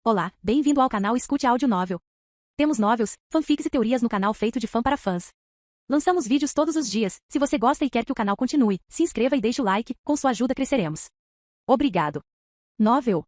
Olá, bem-vindo ao canal Escute Áudio Novel. Temos novels, fanfics e teorias no canal feito de fã para fãs. Lançamos vídeos todos os dias. Se você gosta e quer que o canal continue, se inscreva e deixe o like, com sua ajuda cresceremos. Obrigado. Novel.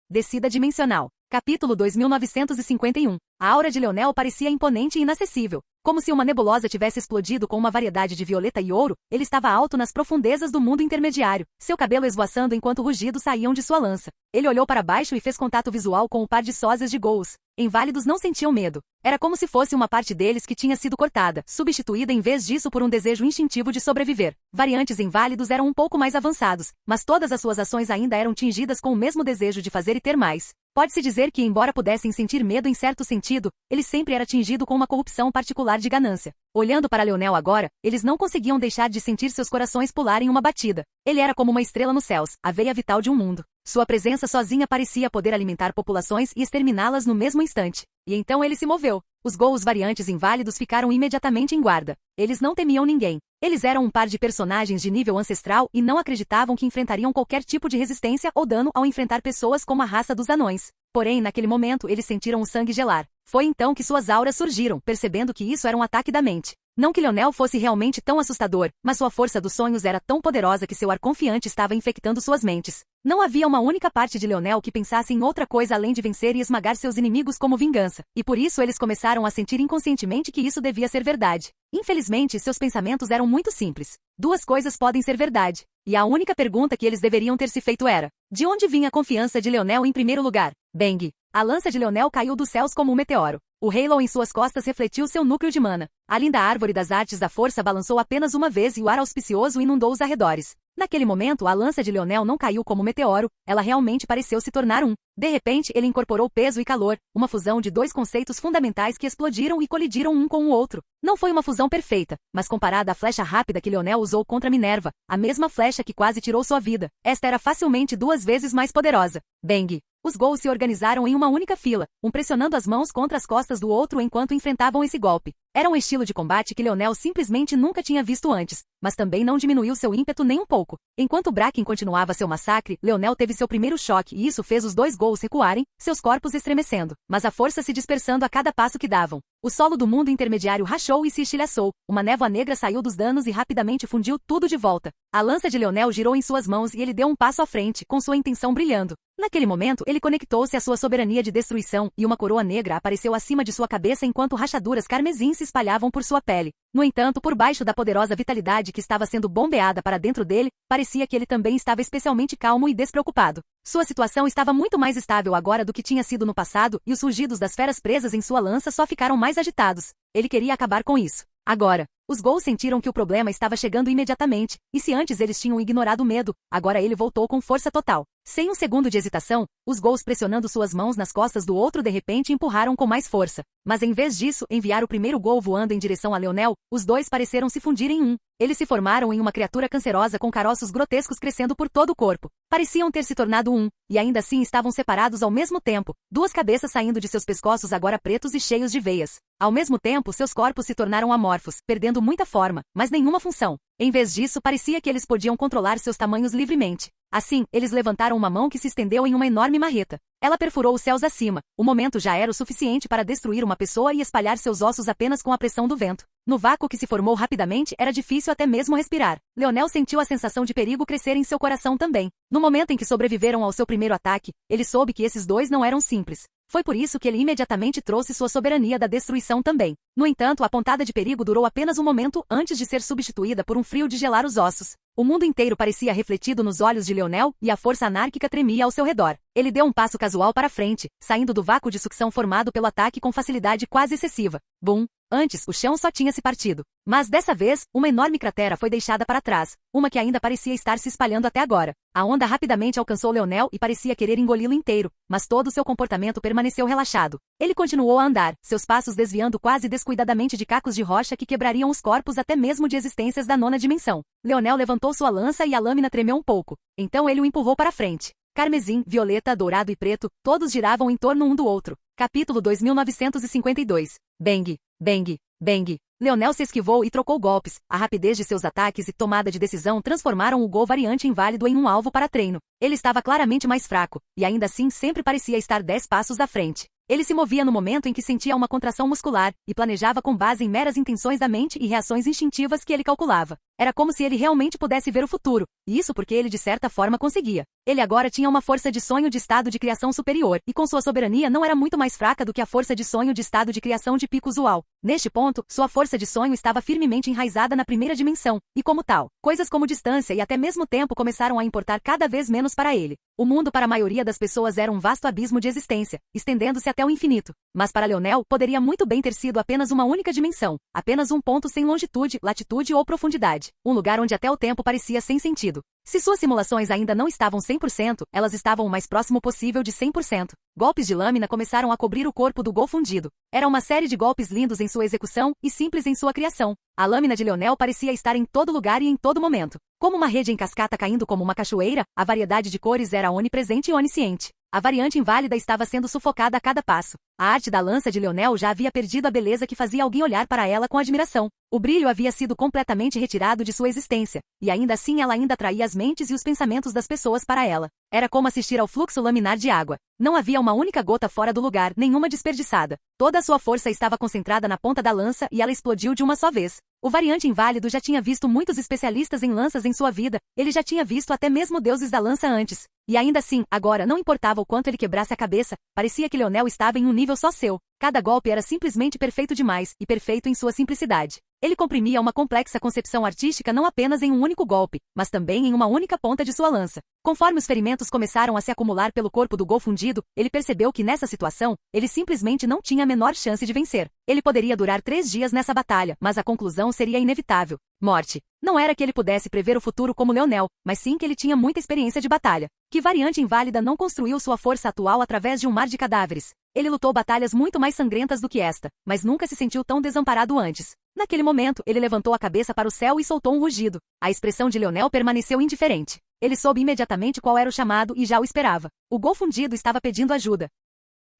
Descida Dimensional. Capítulo 2951. A aura de Leonel parecia imponente e inacessível. Como se uma nebulosa tivesse explodido com uma variedade de violeta e ouro, ele estava alto nas profundezas do mundo intermediário, seu cabelo esvoaçando enquanto rugidos saíam de sua lança. Ele olhou para baixo e fez contato visual com o par de sósias de Ghouls. Inválidos não sentiam medo. Era como se fosse uma parte deles que tinha sido cortada, substituída em vez disso por um desejo instintivo de sobreviver. Variantes inválidos eram um pouco mais avançados, mas todas as suas ações ainda eram tingidas com o mesmo desejo de fazer e ter mais. Pode-se dizer que, embora pudessem sentir medo em certo sentido, ele sempre era tingido com uma corrupção particular de ganância. Olhando para Leonel agora, eles não conseguiam deixar de sentir seus corações pularem uma batida. Ele era como uma estrela nos céus, a veia vital de um mundo. Sua presença sozinha parecia poder alimentar populações e exterminá-las no mesmo instante. E então ele se moveu. Os Ghouls variantes inválidos ficaram imediatamente em guarda. Eles não temiam ninguém. Eles eram um par de personagens de nível ancestral e não acreditavam que enfrentariam qualquer tipo de resistência ou dano ao enfrentar pessoas como a raça dos anões. Porém, naquele momento, eles sentiram o sangue gelar. Foi então que suas auras surgiram, percebendo que isso era um ataque da mente. Não que Leonel fosse realmente tão assustador, mas sua força dos sonhos era tão poderosa que seu ar confiante estava infectando suas mentes. Não havia uma única parte de Leonel que pensasse em outra coisa além de vencer e esmagar seus inimigos como vingança, e por isso eles começaram a sentir inconscientemente que isso devia ser verdade. Infelizmente, seus pensamentos eram muito simples. Duas coisas podem ser verdade, e a única pergunta que eles deveriam ter se feito era: de onde vinha a confiança de Leonel em primeiro lugar? Bang! A lança de Leonel caiu dos céus como um meteoro. O Halo em suas costas refletiu seu núcleo de mana. A linda árvore das artes da força balançou apenas uma vez e o ar auspicioso inundou os arredores. Naquele momento, a lança de Leonel não caiu como um meteoro, ela realmente pareceu se tornar um. De repente, ele incorporou peso e calor, uma fusão de dois conceitos fundamentais que explodiram e colidiram um com o outro. Não foi uma fusão perfeita, mas comparada à flecha rápida que Leonel usou contra Minerva, a mesma flecha que quase tirou sua vida, esta era facilmente 2 vezes mais poderosa. Bang! Os Ghouls se organizaram em uma única fila, um pressionando as mãos contra as costas do outro enquanto enfrentavam esse golpe. Era um estilo de combate que Leonel simplesmente nunca tinha visto antes, mas também não diminuiu seu ímpeto nem um pouco. Enquanto Bracken continuava seu massacre, Leonel teve seu primeiro choque e isso fez os dois Ghouls recuarem, seus corpos estremecendo, mas a força se dispersando a cada passo que davam. O solo do mundo intermediário rachou e se estilhaçou, uma névoa negra saiu dos danos e rapidamente fundiu tudo de volta. A lança de Leonel girou em suas mãos e ele deu um passo à frente, com sua intenção brilhando. Naquele momento, ele conectou-se à sua soberania de destruição, e uma coroa negra apareceu acima de sua cabeça enquanto rachaduras carmesim se espalhavam por sua pele. No entanto, por baixo da poderosa vitalidade que estava sendo bombeada para dentro dele, parecia que ele também estava especialmente calmo e despreocupado. Sua situação estava muito mais estável agora do que tinha sido no passado, e os rugidos das feras presas em sua lança só ficaram mais agitados. Ele queria acabar com isso. Agora. Os Ghouls sentiram que o problema estava chegando imediatamente, e se antes eles tinham ignorado o medo, agora ele voltou com força total. Sem um segundo de hesitação, os Ghouls pressionando suas mãos nas costas do outro de repente empurraram com mais força. Mas em vez disso, enviar o primeiro Ghoul voando em direção a Leonel, os dois pareceram se fundir em um. Eles se formaram em uma criatura cancerosa com caroços grotescos crescendo por todo o corpo. Pareciam ter se tornado um, e ainda assim estavam separados ao mesmo tempo, duas cabeças saindo de seus pescoços agora pretos e cheios de veias. Ao mesmo tempo, seus corpos se tornaram amorfos, perdendo muita forma, mas nenhuma função. Em vez disso, parecia que eles podiam controlar seus tamanhos livremente. Assim, eles levantaram uma mão que se estendeu em uma enorme marreta. Ela perfurou os céus acima. O momento já era o suficiente para destruir uma pessoa e espalhar seus ossos apenas com a pressão do vento. No vácuo que se formou rapidamente, era difícil até mesmo respirar. Leonel sentiu a sensação de perigo crescer em seu coração também. No momento em que sobreviveram ao seu primeiro ataque, ele soube que esses dois não eram simples. Foi por isso que ele imediatamente trouxe sua soberania da destruição também. No entanto, a pontada de perigo durou apenas um momento antes de ser substituída por um frio de gelar os ossos. O mundo inteiro parecia refletido nos olhos de Leonel, e a força anárquica tremia ao seu redor. Ele deu um passo casual para frente, saindo do vácuo de sucção formado pelo ataque com facilidade quase excessiva. Bum! Antes, o chão só tinha se partido. Mas dessa vez, uma enorme cratera foi deixada para trás, uma que ainda parecia estar se espalhando até agora. A onda rapidamente alcançou Leonel e parecia querer engoli-lo inteiro, mas todo o seu comportamento permaneceu relaxado. Ele continuou a andar, seus passos desviando quase descuidadamente de cacos de rocha que quebrariam os corpos até mesmo de existências da nona dimensão. Leonel levantou sua lança e a lâmina tremeu um pouco. Então ele o empurrou para frente. Carmesim, violeta, dourado e preto, todos giravam em torno um do outro. Capítulo 2952. Bang! Bang! Bang! Leonel se esquivou e trocou golpes. A rapidez de seus ataques e tomada de decisão transformaram o Gol variante inválido em um alvo para treino. Ele estava claramente mais fraco, e ainda assim sempre parecia estar 10 passos à frente. Ele se movia no momento em que sentia uma contração muscular, e planejava com base em meras intenções da mente e reações instintivas que ele calculava. Era como se ele realmente pudesse ver o futuro, e isso porque ele de certa forma conseguia. Ele agora tinha uma força de sonho de estado de criação superior, e com sua soberania não era muito mais fraca do que a força de sonho de estado de criação de pico usual. Neste ponto, sua força de sonho estava firmemente enraizada na primeira dimensão, e como tal, coisas como distância e até mesmo tempo começaram a importar cada vez menos para ele. O mundo para a maioria das pessoas era um vasto abismo de existência, estendendo-se até o infinito. Mas para Leonel, poderia muito bem ter sido apenas uma única dimensão, apenas um ponto sem longitude, latitude ou profundidade, um lugar onde até o tempo parecia sem sentido. Se suas simulações ainda não estavam 100%, elas estavam o mais próximo possível de 100%. Golpes de lâmina começaram a cobrir o corpo do Gol fundido. Era uma série de golpes lindos em sua execução e simples em sua criação. A lâmina de Leonel parecia estar em todo lugar e em todo momento. Como uma rede em cascata caindo como uma cachoeira, a variedade de cores era onipresente e onisciente. A variante inválida estava sendo sufocada a cada passo. A arte da lança de Leonel já havia perdido a beleza que fazia alguém olhar para ela com admiração. O brilho havia sido completamente retirado de sua existência, e ainda assim ela ainda atraía as mentes e os pensamentos das pessoas para ela. Era como assistir ao fluxo laminar de água. Não havia uma única gota fora do lugar, nenhuma desperdiçada. Toda a sua força estava concentrada na ponta da lança e ela explodiu de uma só vez. O variante inválido já tinha visto muitos especialistas em lanças em sua vida, ele já tinha visto até mesmo deuses da lança antes. E ainda assim, agora não importava o quanto ele quebrasse a cabeça, parecia que Leonel estava em um nível só seu. Cada golpe era simplesmente perfeito demais, e perfeito em sua simplicidade. Ele comprimia uma complexa concepção artística não apenas em um único golpe, mas também em uma única ponta de sua lança. Conforme os ferimentos começaram a se acumular pelo corpo do Gol fundido, ele percebeu que nessa situação, ele simplesmente não tinha a menor chance de vencer. Ele poderia durar 3 dias nessa batalha, mas a conclusão seria inevitável. Morte. Não era que ele pudesse prever o futuro como Leonel, mas sim que ele tinha muita experiência de batalha. Que variante inválida não construiu sua força atual através de um mar de cadáveres? Ele lutou batalhas muito mais sangrentas do que esta, mas nunca se sentiu tão desamparado antes. Naquele momento, ele levantou a cabeça para o céu e soltou um rugido. A expressão de Leonel permaneceu indiferente. Ele soube imediatamente qual era o chamado e já o esperava. O Gol fundido estava pedindo ajuda.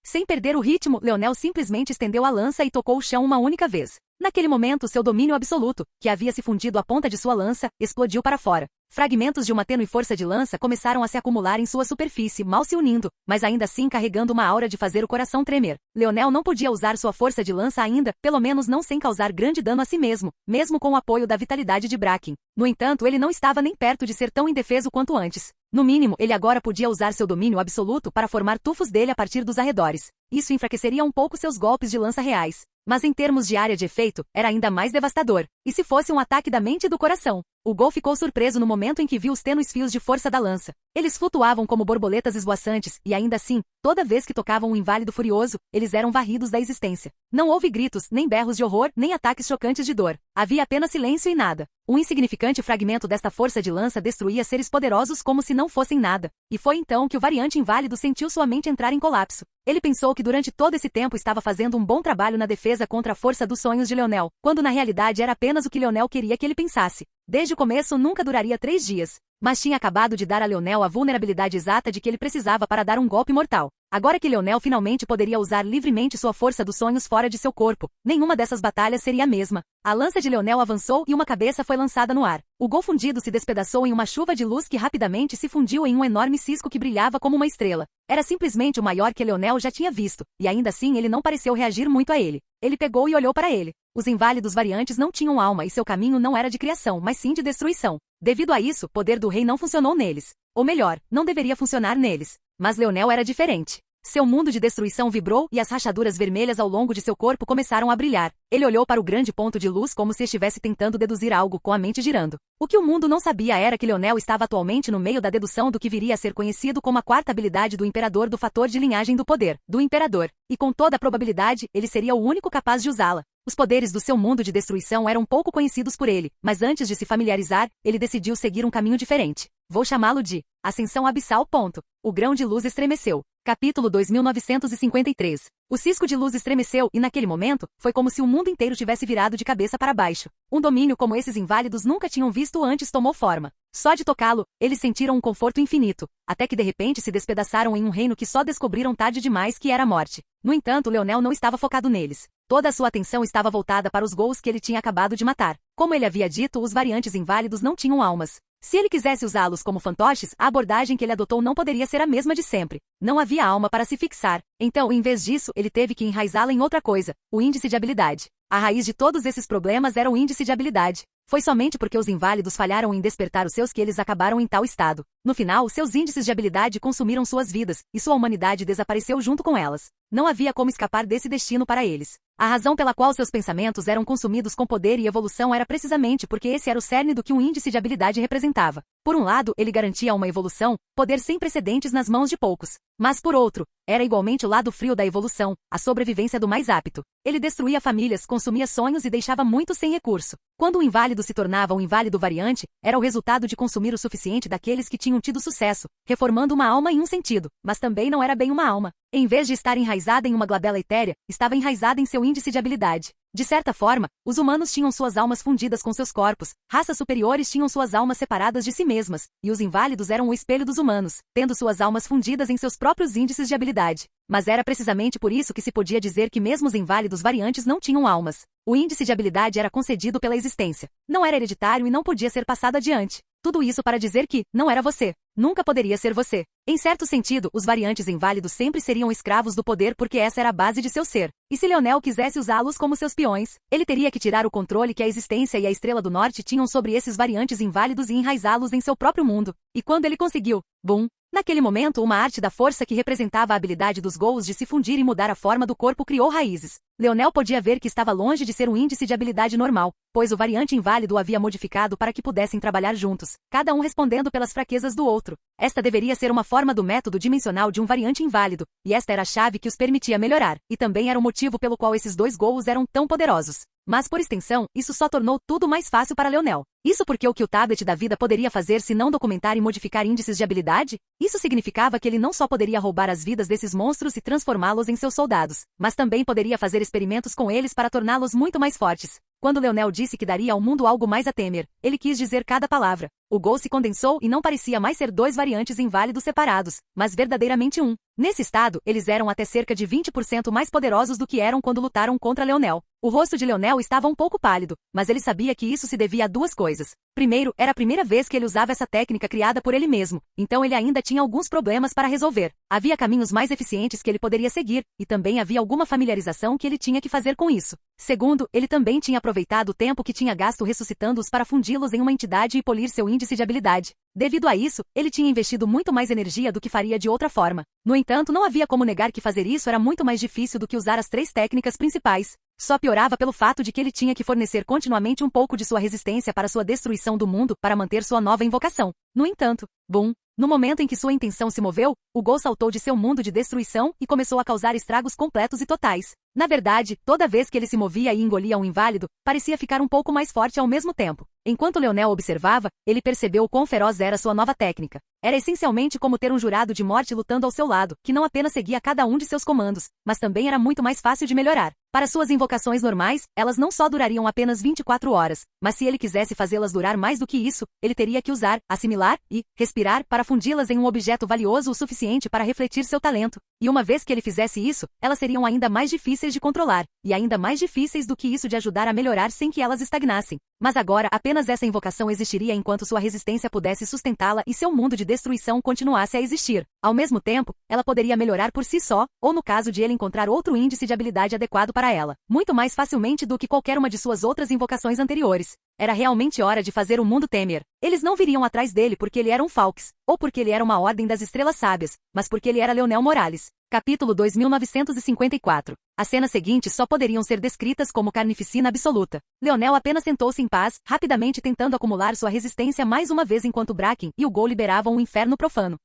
Sem perder o ritmo, Leonel simplesmente estendeu a lança e tocou o chão uma única vez. Naquele momento, seu domínio absoluto, que havia se fundido à ponta de sua lança, explodiu para fora. Fragmentos de uma tênue força de lança começaram a se acumular em sua superfície, mal se unindo, mas ainda assim carregando uma aura de fazer o coração tremer. Leonel não podia usar sua força de lança ainda, pelo menos não sem causar grande dano a si mesmo, mesmo com o apoio da vitalidade de Bracken. No entanto, ele não estava nem perto de ser tão indefeso quanto antes. No mínimo, ele agora podia usar seu domínio absoluto para formar tufos dele a partir dos arredores. Isso enfraqueceria um pouco seus golpes de lança reais. Mas em termos de área de efeito, era ainda mais devastador. E se fosse um ataque da mente e do coração? O Gol ficou surpreso no momento em que viu os tênues fios de força da lança. Eles flutuavam como borboletas esvoaçantes, e ainda assim, toda vez que tocavam um inválido furioso, eles eram varridos da existência. Não houve gritos, nem berros de horror, nem ataques chocantes de dor. Havia apenas silêncio e nada. Um insignificante fragmento desta força de lança destruía seres poderosos como se não fossem nada. E foi então que o variante inválido sentiu sua mente entrar em colapso. Ele pensou que durante todo esse tempo estava fazendo um bom trabalho na defesa contra a força dos sonhos de Leonel, quando na realidade era apenas o que Leonel queria que ele pensasse. Desde o começo nunca duraria 3 dias. Mas tinha acabado de dar a Leonel a vulnerabilidade exata de que ele precisava para dar um golpe mortal. Agora que Leonel finalmente poderia usar livremente sua força dos sonhos fora de seu corpo, nenhuma dessas batalhas seria a mesma. A lança de Leonel avançou e uma cabeça foi lançada no ar. O Gol fundido se despedaçou em uma chuva de luz que rapidamente se fundiu em um enorme cisco que brilhava como uma estrela. Era simplesmente o maior que Leonel já tinha visto, e ainda assim ele não pareceu reagir muito a ele. Ele pegou e olhou para ele. Os inválidos variantes não tinham alma e seu caminho não era de criação, mas sim de destruição. Devido a isso, o poder do rei não funcionou neles. Ou melhor, não deveria funcionar neles. Mas Leonel era diferente. Seu mundo de destruição vibrou e as rachaduras vermelhas ao longo de seu corpo começaram a brilhar. Ele olhou para o grande ponto de luz como se estivesse tentando deduzir algo com a mente girando. O que o mundo não sabia era que Leonel estava atualmente no meio da dedução do que viria a ser conhecido como a quarta habilidade do Imperador do fator de linhagem do poder, do Imperador. E com toda a probabilidade, ele seria o único capaz de usá-la. Os poderes do seu mundo de destruição eram pouco conhecidos por ele, mas antes de se familiarizar, ele decidiu seguir um caminho diferente. Vou chamá-lo de Ascensão Abissal. O grão de luz estremeceu. Capítulo 2953. O cisco de luz estremeceu e naquele momento, foi como se o mundo inteiro tivesse virado de cabeça para baixo. Um domínio como esses inválidos nunca tinham visto antes tomou forma. Só de tocá-lo, eles sentiram um conforto infinito, até que de repente se despedaçaram em um reino que só descobriram tarde demais que era a morte. No entanto, Leonel não estava focado neles. Toda a sua atenção estava voltada para os ghouls que ele tinha acabado de matar. Como ele havia dito, os variantes inválidos não tinham almas. Se ele quisesse usá-los como fantoches, a abordagem que ele adotou não poderia ser a mesma de sempre. Não havia alma para se fixar. Então, em vez disso, ele teve que enraizá-la em outra coisa, o índice de habilidade. A raiz de todos esses problemas era o índice de habilidade. Foi somente porque os inválidos falharam em despertar os seus que eles acabaram em tal estado. No final, seus índices de habilidade consumiram suas vidas, e sua humanidade desapareceu junto com elas. Não havia como escapar desse destino para eles. A razão pela qual seus pensamentos eram consumidos com poder e evolução era precisamente porque esse era o cerne do que um índice de habilidade representava. Por um lado, ele garantia uma evolução, poder sem precedentes nas mãos de poucos. Mas por outro, era igualmente o lado frio da evolução, a sobrevivência do mais apto. Ele destruía famílias, consumia sonhos e deixava muitos sem recurso. Quando o inválido se tornava um inválido variante, era o resultado de consumir o suficiente daqueles que tinham tido sucesso, reformando uma alma em um sentido, mas também não era bem uma alma. Em vez de estar enraizada em uma glabela etérea, estava enraizada em seu índice de habilidade. De certa forma, os humanos tinham suas almas fundidas com seus corpos, raças superiores tinham suas almas separadas de si mesmas, e os inválidos eram o espelho dos humanos, tendo suas almas fundidas em seus próprios índices de habilidade. Mas era precisamente por isso que se podia dizer que mesmo os inválidos variantes não tinham almas. O índice de habilidade era concedido pela existência. Não era hereditário e não podia ser passado adiante. Tudo isso para dizer que não era você. Nunca poderia ser você. Em certo sentido, os variantes inválidos sempre seriam escravos do poder porque essa era a base de seu ser. E se Leonel quisesse usá-los como seus peões, ele teria que tirar o controle que a existência e a Estrela do Norte tinham sobre esses variantes inválidos e enraizá-los em seu próprio mundo. E quando ele conseguiu, bum! Naquele momento, uma arte da força que representava a habilidade dos ghouls de se fundir e mudar a forma do corpo criou raízes. Leonel podia ver que estava longe de ser um índice de habilidade normal, pois o variante inválido o havia modificado para que pudessem trabalhar juntos, cada um respondendo pelas fraquezas do outro. Esta deveria ser uma forma do método dimensional de um variante inválido, e esta era a chave que os permitia melhorar, e também era o motivo pelo qual esses dois ghouls eram tão poderosos. Mas por extensão, isso só tornou tudo mais fácil para Leonel. Isso porque o que o tablet da vida poderia fazer se não documentar e modificar índices de habilidade? Isso significava que ele não só poderia roubar as vidas desses monstros e transformá-los em seus soldados, mas também poderia fazer experimentos com eles para torná-los muito mais fortes. Quando Leonel disse que daria ao mundo algo mais a temer, ele quis dizer cada palavra. O ghoul se condensou e não parecia mais ser dois variantes inválidos separados, mas verdadeiramente um. Nesse estado, eles eram até cerca de 20% mais poderosos do que eram quando lutaram contra Leonel. O rosto de Leonel estava um pouco pálido, mas ele sabia que isso se devia a duas coisas. Primeiro, era a primeira vez que ele usava essa técnica criada por ele mesmo, então ele ainda tinha alguns problemas para resolver. Havia caminhos mais eficientes que ele poderia seguir, e também havia alguma familiarização que ele tinha que fazer com isso. Segundo, ele também tinha aproveitado o tempo que tinha gasto ressuscitando-os para fundi-los em uma entidade e polir seu índice de habilidade. Devido a isso, ele tinha investido muito mais energia do que faria de outra forma. No entanto, não havia como negar que fazer isso era muito mais difícil do que usar as três técnicas principais. Só piorava pelo fato de que ele tinha que fornecer continuamente um pouco de sua resistência para sua destruição do mundo para manter sua nova invocação. No entanto, bum! No momento em que sua intenção se moveu, o ghoul saltou de seu mundo de destruição e começou a causar estragos completos e totais. Na verdade, toda vez que ele se movia e engolia um inválido, parecia ficar um pouco mais forte ao mesmo tempo. Enquanto Leonel observava, ele percebeu o quão feroz era sua nova técnica. Era essencialmente como ter um jurado de morte lutando ao seu lado, que não apenas seguia cada um de seus comandos, mas também era muito mais fácil de melhorar. Para suas invocações normais, elas não só durariam apenas 24 horas, mas se ele quisesse fazê-las durar mais do que isso, ele teria que usar, assimilar e respirar para fundi-las em um objeto valioso o suficiente para refletir seu talento. E uma vez que ele fizesse isso, elas seriam ainda mais difíceis de controlar, e ainda mais difíceis do que isso de ajudar a melhorar sem que elas estagnassem. Mas agora apenas essa invocação existiria enquanto sua resistência pudesse sustentá-la e seu mundo de destruição continuasse a existir. Ao mesmo tempo, ela poderia melhorar por si só, ou no caso de ele encontrar outro índice de habilidade adequado para ela, muito mais facilmente do que qualquer uma de suas outras invocações anteriores. Era realmente hora de fazer o mundo temer. Eles não viriam atrás dele porque ele era um Falx, ou porque ele era uma Ordem das Estrelas Sábias, mas porque ele era Leonel Morales. Capítulo 2954. As cenas seguintes só poderiam ser descritas como carnificina absoluta. Leonel apenas sentou-se em paz, rapidamente tentando acumular sua resistência mais uma vez enquanto Bracken e o ghoul liberavam um inferno profano.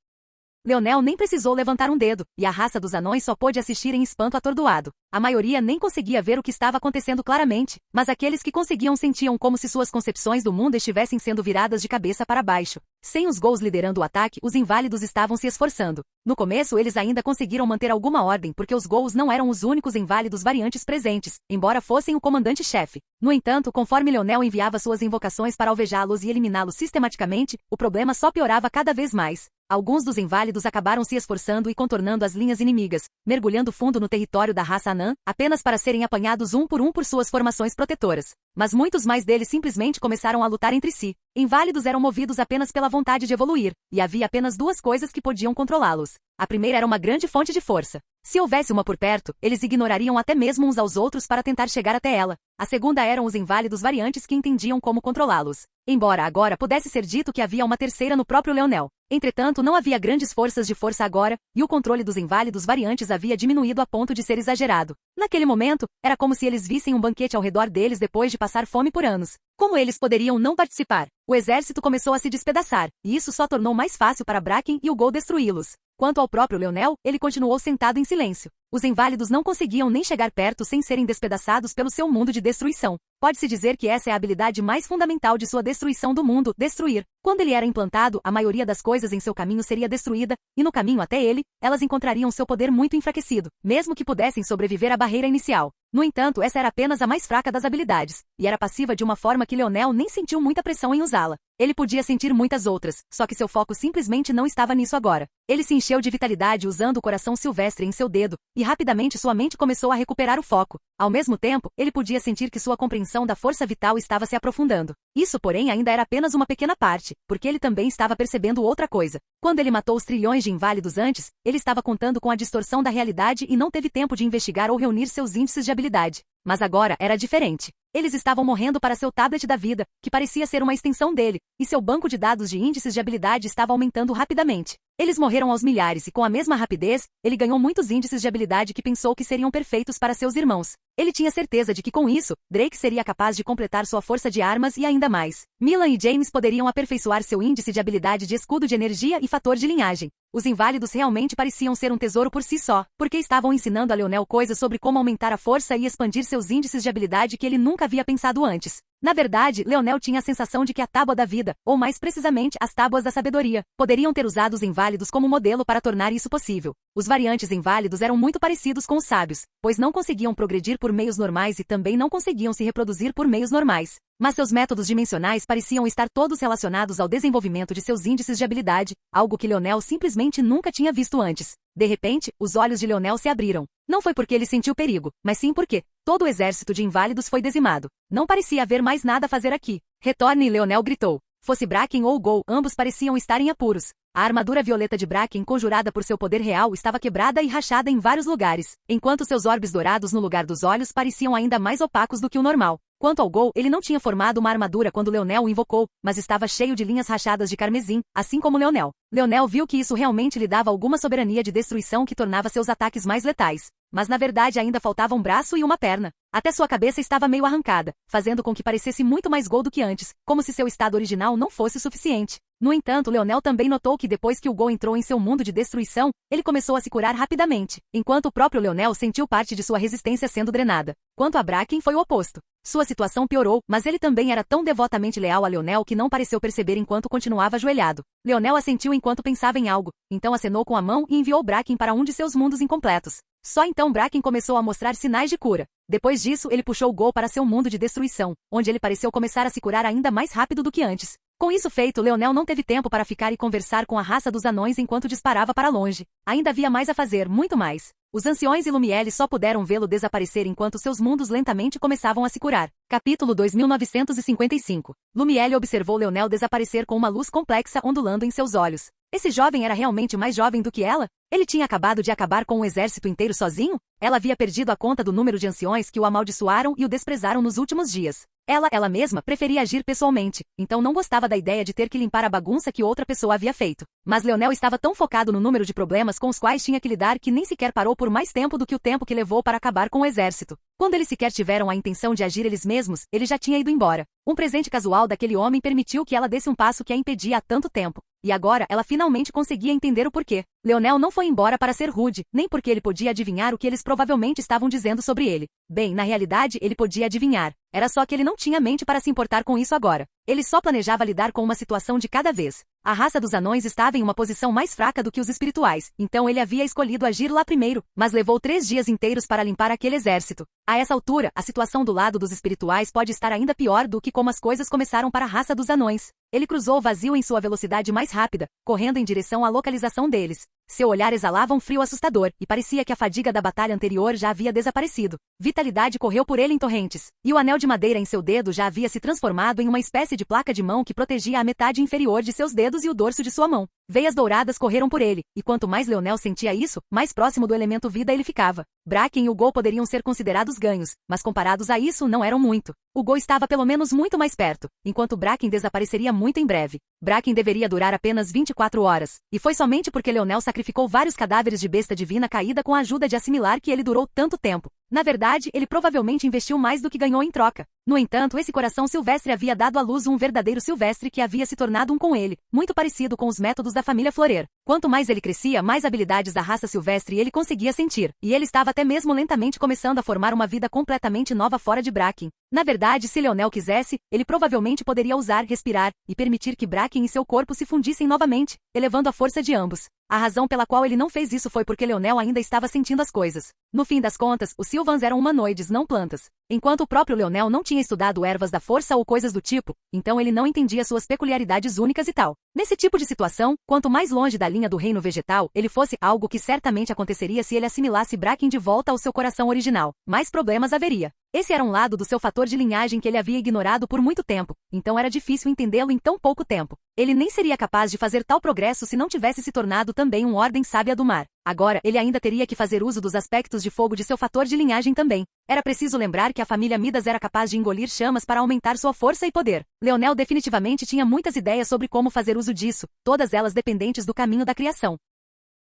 Leonel nem precisou levantar um dedo, e a raça dos anões só pôde assistir em espanto atordoado. A maioria nem conseguia ver o que estava acontecendo claramente, mas aqueles que conseguiam sentiam como se suas concepções do mundo estivessem sendo viradas de cabeça para baixo. Sem os Ghouls liderando o ataque, os inválidos estavam se esforçando. No começo eles ainda conseguiram manter alguma ordem porque os Ghouls não eram os únicos inválidos variantes presentes, embora fossem o comandante-chefe. No entanto, conforme Leonel enviava suas invocações para alvejá-los e eliminá-los sistematicamente, o problema só piorava cada vez mais. Alguns dos inválidos acabaram se esforçando e contornando as linhas inimigas, mergulhando fundo no território da raça Anã, apenas para serem apanhados um por suas formações protetoras. Mas muitos mais deles simplesmente começaram a lutar entre si. Inválidos eram movidos apenas pela vontade de evoluir, e havia apenas duas coisas que podiam controlá-los. A primeira era uma grande fonte de força. Se houvesse uma por perto, eles ignorariam até mesmo uns aos outros para tentar chegar até ela. A segunda eram os inválidos variantes que entendiam como controlá-los. Embora agora pudesse ser dito que havia uma terceira no próprio Leonel. Entretanto, não havia grandes forças de força agora, e o controle dos inválidos variantes havia diminuído a ponto de ser exagerado. Naquele momento, era como se eles vissem um banquete ao redor deles depois de passar fome por anos. Como eles poderiam não participar? O exército começou a se despedaçar, e isso só tornou mais fácil para Bracken e o Ghoul destruí-los. Quanto ao próprio Leonel, ele continuou sentado em silêncio. Os inválidos não conseguiam nem chegar perto sem serem despedaçados pelo seu mundo de destruição. Pode-se dizer que essa é a habilidade mais fundamental de sua destruição do mundo, destruir. Quando ele era implantado, a maioria das coisas em seu caminho seria destruída, e no caminho até ele, elas encontrariam seu poder muito enfraquecido, mesmo que pudessem sobreviver à barreira inicial. No entanto, essa era apenas a mais fraca das habilidades, e era passiva de uma forma que Leonel nem sentiu muita pressão em usá-la. Ele podia sentir muitas outras, só que seu foco simplesmente não estava nisso agora. Ele se encheu de vitalidade usando o coração silvestre em seu dedo, e rapidamente sua mente começou a recuperar o foco. Ao mesmo tempo, ele podia sentir que sua compreensão da força vital estava se aprofundando. Isso, porém, ainda era apenas uma pequena parte, porque ele também estava percebendo outra coisa. Quando ele matou os trilhões de inválidos antes, ele estava contando com a distorção da realidade e não teve tempo de investigar ou reunir seus índices de habilidade. Mas agora era diferente. Eles estavam morrendo para seu tablet da vida, que parecia ser uma extensão dele, e seu banco de dados de índices de habilidade estava aumentando rapidamente. Eles morreram aos milhares e com a mesma rapidez, ele ganhou muitos índices de habilidade que pensou que seriam perfeitos para seus irmãos. Ele tinha certeza de que com isso, Drake seria capaz de completar sua força de armas e ainda mais. Milan e James poderiam aperfeiçoar seu índice de habilidade de escudo de energia e fator de linhagem. Os inválidos realmente pareciam ser um tesouro por si só, porque estavam ensinando a Leonel coisas sobre como aumentar a força e expandir seus índices de habilidade que ele nunca havia pensado antes. Na verdade, Leonel tinha a sensação de que a tábua da vida, ou mais precisamente, as tábuas da sabedoria, poderiam ter usado os inválidos como modelo para tornar isso possível. Os variantes inválidos eram muito parecidos com os sábios, pois não conseguiam progredir por meios normais e também não conseguiam se reproduzir por meios normais. Mas seus métodos dimensionais pareciam estar todos relacionados ao desenvolvimento de seus índices de habilidade, algo que Leonel simplesmente nunca tinha visto antes. De repente, os olhos de Leonel se abriram. Não foi porque ele sentiu perigo, mas sim porque todo o exército de inválidos foi dizimado. Não parecia haver mais nada a fazer aqui. Retorne, Leonel gritou. Fosse Bracken ou Ghoul, ambos pareciam estar em apuros. A armadura violeta de Bracken, conjurada por seu poder real, estava quebrada e rachada em vários lugares, enquanto seus orbes dourados no lugar dos olhos pareciam ainda mais opacos do que o normal. Quanto ao Ghoul, ele não tinha formado uma armadura quando Leonel o invocou, mas estava cheio de linhas rachadas de carmesim, assim como Leonel. Leonel viu que isso realmente lhe dava alguma soberania de destruição que tornava seus ataques mais letais. Mas na verdade ainda faltava um braço e uma perna. Até sua cabeça estava meio arrancada, fazendo com que parecesse muito mais Ghoul do que antes, como se seu estado original não fosse suficiente. No entanto, Leonel também notou que depois que o Ghoul entrou em seu mundo de destruição, ele começou a se curar rapidamente, enquanto o próprio Leonel sentiu parte de sua resistência sendo drenada. Quanto a Bracken, foi o oposto. Sua situação piorou, mas ele também era tão devotamente leal a Leonel que não pareceu perceber enquanto continuava ajoelhado. Leonel assentiu enquanto pensava em algo, então acenou com a mão e enviou Bracken para um de seus mundos incompletos. Só então Bracken começou a mostrar sinais de cura. Depois disso, ele puxou o Ghoul para seu mundo de destruição, onde ele pareceu começar a se curar ainda mais rápido do que antes. Com isso feito, Leonel não teve tempo para ficar e conversar com a raça dos anões enquanto disparava para longe. Ainda havia mais a fazer, muito mais. Os anciões e Lumiele só puderam vê-lo desaparecer enquanto seus mundos lentamente começavam a se curar. Capítulo 2955. Lumiele observou Leonel desaparecer com uma luz complexa ondulando em seus olhos. Esse jovem era realmente mais jovem do que ela? Ele tinha acabado de acabar com um exército inteiro sozinho? Ela havia perdido a conta do número de anciões que o amaldiçoaram e o desprezaram nos últimos dias. Ela mesma preferia agir pessoalmente, então não gostava da ideia de ter que limpar a bagunça que outra pessoa havia feito. Mas Leonel estava tão focado no número de problemas com os quais tinha que lidar que nem sequer parou por mais tempo do que o tempo que levou para acabar com o exército. Quando eles sequer tiveram a intenção de agir eles mesmos, ele já tinha ido embora. Um presente casual daquele homem permitiu que ela desse um passo que a impedia há tanto tempo. E agora ela finalmente conseguia entender o porquê. Leonel não foi embora para ser rude, nem porque ele podia adivinhar o que eles provavelmente estavam dizendo sobre ele. Bem, na realidade, ele podia adivinhar. Era só que ele não tinha mente para se importar com isso agora. Ele só planejava lidar com uma situação de cada vez. A raça dos anões estava em uma posição mais fraca do que os espirituais, então ele havia escolhido agir lá primeiro, mas levou 3 dias inteiros para limpar aquele exército. A essa altura, a situação do lado dos espirituais pode estar ainda pior do que como as coisas começaram para a raça dos anões. Ele cruzou o vazio em sua velocidade mais rápida, correndo em direção à localização deles. Seu olhar exalava um frio assustador, e parecia que a fadiga da batalha anterior já havia desaparecido. Vitalidade correu por ele em torrentes, e o anel de madeira em seu dedo já havia se transformado em uma espécie de placa de mão que protegia a metade inferior de seus dedos e o dorso de sua mão. Veias douradas correram por ele, e quanto mais Leonel sentia isso, mais próximo do elemento vida ele ficava. Bracken e o Gol poderiam ser considerados ganhos, mas comparados a isso não eram muito. O Gol estava pelo menos muito mais perto, enquanto Bracken desapareceria muito em breve. Bracken deveria durar apenas 24 horas, e foi somente porque Leonel sacrificou vários cadáveres de besta divina caída com a ajuda de assimilar que ele durou tanto tempo. Na verdade, ele provavelmente investiu mais do que ganhou em troca. No entanto, esse coração silvestre havia dado à luz um verdadeiro silvestre que havia se tornado um com ele, muito parecido com os métodos da família Florer. Quanto mais ele crescia, mais habilidades da raça silvestre ele conseguia sentir, e ele estava até mesmo lentamente começando a formar uma vida completamente nova fora de Bracken. Na verdade, se Leonel quisesse, ele provavelmente poderia usar, respirar, e permitir que Bracken e seu corpo se fundissem novamente, elevando a força de ambos. A razão pela qual ele não fez isso foi porque Leonel ainda estava sentindo as coisas. No fim das contas, os Sylvans eram humanoides, não plantas. Enquanto o próprio Leonel não tinha estudado ervas da força ou coisas do tipo, então ele não entendia suas peculiaridades únicas e tal. Nesse tipo de situação, quanto mais longe da linha do reino vegetal ele fosse, algo que certamente aconteceria se ele assimilasse Bracken de volta ao seu coração original, mais problemas haveria. Esse era um lado do seu fator de linhagem que ele havia ignorado por muito tempo, então era difícil entendê-lo em tão pouco tempo. Ele nem seria capaz de fazer tal progresso se não tivesse se tornado também um ordem sábia do mar. Agora, ele ainda teria que fazer uso dos aspectos de fogo de seu fator de linhagem também. Era preciso lembrar que a família Midas era capaz de engolir chamas para aumentar sua força e poder. Leonel definitivamente tinha muitas ideias sobre como fazer uso disso, todas elas dependentes do caminho da criação.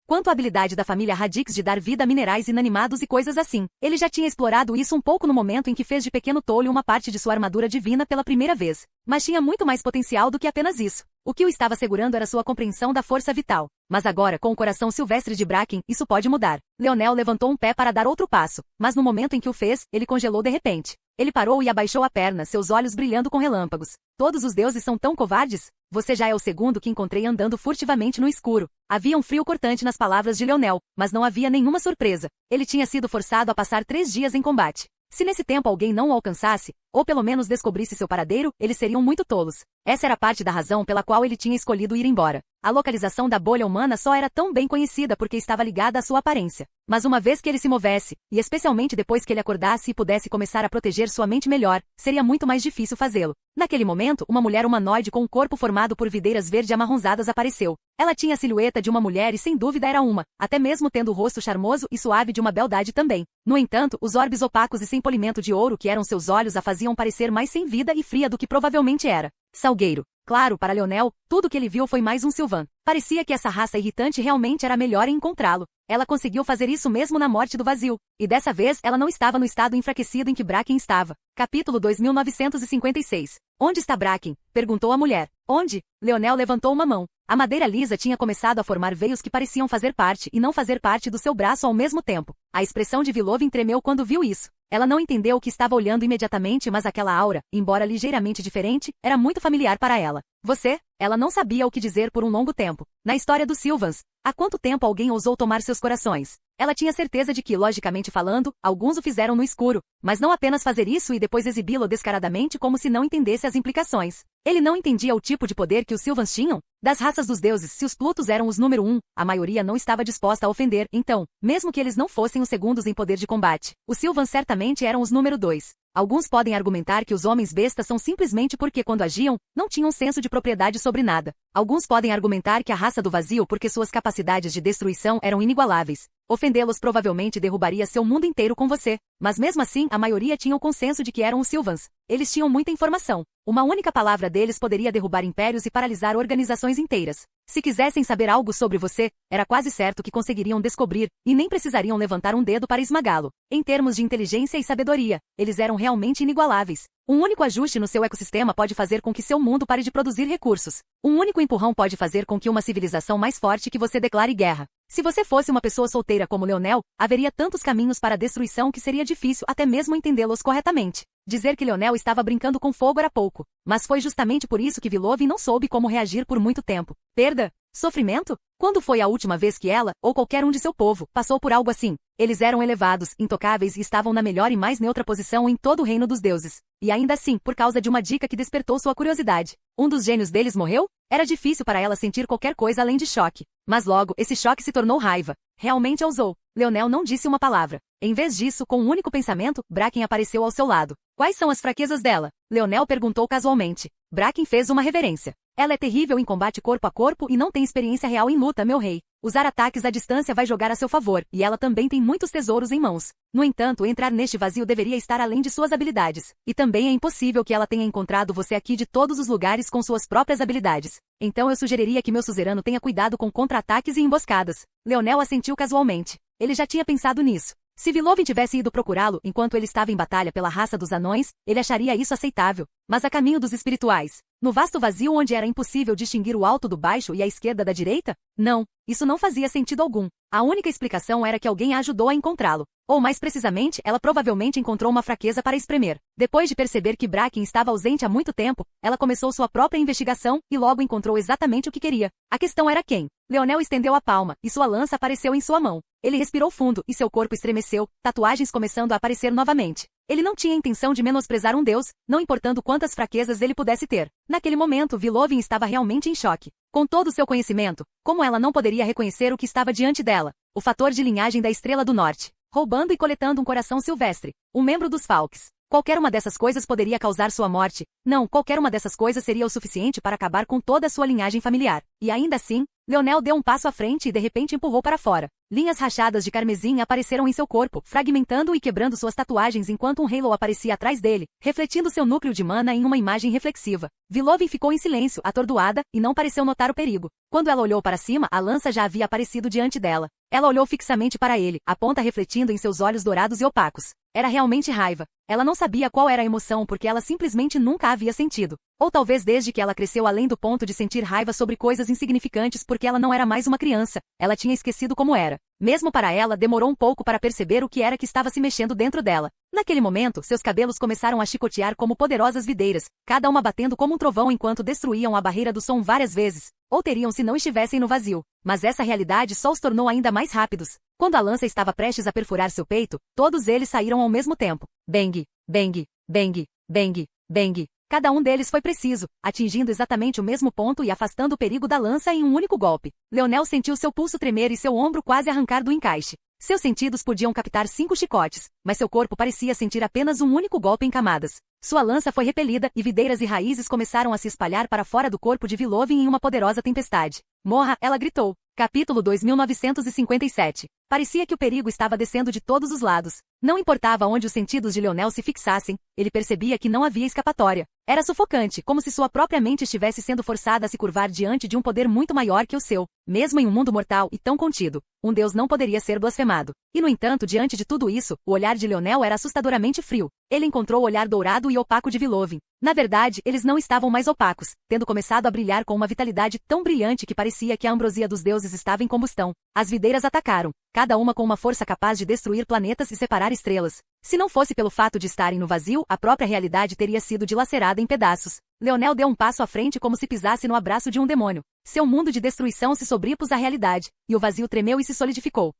Quanto à habilidade da família Radix de dar vida a minerais inanimados e coisas assim, ele já tinha explorado isso um pouco no momento em que fez de Pequeno Tolho uma parte de sua armadura divina pela primeira vez. Mas tinha muito mais potencial do que apenas isso. O que o estava segurando era sua compreensão da força vital. Mas agora, com o coração silvestre de Bracken, isso pode mudar. Leonel levantou um pé para dar outro passo, mas no momento em que o fez, ele congelou de repente. Ele parou e abaixou a perna, seus olhos brilhando com relâmpagos. Todos os deuses são tão covardes? Você já é o segundo que encontrei andando furtivamente no escuro. Havia um frio cortante nas palavras de Leonel, mas não havia nenhuma surpresa. Ele tinha sido forçado a passar 3 dias em combate. Se nesse tempo alguém não o alcançasse, ou pelo menos descobrisse seu paradeiro, eles seriam muito tolos. Essa era parte da razão pela qual ele tinha escolhido ir embora. A localização da bolha humana só era tão bem conhecida porque estava ligada à sua aparência. Mas uma vez que ele se movesse, e especialmente depois que ele acordasse e pudesse começar a proteger sua mente melhor, seria muito mais difícil fazê-lo. Naquele momento, uma mulher humanoide com um corpo formado por videiras verde amarronzadas apareceu. Ela tinha a silhueta de uma mulher e sem dúvida era uma, até mesmo tendo o rosto charmoso e suave de uma beldade também. No entanto, os orbes opacos e sem polimento de ouro que eram seus olhos a faziam parecer mais sem vida e fria do que provavelmente era. Salgueiro. Claro, para Leonel, tudo que ele viu foi mais um Sylvan. Parecia que essa raça irritante realmente era melhor em encontrá-lo. Ela conseguiu fazer isso mesmo na morte do vazio. E dessa vez, ela não estava no estado enfraquecido em que Bracken estava. Capítulo 2956. Onde está Bracken? Perguntou a mulher. Onde? Leonel levantou uma mão. A madeira lisa tinha começado a formar veios que pareciam fazer parte e não fazer parte do seu braço ao mesmo tempo. A expressão de Vilovin tremeu quando viu isso. Ela não entendeu o que estava olhando imediatamente, mas aquela aura, embora ligeiramente diferente, era muito familiar para ela. Você? Ela não sabia o que dizer por um longo tempo. Na história dos Sylvans, há quanto tempo alguém ousou tomar seus corações? Ela tinha certeza de que, logicamente falando, alguns o fizeram no escuro, mas não apenas fazer isso e depois exibi-lo descaradamente como se não entendesse as implicações. Ele não entendia o tipo de poder que os Sylvans tinham? Das raças dos deuses, se os Plutos eram os número 1, a maioria não estava disposta a ofender, então, mesmo que eles não fossem os segundos em poder de combate, os Sylvans certamente eram os número 2. Alguns podem argumentar que os homens bestas são simplesmente porque quando agiam, não tinham senso de propriedade sobre nada. Alguns podem argumentar que a raça do vazio porque suas capacidades de destruição eram inigualáveis. Ofendê-los provavelmente derrubaria seu mundo inteiro com você. Mas mesmo assim, a maioria tinha o consenso de que eram os Sylvans. Eles tinham muita informação. Uma única palavra deles poderia derrubar impérios e paralisar organizações inteiras. Se quisessem saber algo sobre você, era quase certo que conseguiriam descobrir, e nem precisariam levantar um dedo para esmagá-lo. Em termos de inteligência e sabedoria, eles eram realmente inigualáveis. Um único ajuste no seu ecossistema pode fazer com que seu mundo pare de produzir recursos. Um único empurrão pode fazer com que uma civilização mais forte que você declare guerra. Se você fosse uma pessoa solteira como Leonel, haveria tantos caminhos para a destruição que seria difícil até mesmo entendê-los corretamente. Dizer que Leonel estava brincando com fogo era pouco, mas foi justamente por isso que Vilovin não soube como reagir por muito tempo. Perda? Sofrimento? Quando foi a última vez que ela, ou qualquer um de seu povo, passou por algo assim? Eles eram elevados, intocáveis e estavam na melhor e mais neutra posição em todo o reino dos deuses. E ainda assim, por causa de uma dica que despertou sua curiosidade. Um dos gênios deles morreu? Era difícil para ela sentir qualquer coisa além de choque. Mas logo, esse choque se tornou raiva. Realmente ousou. Leonel não disse uma palavra. Em vez disso, com um único pensamento, Bracken apareceu ao seu lado. Quais são as fraquezas dela? Leonel perguntou casualmente. Bracken fez uma reverência. Ela é terrível em combate corpo a corpo e não tem experiência real em luta, meu rei. Usar ataques à distância vai jogar a seu favor, e ela também tem muitos tesouros em mãos. No entanto, entrar neste vazio deveria estar além de suas habilidades. E também é impossível que ela tenha encontrado você aqui de todos os lugares com suas próprias habilidades. Então eu sugeriria que meu suzerano tenha cuidado com contra-ataques e emboscadas. Leonel assentiu casualmente. Ele já tinha pensado nisso. Se Vilovin tivesse ido procurá-lo enquanto ele estava em batalha pela raça dos anões, ele acharia isso aceitável. Mas a caminho dos espirituais? No vasto vazio onde era impossível distinguir o alto do baixo e a esquerda da direita? Não, isso não fazia sentido algum. A única explicação era que alguém a ajudou a encontrá-lo. Ou mais precisamente, ela provavelmente encontrou uma fraqueza para espremer. Depois de perceber que Bracken estava ausente há muito tempo, ela começou sua própria investigação e logo encontrou exatamente o que queria. A questão era quem? Leonel estendeu a palma e sua lança apareceu em sua mão. Ele respirou fundo e seu corpo estremeceu, tatuagens começando a aparecer novamente. Ele não tinha intenção de menosprezar um deus, não importando quantas fraquezas ele pudesse ter. Naquele momento, Vilovin estava realmente em choque. Com todo o seu conhecimento, como ela não poderia reconhecer o que estava diante dela? O fator de linhagem da Estrela do Norte. Roubando e coletando um coração silvestre. Um membro dos Falks. Qualquer uma dessas coisas poderia causar sua morte. Não, qualquer uma dessas coisas seria o suficiente para acabar com toda a sua linhagem familiar. E ainda assim, Leonel deu um passo à frente e de repente empurrou para fora. Linhas rachadas de carmesim apareceram em seu corpo, fragmentando e quebrando suas tatuagens enquanto um halo aparecia atrás dele, refletindo seu núcleo de mana em uma imagem reflexiva. Vilovin ficou em silêncio, atordoada, e não pareceu notar o perigo. Quando ela olhou para cima, a lança já havia aparecido diante dela. Ela olhou fixamente para ele, a ponta refletindo em seus olhos dourados e opacos. Era realmente raiva. Ela não sabia qual era a emoção porque ela simplesmente nunca a havia sentido. Ou talvez desde que ela cresceu além do ponto de sentir raiva sobre coisas insignificantes porque ela não era mais uma criança, ela tinha esquecido como era. Mesmo para ela, demorou um pouco para perceber o que era que estava se mexendo dentro dela. Naquele momento, seus cabelos começaram a chicotear como poderosas videiras, cada uma batendo como um trovão enquanto destruíam a barreira do som várias vezes. Ou teriam se não estivessem no vazio. Mas essa realidade só os tornou ainda mais rápidos. Quando a lança estava prestes a perfurar seu peito, todos eles saíram ao mesmo tempo. Bang, bang, bang, bang, bang. Cada um deles foi preciso, atingindo exatamente o mesmo ponto e afastando o perigo da lança em um único golpe. Leonel sentiu seu pulso tremer e seu ombro quase arrancar do encaixe. Seus sentidos podiam captar 5 chicotes, mas seu corpo parecia sentir apenas um único golpe em camadas. Sua lança foi repelida e videiras e raízes começaram a se espalhar para fora do corpo de Vilovin em uma poderosa tempestade. Morra, ela gritou. Capítulo 2957. Parecia que o perigo estava descendo de todos os lados. Não importava onde os sentidos de Leonel se fixassem, ele percebia que não havia escapatória. Era sufocante, como se sua própria mente estivesse sendo forçada a se curvar diante de um poder muito maior que o seu. Mesmo em um mundo mortal e tão contido, um deus não poderia ser blasfemado. E no entanto, diante de tudo isso, o olhar de Leonel era assustadoramente frio. Ele encontrou o olhar dourado e opaco de Vilovin. Na verdade, eles não estavam mais opacos, tendo começado a brilhar com uma vitalidade tão brilhante que parecia que a ambrosia dos deuses estava em combustão. As videiras atacaram, cada uma com uma força capaz de destruir planetas e separar estrelas. Se não fosse pelo fato de estarem no vazio, a própria realidade teria sido dilacerada em pedaços. Leonel deu um passo à frente como se pisasse no abraço de um demônio. Seu mundo de destruição se sobrepôs à realidade, e o vazio tremeu e se solidificou.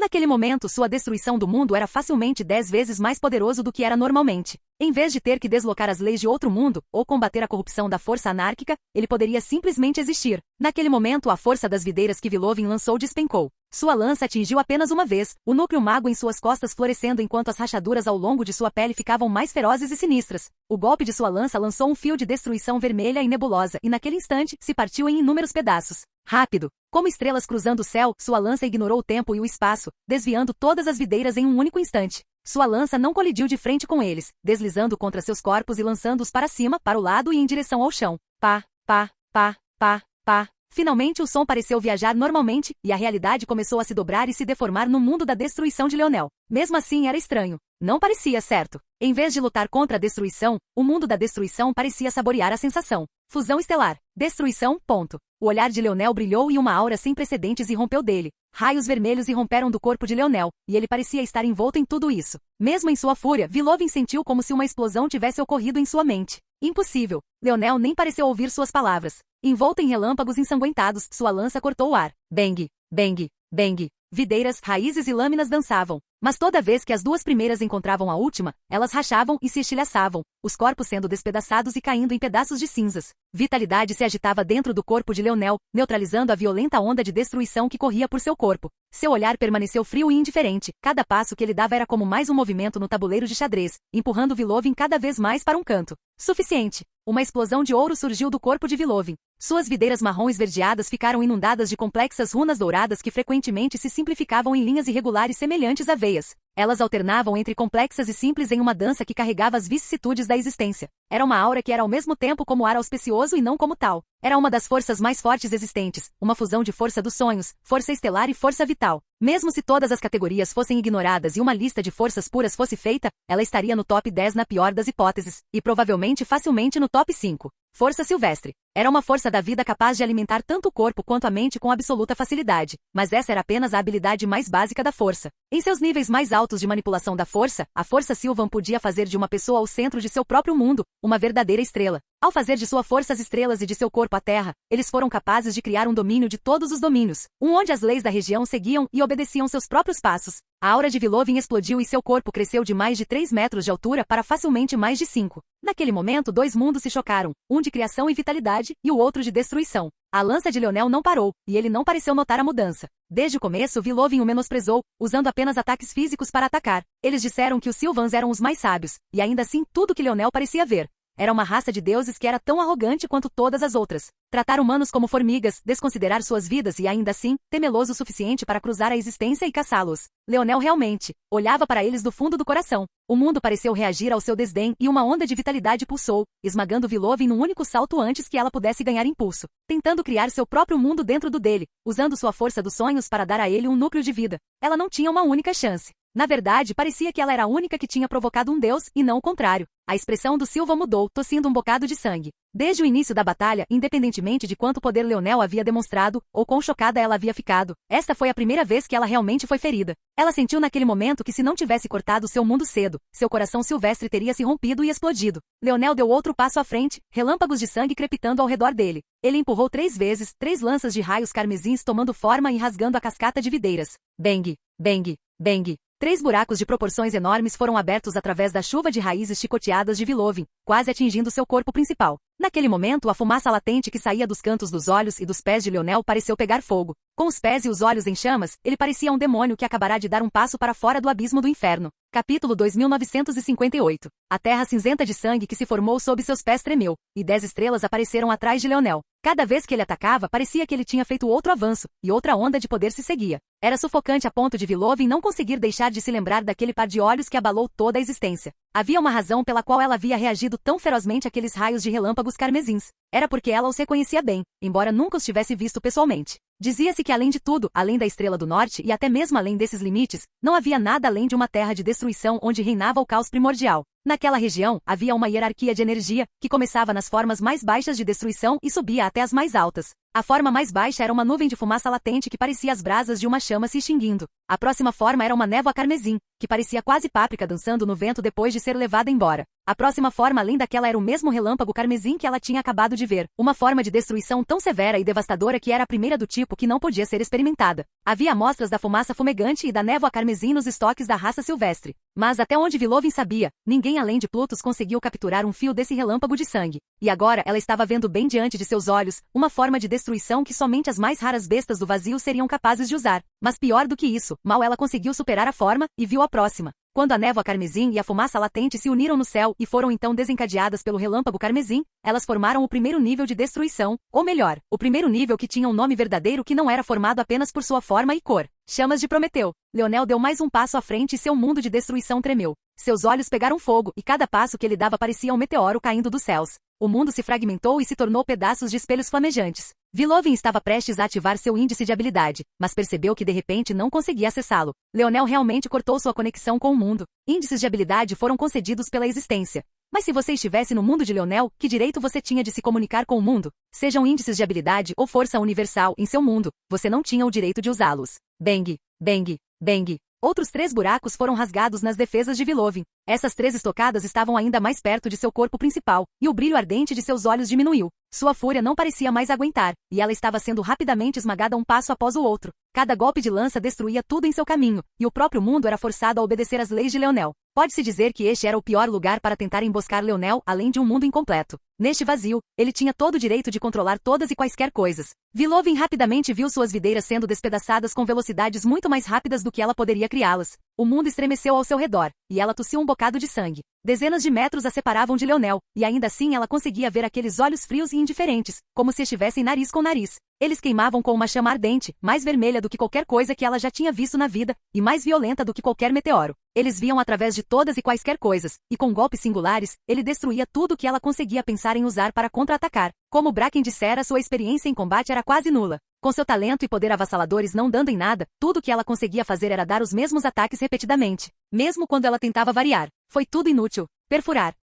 Naquele momento, sua destruição do mundo era facilmente 10 vezes mais poderoso do que era normalmente. Em vez de ter que deslocar as leis de outro mundo, ou combater a corrupção da força anárquica, ele poderia simplesmente existir. Naquele momento, a força das videiras que Vilovin lançou despencou. Sua lança atingiu apenas uma vez, o núcleo mago em suas costas florescendo enquanto as rachaduras ao longo de sua pele ficavam mais ferozes e sinistras. O golpe de sua lança lançou um fio de destruição vermelha e nebulosa, e naquele instante, se partiu em inúmeros pedaços. Rápido! Como estrelas cruzando o céu, sua lança ignorou o tempo e o espaço, desviando todas as videiras em um único instante. Sua lança não colidiu de frente com eles, deslizando contra seus corpos e lançando-os para cima, para o lado e em direção ao chão. Pá, pá, pá, pá, pá. Finalmente o som pareceu viajar normalmente, e a realidade começou a se dobrar e se deformar no mundo da destruição de Leonel. Mesmo assim era estranho. Não parecia certo. Em vez de lutar contra a destruição, o mundo da destruição parecia saborear a sensação. Fusão estelar. Destruição, ponto. O olhar de Leonel brilhou e uma aura sem precedentes irrompeu dele. Raios vermelhos irromperam do corpo de Leonel, e ele parecia estar envolto em tudo isso. Mesmo em sua fúria, Vilovin sentiu como se uma explosão tivesse ocorrido em sua mente. Impossível. Leonel nem pareceu ouvir suas palavras. Envolto em relâmpagos ensanguentados, sua lança cortou o ar. Bang, bang, bang. Videiras, raízes e lâminas dançavam. Mas toda vez que as duas primeiras encontravam a última, elas rachavam e se estilhaçavam, os corpos sendo despedaçados e caindo em pedaços de cinzas. Vitalidade se agitava dentro do corpo de Leonel, neutralizando a violenta onda de destruição que corria por seu corpo. Seu olhar permaneceu frio e indiferente. Cada passo que ele dava era como mais um movimento no tabuleiro de xadrez, empurrando Vilovin cada vez mais para um canto. Suficiente. Uma explosão de ouro surgiu do corpo de Vilovin. Suas videiras marrom esverdeadas ficaram inundadas de complexas runas douradas que frequentemente se simplificavam em linhas irregulares semelhantes a veias. Elas alternavam entre complexas e simples em uma dança que carregava as vicissitudes da existência. Era uma aura que era ao mesmo tempo como ar auspicioso e não como tal. Era uma das forças mais fortes existentes, uma fusão de força dos sonhos, força estelar e força vital. Mesmo se todas as categorias fossem ignoradas e uma lista de forças puras fosse feita, ela estaria no top 10 na pior das hipóteses, e provavelmente facilmente no top 5. Força silvestre. Era uma força da vida capaz de alimentar tanto o corpo quanto a mente com absoluta facilidade, mas essa era apenas a habilidade mais básica da força. Em seus níveis mais altos de manipulação da força, a força Sylvan podia fazer de uma pessoa o centro de seu próprio mundo, uma verdadeira estrela. Ao fazer de sua força as estrelas e de seu corpo a terra, eles foram capazes de criar um domínio de todos os domínios, onde as leis da região seguiam e obedeciam seus próprios passos. A aura de Vilovin explodiu e seu corpo cresceu de mais de 3 metros de altura para facilmente mais de 5. Naquele momento, dois mundos se chocaram, um de criação e vitalidade, e o outro de destruição. A lança de Leonel não parou, e ele não pareceu notar a mudança. Desde o começo, Vilovin o menosprezou, usando apenas ataques físicos para atacar. Eles disseram que os Sylvans eram os mais sábios, e ainda assim tudo que Leonel parecia ver. Era uma raça de deuses que era tão arrogante quanto todas as outras. Tratar humanos como formigas, desconsiderar suas vidas e ainda assim, temeroso o suficiente para cruzar a existência e caçá-los. Leonel realmente olhava para eles do fundo do coração. O mundo pareceu reagir ao seu desdém e uma onda de vitalidade pulsou, esmagando Vilovin num único salto antes que ela pudesse ganhar impulso. Tentando criar seu próprio mundo dentro do dele, usando sua força dos sonhos para dar a ele um núcleo de vida. Ela não tinha uma única chance. Na verdade, parecia que ela era a única que tinha provocado um deus, e não o contrário. A expressão do Sylvan mudou, tossindo um bocado de sangue. Desde o início da batalha, independentemente de quanto poder Leonel havia demonstrado, ou quão chocada ela havia ficado, esta foi a primeira vez que ela realmente foi ferida. Ela sentiu naquele momento que se não tivesse cortado seu mundo cedo, seu coração silvestre teria se rompido e explodido. Leonel deu outro passo à frente, relâmpagos de sangue crepitando ao redor dele. Ele empurrou 3 vezes, 3 lanças de raios carmesins tomando forma e rasgando a cascata de videiras. Bang, bang, bang. 3 buracos de proporções enormes foram abertos através da chuva de raízes chicoteadas de Vilovin, quase atingindo seu corpo principal. Naquele momento, a fumaça latente que saía dos cantos dos olhos e dos pés de Leonel pareceu pegar fogo. Com os pés e os olhos em chamas, ele parecia um demônio que acabará de dar um passo para fora do abismo do inferno. Capítulo 2958. A terra cinzenta de sangue que se formou sob seus pés tremeu, e 10 estrelas apareceram atrás de Leonel. Cada vez que ele atacava, parecia que ele tinha feito outro avanço, e outra onda de poder se seguia. Era sufocante a ponto de Vilovin não conseguir deixar de se lembrar daquele par de olhos que abalou toda a existência. Havia uma razão pela qual ela havia reagido tão ferozmente àqueles raios de relâmpagos carmesins. Era porque ela os reconhecia bem, embora nunca os tivesse visto pessoalmente. Dizia-se que além de tudo, além da Estrela do Norte e até mesmo além desses limites, não havia nada além de uma terra de destruição onde reinava o caos primordial. Naquela região, havia uma hierarquia de energia, que começava nas formas mais baixas de destruição e subia até as mais altas. A forma mais baixa era uma nuvem de fumaça latente que parecia as brasas de uma chama se extinguindo. A próxima forma era uma névoa carmesim, que parecia quase páprica dançando no vento depois de ser levada embora. A próxima forma além daquela era o mesmo relâmpago carmesim que ela tinha acabado de ver. Uma forma de destruição tão severa e devastadora que era a primeira do tipo que não podia ser experimentada. Havia amostras da fumaça fumegante e da névoa carmesim nos estoques da raça silvestre. Mas até onde Vilovin sabia, ninguém além de Plutus conseguiu capturar um fio desse relâmpago de sangue. E agora ela estava vendo bem diante de seus olhos, uma forma de destruição que somente as mais raras bestas do vazio seriam capazes de usar. Mas pior do que isso, mal ela conseguiu superar a forma, e viu a próxima. Quando a névoa carmesim e a fumaça latente se uniram no céu e foram então desencadeadas pelo relâmpago carmesim, elas formaram o primeiro nível de destruição, ou melhor, o primeiro nível que tinha um nome verdadeiro que não era formado apenas por sua forma e cor. Chamas de Prometeu. Leonel deu mais um passo à frente e seu mundo de destruição tremeu. Seus olhos pegaram fogo e cada passo que ele dava parecia um meteoro caindo dos céus. O mundo se fragmentou e se tornou pedaços de espelhos flamejantes. Vilovin estava prestes a ativar seu índice de habilidade, mas percebeu que de repente não conseguia acessá-lo. Leonel realmente cortou sua conexão com o mundo. Índices de habilidade foram concedidos pela existência. Mas se você estivesse no mundo de Leonel, que direito você tinha de se comunicar com o mundo? Sejam índices de habilidade ou força universal em seu mundo, você não tinha o direito de usá-los. Bang, bang, bang. Outros 3 buracos foram rasgados nas defesas de Vilovin. Essas 3 estocadas estavam ainda mais perto de seu corpo principal, e o brilho ardente de seus olhos diminuiu. Sua fúria não parecia mais aguentar, e ela estava sendo rapidamente esmagada um passo após o outro. Cada golpe de lança destruía tudo em seu caminho, e o próprio mundo era forçado a obedecer às leis de Leonel. Pode-se dizer que este era o pior lugar para tentar emboscar Leonel, além de um mundo incompleto. Neste vazio, ele tinha todo o direito de controlar todas e quaisquer coisas. Vilovin rapidamente viu suas videiras sendo despedaçadas com velocidades muito mais rápidas do que ela poderia criá-las. O mundo estremeceu ao seu redor, e ela tossiu um bocado de sangue. Dezenas de metros a separavam de Leonel, e ainda assim ela conseguia ver aqueles olhos frios e indiferentes, como se estivessem nariz com nariz. Eles queimavam com uma chama ardente, mais vermelha do que qualquer coisa que ela já tinha visto na vida, e mais violenta do que qualquer meteoro. Eles viam através de todas e quaisquer coisas, e com golpes singulares, ele destruía tudo que ela conseguia pensar em usar para contra-atacar. Como Bracken dissera, sua experiência em combate era quase nula. Com seu talento e poder avassaladores não dando em nada, tudo que ela conseguia fazer era dar os mesmos ataques repetidamente. Mesmo quando ela tentava variar, foi tudo inútil. Perfurar.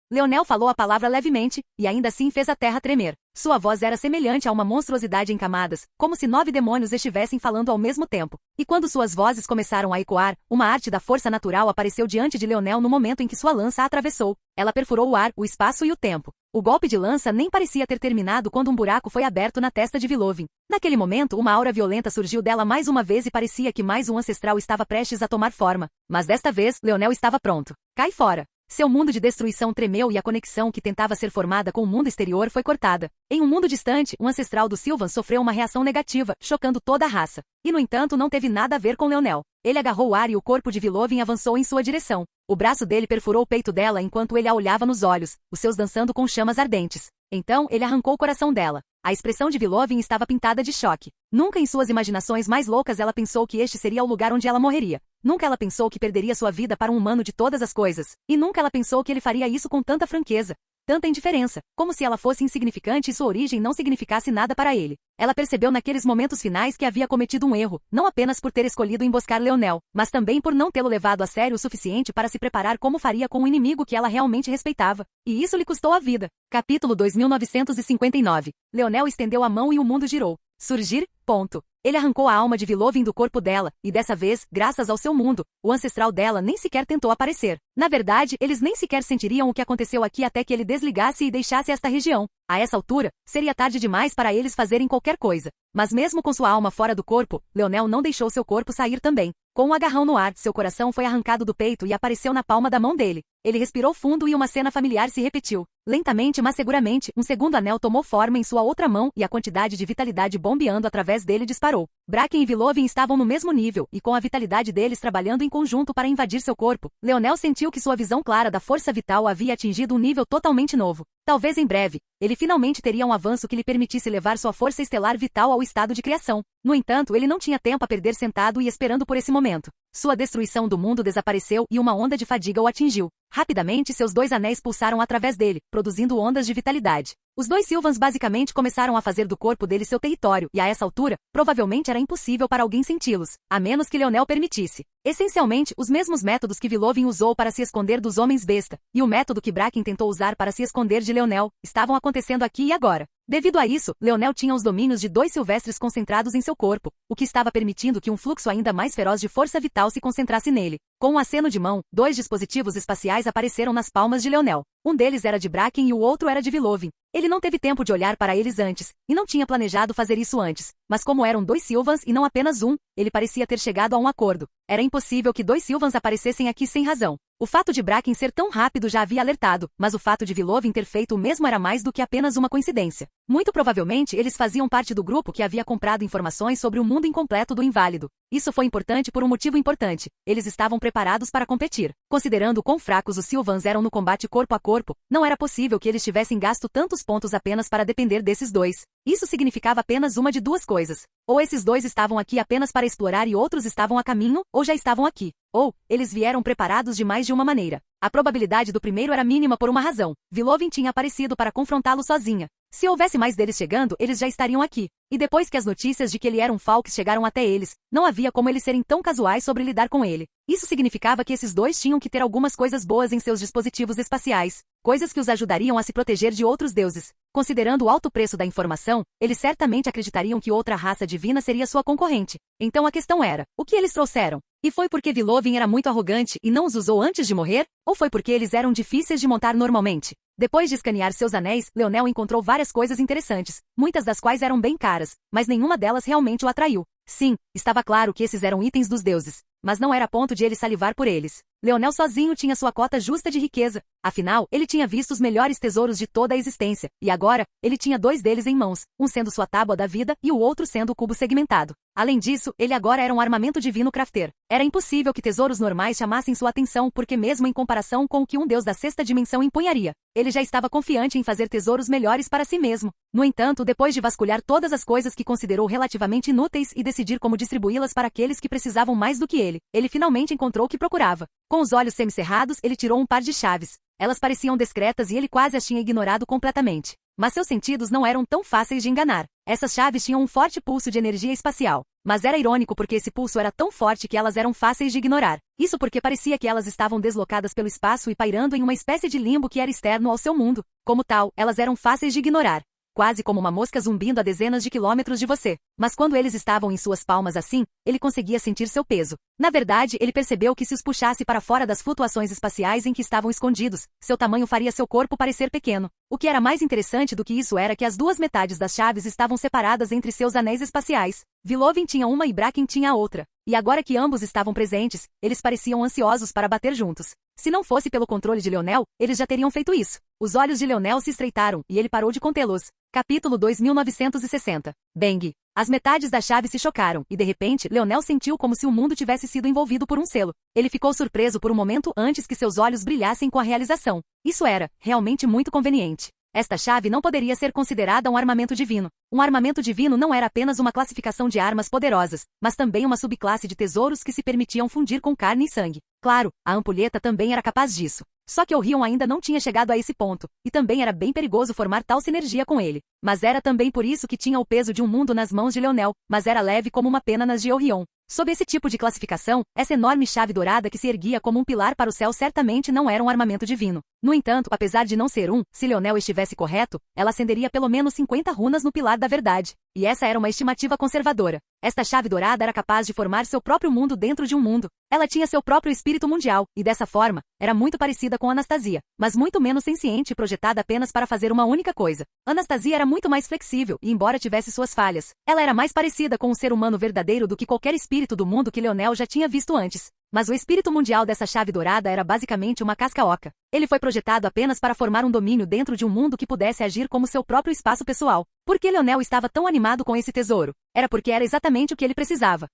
Leonel falou a palavra levemente, e ainda assim fez a terra tremer. Sua voz era semelhante a uma monstruosidade em camadas, como se 9 demônios estivessem falando ao mesmo tempo. E quando suas vozes começaram a ecoar, uma arte da força natural apareceu diante de Leonel no momento em que sua lança a atravessou. Ela perfurou o ar, o espaço e o tempo. O golpe de lança nem parecia ter terminado quando um buraco foi aberto na testa de Vilovin. Naquele momento, uma aura violenta surgiu dela mais uma vez e parecia que mais um ancestral estava prestes a tomar forma. Mas desta vez, Leonel estava pronto. Cai fora. Seu mundo de destruição tremeu e a conexão que tentava ser formada com o mundo exterior foi cortada. Em um mundo distante, um ancestral do Sylvan sofreu uma reação negativa, chocando toda a raça. E no entanto não teve nada a ver com Leonel. Ele agarrou o ar e o corpo de Vilovin avançou em sua direção. O braço dele perfurou o peito dela enquanto ele a olhava nos olhos, os seus dançando com chamas ardentes. Então, ele arrancou o coração dela. A expressão de Vilovin estava pintada de choque. Nunca em suas imaginações mais loucas ela pensou que este seria o lugar onde ela morreria. Nunca ela pensou que perderia sua vida para um humano de todas as coisas. E nunca ela pensou que ele faria isso com tanta franqueza. Tanta indiferença, como se ela fosse insignificante e sua origem não significasse nada para ele. Ela percebeu naqueles momentos finais que havia cometido um erro, não apenas por ter escolhido emboscar Leonel, mas também por não tê-lo levado a sério o suficiente para se preparar como faria com um inimigo que ela realmente respeitava. E isso lhe custou a vida. Capítulo 2959. Leonel estendeu a mão e o mundo girou. Surgir, ponto. Ele arrancou a alma de Vilovin do corpo dela, e dessa vez, graças ao seu mundo, o ancestral dela nem sequer tentou aparecer. Na verdade, eles nem sequer sentiriam o que aconteceu aqui até que ele desligasse e deixasse esta região. A essa altura, seria tarde demais para eles fazerem qualquer coisa. Mas mesmo com sua alma fora do corpo, Leonel não deixou seu corpo sair também. Com um agarrão no ar, seu coração foi arrancado do peito e apareceu na palma da mão dele. Ele respirou fundo e uma cena familiar se repetiu. Lentamente, mas seguramente, um segundo anel tomou forma em sua outra mão e a quantidade de vitalidade bombeando através dele disparou. Bracken e Vilovin estavam no mesmo nível, e com a vitalidade deles trabalhando em conjunto para invadir seu corpo, Leonel sentiu que sua visão clara da força vital havia atingido um nível totalmente novo. Talvez em breve, ele finalmente teria um avanço que lhe permitisse levar sua força estelar vital ao estado de criação. No entanto, ele não tinha tempo a perder sentado e esperando por esse momento. Sua destruição do mundo desapareceu e uma onda de fadiga o atingiu. Rapidamente, seus 2 anéis pulsaram através dele, produzindo ondas de vitalidade. Os 2 Sylvans basicamente começaram a fazer do corpo dele seu território, e a essa altura, provavelmente era impossível para alguém senti-los, a menos que Leonel permitisse. Essencialmente, os mesmos métodos que Vilovin usou para se esconder dos homens besta, e o método que Bracken tentou usar para se esconder de Leonel, estavam acontecendo aqui e agora. Devido a isso, Leonel tinha os domínios de 2 silvestres concentrados em seu corpo, o que estava permitindo que um fluxo ainda mais feroz de força vital se concentrasse nele. Com um aceno de mão, 2 dispositivos espaciais apareceram nas palmas de Leonel. Um deles era de Bracken e o outro era de Vilovin. Ele não teve tempo de olhar para eles antes, e não tinha planejado fazer isso antes. Mas como eram 2 Sylvans e não apenas um, ele parecia ter chegado a um acordo. Era impossível que 2 Sylvans aparecessem aqui sem razão. O fato de Bracken ser tão rápido já havia alertado, mas o fato de Vilovin ter feito o mesmo era mais do que apenas uma coincidência. Muito provavelmente eles faziam parte do grupo que havia comprado informações sobre o mundo incompleto do inválido. Isso foi importante por um motivo importante. Eles estavam preparados para competir. Considerando quão fracos os Sylvans eram no combate corpo a corpo, não era possível que eles tivessem gasto tantos pontos apenas para depender desses 2. Isso significava apenas uma de 2 coisas. Ou esses 2 estavam aqui apenas para explorar e outros estavam a caminho, ou já estavam aqui. Ou, eles vieram preparados de mais de uma maneira. A probabilidade do primeiro era mínima por uma razão. Vilovin tinha aparecido para confrontá-lo sozinha. Se houvesse mais deles chegando, eles já estariam aqui. E depois que as notícias de que ele era um Falx chegaram até eles, não havia como eles serem tão casuais sobre lidar com ele. Isso significava que esses dois tinham que ter algumas coisas boas em seus dispositivos espaciais, coisas que os ajudariam a se proteger de outros deuses. Considerando o alto preço da informação, eles certamente acreditariam que outra raça divina seria sua concorrente. Então a questão era, o que eles trouxeram? E foi porque Vilovin era muito arrogante e não os usou antes de morrer? Ou foi porque eles eram difíceis de montar normalmente? Depois de escanear seus anéis, Leonel encontrou várias coisas interessantes, muitas das quais eram bem caras, mas nenhuma delas realmente o atraiu. Sim, estava claro que esses eram itens dos deuses, mas não era a ponto de ele salivar por eles. Leonel sozinho tinha sua cota justa de riqueza, afinal, ele tinha visto os melhores tesouros de toda a existência, e agora, ele tinha dois deles em mãos, um sendo sua tábua da vida e o outro sendo o cubo segmentado. Além disso, ele agora era um armamento divino crafter. Era impossível que tesouros normais chamassem sua atenção porque mesmo em comparação com o que um deus da sexta dimensão empunharia, ele já estava confiante em fazer tesouros melhores para si mesmo. No entanto, depois de vasculhar todas as coisas que considerou relativamente inúteis e decidir como distribuí-las para aqueles que precisavam mais do que ele finalmente encontrou o que procurava. Com os olhos semicerrados, ele tirou um par de chaves. Elas pareciam discretas e ele quase as tinha ignorado completamente. Mas seus sentidos não eram tão fáceis de enganar. Essas chaves tinham um forte pulso de energia espacial. Mas era irônico porque esse pulso era tão forte que elas eram fáceis de ignorar. Isso porque parecia que elas estavam deslocadas pelo espaço e pairando em uma espécie de limbo que era externo ao seu mundo. Como tal, elas eram fáceis de ignorar. Quase como uma mosca zumbindo a dezenas de quilômetros de você. Mas quando eles estavam em suas palmas assim, ele conseguia sentir seu peso. Na verdade, ele percebeu que se os puxasse para fora das flutuações espaciais em que estavam escondidos, seu tamanho faria seu corpo parecer pequeno. O que era mais interessante do que isso era que as duas metades das chaves estavam separadas entre seus anéis espaciais. Vilovin tinha uma e Bracken tinha a outra. E agora que ambos estavam presentes, eles pareciam ansiosos para bater juntos. Se não fosse pelo controle de Leonel, eles já teriam feito isso. Os olhos de Leonel se estreitaram, e ele parou de contê-los. Capítulo 2960. Bang! As metades da chave se chocaram, e de repente, Leonel sentiu como se o mundo tivesse sido envolvido por um selo. Ele ficou surpreso por um momento antes que seus olhos brilhassem com a realização. Isso era, realmente muito conveniente. Esta chave não poderia ser considerada um armamento divino. Um armamento divino não era apenas uma classificação de armas poderosas, mas também uma subclasse de tesouros que se permitiam fundir com carne e sangue. Claro, a ampulheta também era capaz disso. Só que Orion ainda não tinha chegado a esse ponto, e também era bem perigoso formar tal sinergia com ele. Mas era também por isso que tinha o peso de um mundo nas mãos de Leonel, mas era leve como uma pena nas de Orion. Sob esse tipo de classificação, essa enorme chave dourada que se erguia como um pilar para o céu certamente não era um armamento divino. No entanto, apesar de não ser se Leonel estivesse correto, ela acenderia pelo menos 50 runas no pilar da verdade. E essa era uma estimativa conservadora. Esta chave dourada era capaz de formar seu próprio mundo dentro de um mundo. Ela tinha seu próprio espírito mundial, e dessa forma, era muito parecida com Anastasia, mas muito menos senciente e projetada apenas para fazer uma única coisa. Anastasia era muito mais flexível, e embora tivesse suas falhas, ela era mais parecida com um ser humano verdadeiro do que qualquer espírito do mundo que Leonel já tinha visto antes. Mas o espírito mundial dessa chave dourada era basicamente uma casca oca. Ele foi projetado apenas para formar um domínio dentro de um mundo que pudesse agir como seu próprio espaço pessoal. Por que Leonel estava tão animado com esse tesouro? Era porque era exatamente o que ele precisava.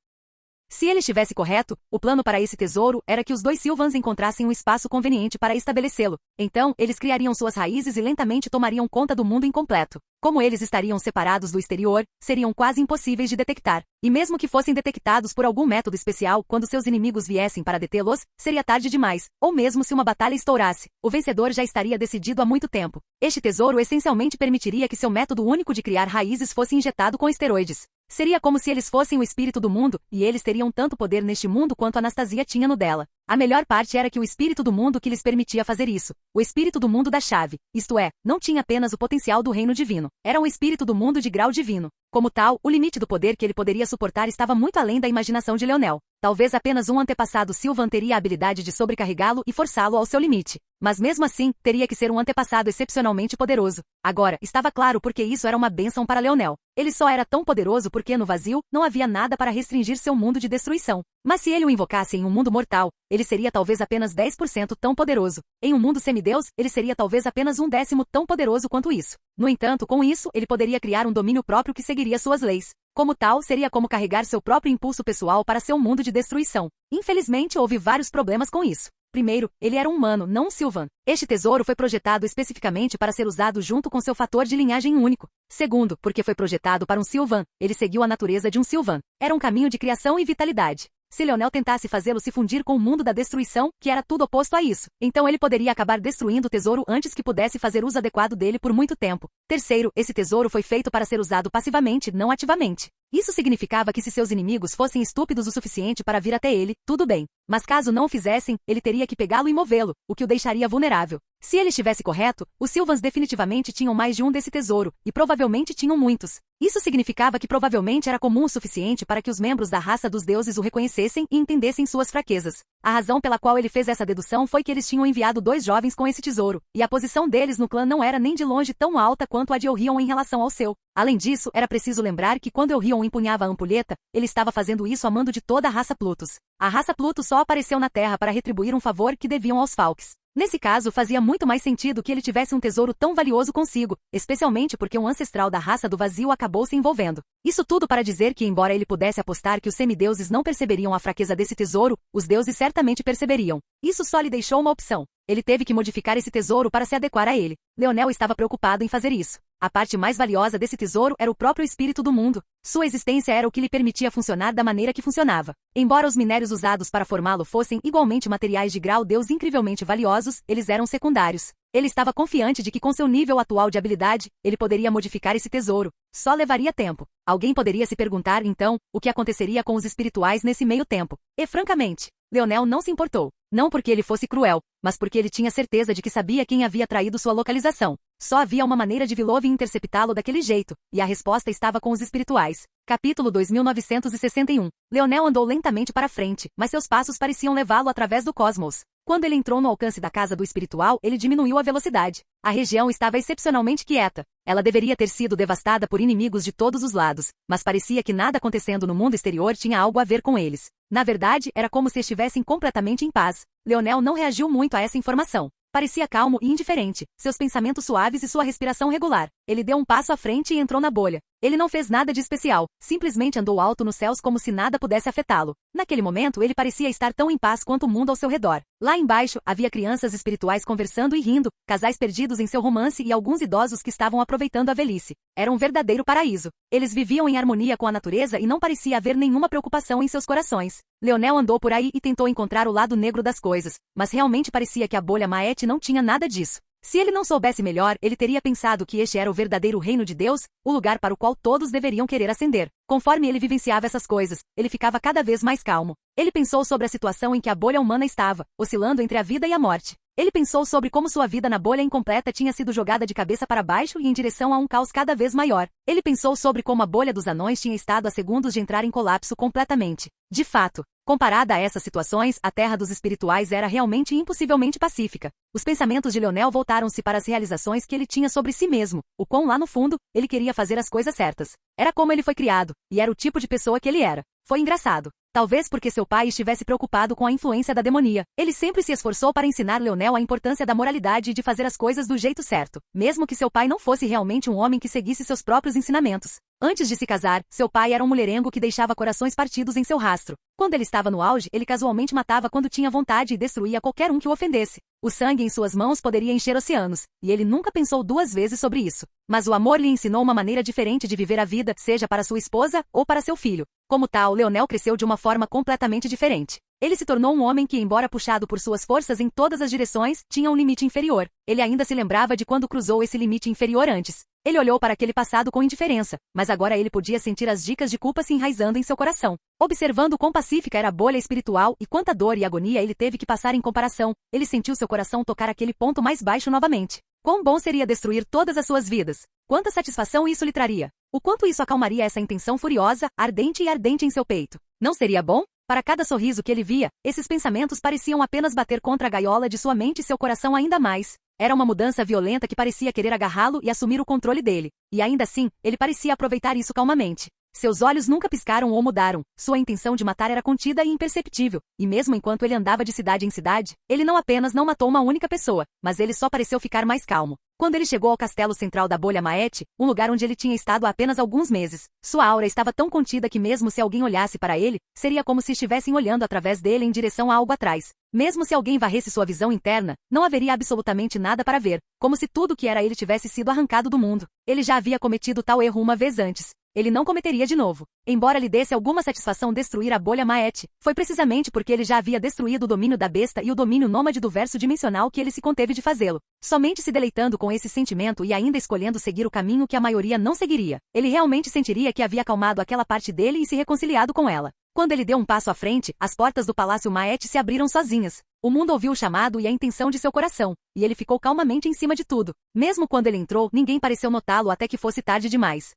Se ele estivesse correto, o plano para esse tesouro era que os dois Sylvans encontrassem um espaço conveniente para estabelecê-lo. Então, eles criariam suas raízes e lentamente tomariam conta do mundo incompleto. Como eles estariam separados do exterior, seriam quase impossíveis de detectar. E mesmo que fossem detectados por algum método especial, quando seus inimigos viessem para detê-los, seria tarde demais. Ou mesmo se uma batalha estourasse, o vencedor já estaria decidido há muito tempo. Este tesouro essencialmente permitiria que seu método único de criar raízes fosse injetado com esteroides. Seria como se eles fossem o espírito do mundo, e eles teriam tanto poder neste mundo quanto Anastasia tinha no dela. A melhor parte era que o espírito do mundo que lhes permitia fazer isso, o espírito do mundo da chave, isto é, não tinha apenas o potencial do reino divino, era um espírito do mundo de grau divino. Como tal, o limite do poder que ele poderia suportar estava muito além da imaginação de Leonel. Talvez apenas um antepassado Sylvan teria a habilidade de sobrecarregá-lo e forçá-lo ao seu limite. Mas mesmo assim, teria que ser um antepassado excepcionalmente poderoso. Agora, estava claro porque isso era uma bênção para Leonel. Ele só era tão poderoso porque no vazio, não havia nada para restringir seu mundo de destruição. Mas se ele o invocasse em um mundo mortal, ele seria talvez apenas 10% tão poderoso. Em um mundo semideus, ele seria talvez apenas 1/10 tão poderoso quanto isso. No entanto, com isso, ele poderia criar um domínio próprio que seguiria suas leis. Como tal, seria como carregar seu próprio impulso pessoal para seu mundo de destruição. Infelizmente, houve vários problemas com isso. Primeiro, ele era um humano, não um Sylvan. Este tesouro foi projetado especificamente para ser usado junto com seu fator de linhagem único. Segundo, porque foi projetado para um Sylvan, ele seguiu a natureza de um Sylvan. Era um caminho de criação e vitalidade. Se Leonel tentasse fazê-lo se fundir com o mundo da destruição, que era tudo oposto a isso, então ele poderia acabar destruindo o tesouro antes que pudesse fazer uso adequado dele por muito tempo. Terceiro, esse tesouro foi feito para ser usado passivamente, não ativamente. Isso significava que se seus inimigos fossem estúpidos o suficiente para vir até ele, tudo bem. Mas caso não o fizessem, ele teria que pegá-lo e movê-lo, o que o deixaria vulnerável. Se ele estivesse correto, os Sylvans definitivamente tinham mais de um desse tesouro, e provavelmente tinham muitos. Isso significava que provavelmente era comum o suficiente para que os membros da raça dos deuses o reconhecessem e entendessem suas fraquezas. A razão pela qual ele fez essa dedução foi que eles tinham enviado 2 jovens com esse tesouro, e a posição deles no clã não era nem de longe tão alta quanto a de Elrond em relação ao seu. Além disso, era preciso lembrar que quando Elrond empunhava a ampulheta, ele estava fazendo isso a mando de toda a raça Plutus. A raça Plutus só apareceu na Terra para retribuir um favor que deviam aos Falks. Nesse caso, fazia muito mais sentido que ele tivesse um tesouro tão valioso consigo, especialmente porque um ancestral da raça do vazio acabou se envolvendo. Isso tudo para dizer que, embora ele pudesse apostar que os semideuses não perceberiam a fraqueza desse tesouro, os deuses certamente perceberiam. Isso só lhe deixou uma opção. Ele teve que modificar esse tesouro para se adequar a ele. Leonel estava preocupado em fazer isso. A parte mais valiosa desse tesouro era o próprio espírito do mundo. Sua existência era o que lhe permitia funcionar da maneira que funcionava. Embora os minérios usados para formá-lo fossem igualmente materiais de grau Deus incrivelmente valiosos, eles eram secundários. Ele estava confiante de que com seu nível atual de habilidade, ele poderia modificar esse tesouro. Só levaria tempo. Alguém poderia se perguntar, então, o que aconteceria com os espirituais nesse meio tempo. E, francamente, Leonel não se importou. Não porque ele fosse cruel, mas porque ele tinha certeza de que sabia quem havia traído sua localização. Só havia uma maneira de Vilove interceptá-lo daquele jeito, e a resposta estava com os espirituais. Capítulo 2961. Leonel andou lentamente para frente, mas seus passos pareciam levá-lo através do cosmos. Quando ele entrou no alcance da casa do espiritual, ele diminuiu a velocidade. A região estava excepcionalmente quieta. Ela deveria ter sido devastada por inimigos de todos os lados, mas parecia que nada acontecendo no mundo exterior tinha algo a ver com eles. Na verdade, era como se estivessem completamente em paz. Leonel não reagiu muito a essa informação. Parecia calmo e indiferente, seus pensamentos suaves e sua respiração regular. Ele deu um passo à frente e entrou na bolha. Ele não fez nada de especial, simplesmente andou alto nos céus como se nada pudesse afetá-lo. Naquele momento, ele parecia estar tão em paz quanto o mundo ao seu redor. Lá embaixo, havia crianças espirituais conversando e rindo, casais perdidos em seu romance e alguns idosos que estavam aproveitando a velhice. Era um verdadeiro paraíso. Eles viviam em harmonia com a natureza e não parecia haver nenhuma preocupação em seus corações. Leonel andou por aí e tentou encontrar o lado negro das coisas, mas realmente parecia que a bolha Maete não tinha nada disso. Se ele não soubesse melhor, ele teria pensado que este era o verdadeiro reino de Deus, o lugar para o qual todos deveriam querer ascender. Conforme ele vivenciava essas coisas, ele ficava cada vez mais calmo. Ele pensou sobre a situação em que a bolha humana estava, oscilando entre a vida e a morte. Ele pensou sobre como sua vida na bolha incompleta tinha sido jogada de cabeça para baixo e em direção a um caos cada vez maior. Ele pensou sobre como a bolha dos anões tinha estado a segundos de entrar em colapso completamente. De fato, comparada a essas situações, a terra dos espirituais era realmente impossivelmente pacífica. Os pensamentos de Leonel voltaram-se para as realizações que ele tinha sobre si mesmo, o quão lá no fundo, ele queria fazer as coisas certas. Era como ele foi criado, e era o tipo de pessoa que ele era. Foi engraçado. Talvez porque seu pai estivesse preocupado com a influência da demonia. Ele sempre se esforçou para ensinar Leonel a importância da moralidade e de fazer as coisas do jeito certo, mesmo que seu pai não fosse realmente um homem que seguisse seus próprios ensinamentos. Antes de se casar, seu pai era um mulherengo que deixava corações partidos em seu rastro. Quando ele estava no auge, ele casualmente matava quando tinha vontade e destruía qualquer um que o ofendesse. O sangue em suas mãos poderia encher oceanos, e ele nunca pensou 2 vezes sobre isso. Mas o amor lhe ensinou uma maneira diferente de viver a vida, seja para sua esposa ou para seu filho. Como tal, Leonel cresceu de uma forma completamente diferente. Ele se tornou um homem que, embora puxado por suas forças em todas as direções, tinha um limite inferior. Ele ainda se lembrava de quando cruzou esse limite inferior antes. Ele olhou para aquele passado com indiferença, mas agora ele podia sentir as dicas de culpa se enraizando em seu coração. Observando quão pacífica era a bolha espiritual e quanta dor e agonia ele teve que passar em comparação, ele sentiu seu coração tocar aquele ponto mais baixo novamente. Quão bom seria destruir todas as suas vidas? Quanta satisfação isso lhe traria? O quanto isso acalmaria essa intenção furiosa, ardente em seu peito? Não seria bom? Para cada sorriso que ele via, esses pensamentos pareciam apenas bater contra a gaiola de sua mente e seu coração ainda mais. Era uma mudança violenta que parecia querer agarrá-lo e assumir o controle dele. E ainda assim, ele parecia aproveitar isso calmamente. Seus olhos nunca piscaram ou mudaram, sua intenção de matar era contida e imperceptível, e mesmo enquanto ele andava de cidade em cidade, ele não apenas não matou uma única pessoa, mas ele só pareceu ficar mais calmo. Quando ele chegou ao castelo central da bolha Maete, um lugar onde ele tinha estado há apenas alguns meses, sua aura estava tão contida que mesmo se alguém olhasse para ele, seria como se estivessem olhando através dele em direção a algo atrás. Mesmo se alguém varresse sua visão interna, não haveria absolutamente nada para ver, como se tudo que era ele tivesse sido arrancado do mundo. Ele já havia cometido tal erro uma vez antes. ele não cometeria de novo. Embora lhe desse alguma satisfação destruir a bolha Maet, foi precisamente porque ele já havia destruído o domínio da besta e o domínio nômade do verso dimensional que ele se conteve de fazê-lo. Somente se deleitando com esse sentimento e ainda escolhendo seguir o caminho que a maioria não seguiria, ele realmente sentiria que havia acalmado aquela parte dele e se reconciliado com ela. Quando ele deu um passo à frente, as portas do Palácio Maet se abriram sozinhas. O mundo ouviu o chamado e a intenção de seu coração, e ele ficou calmamente em cima de tudo. Mesmo quando ele entrou, ninguém pareceu notá-lo até que fosse tarde demais.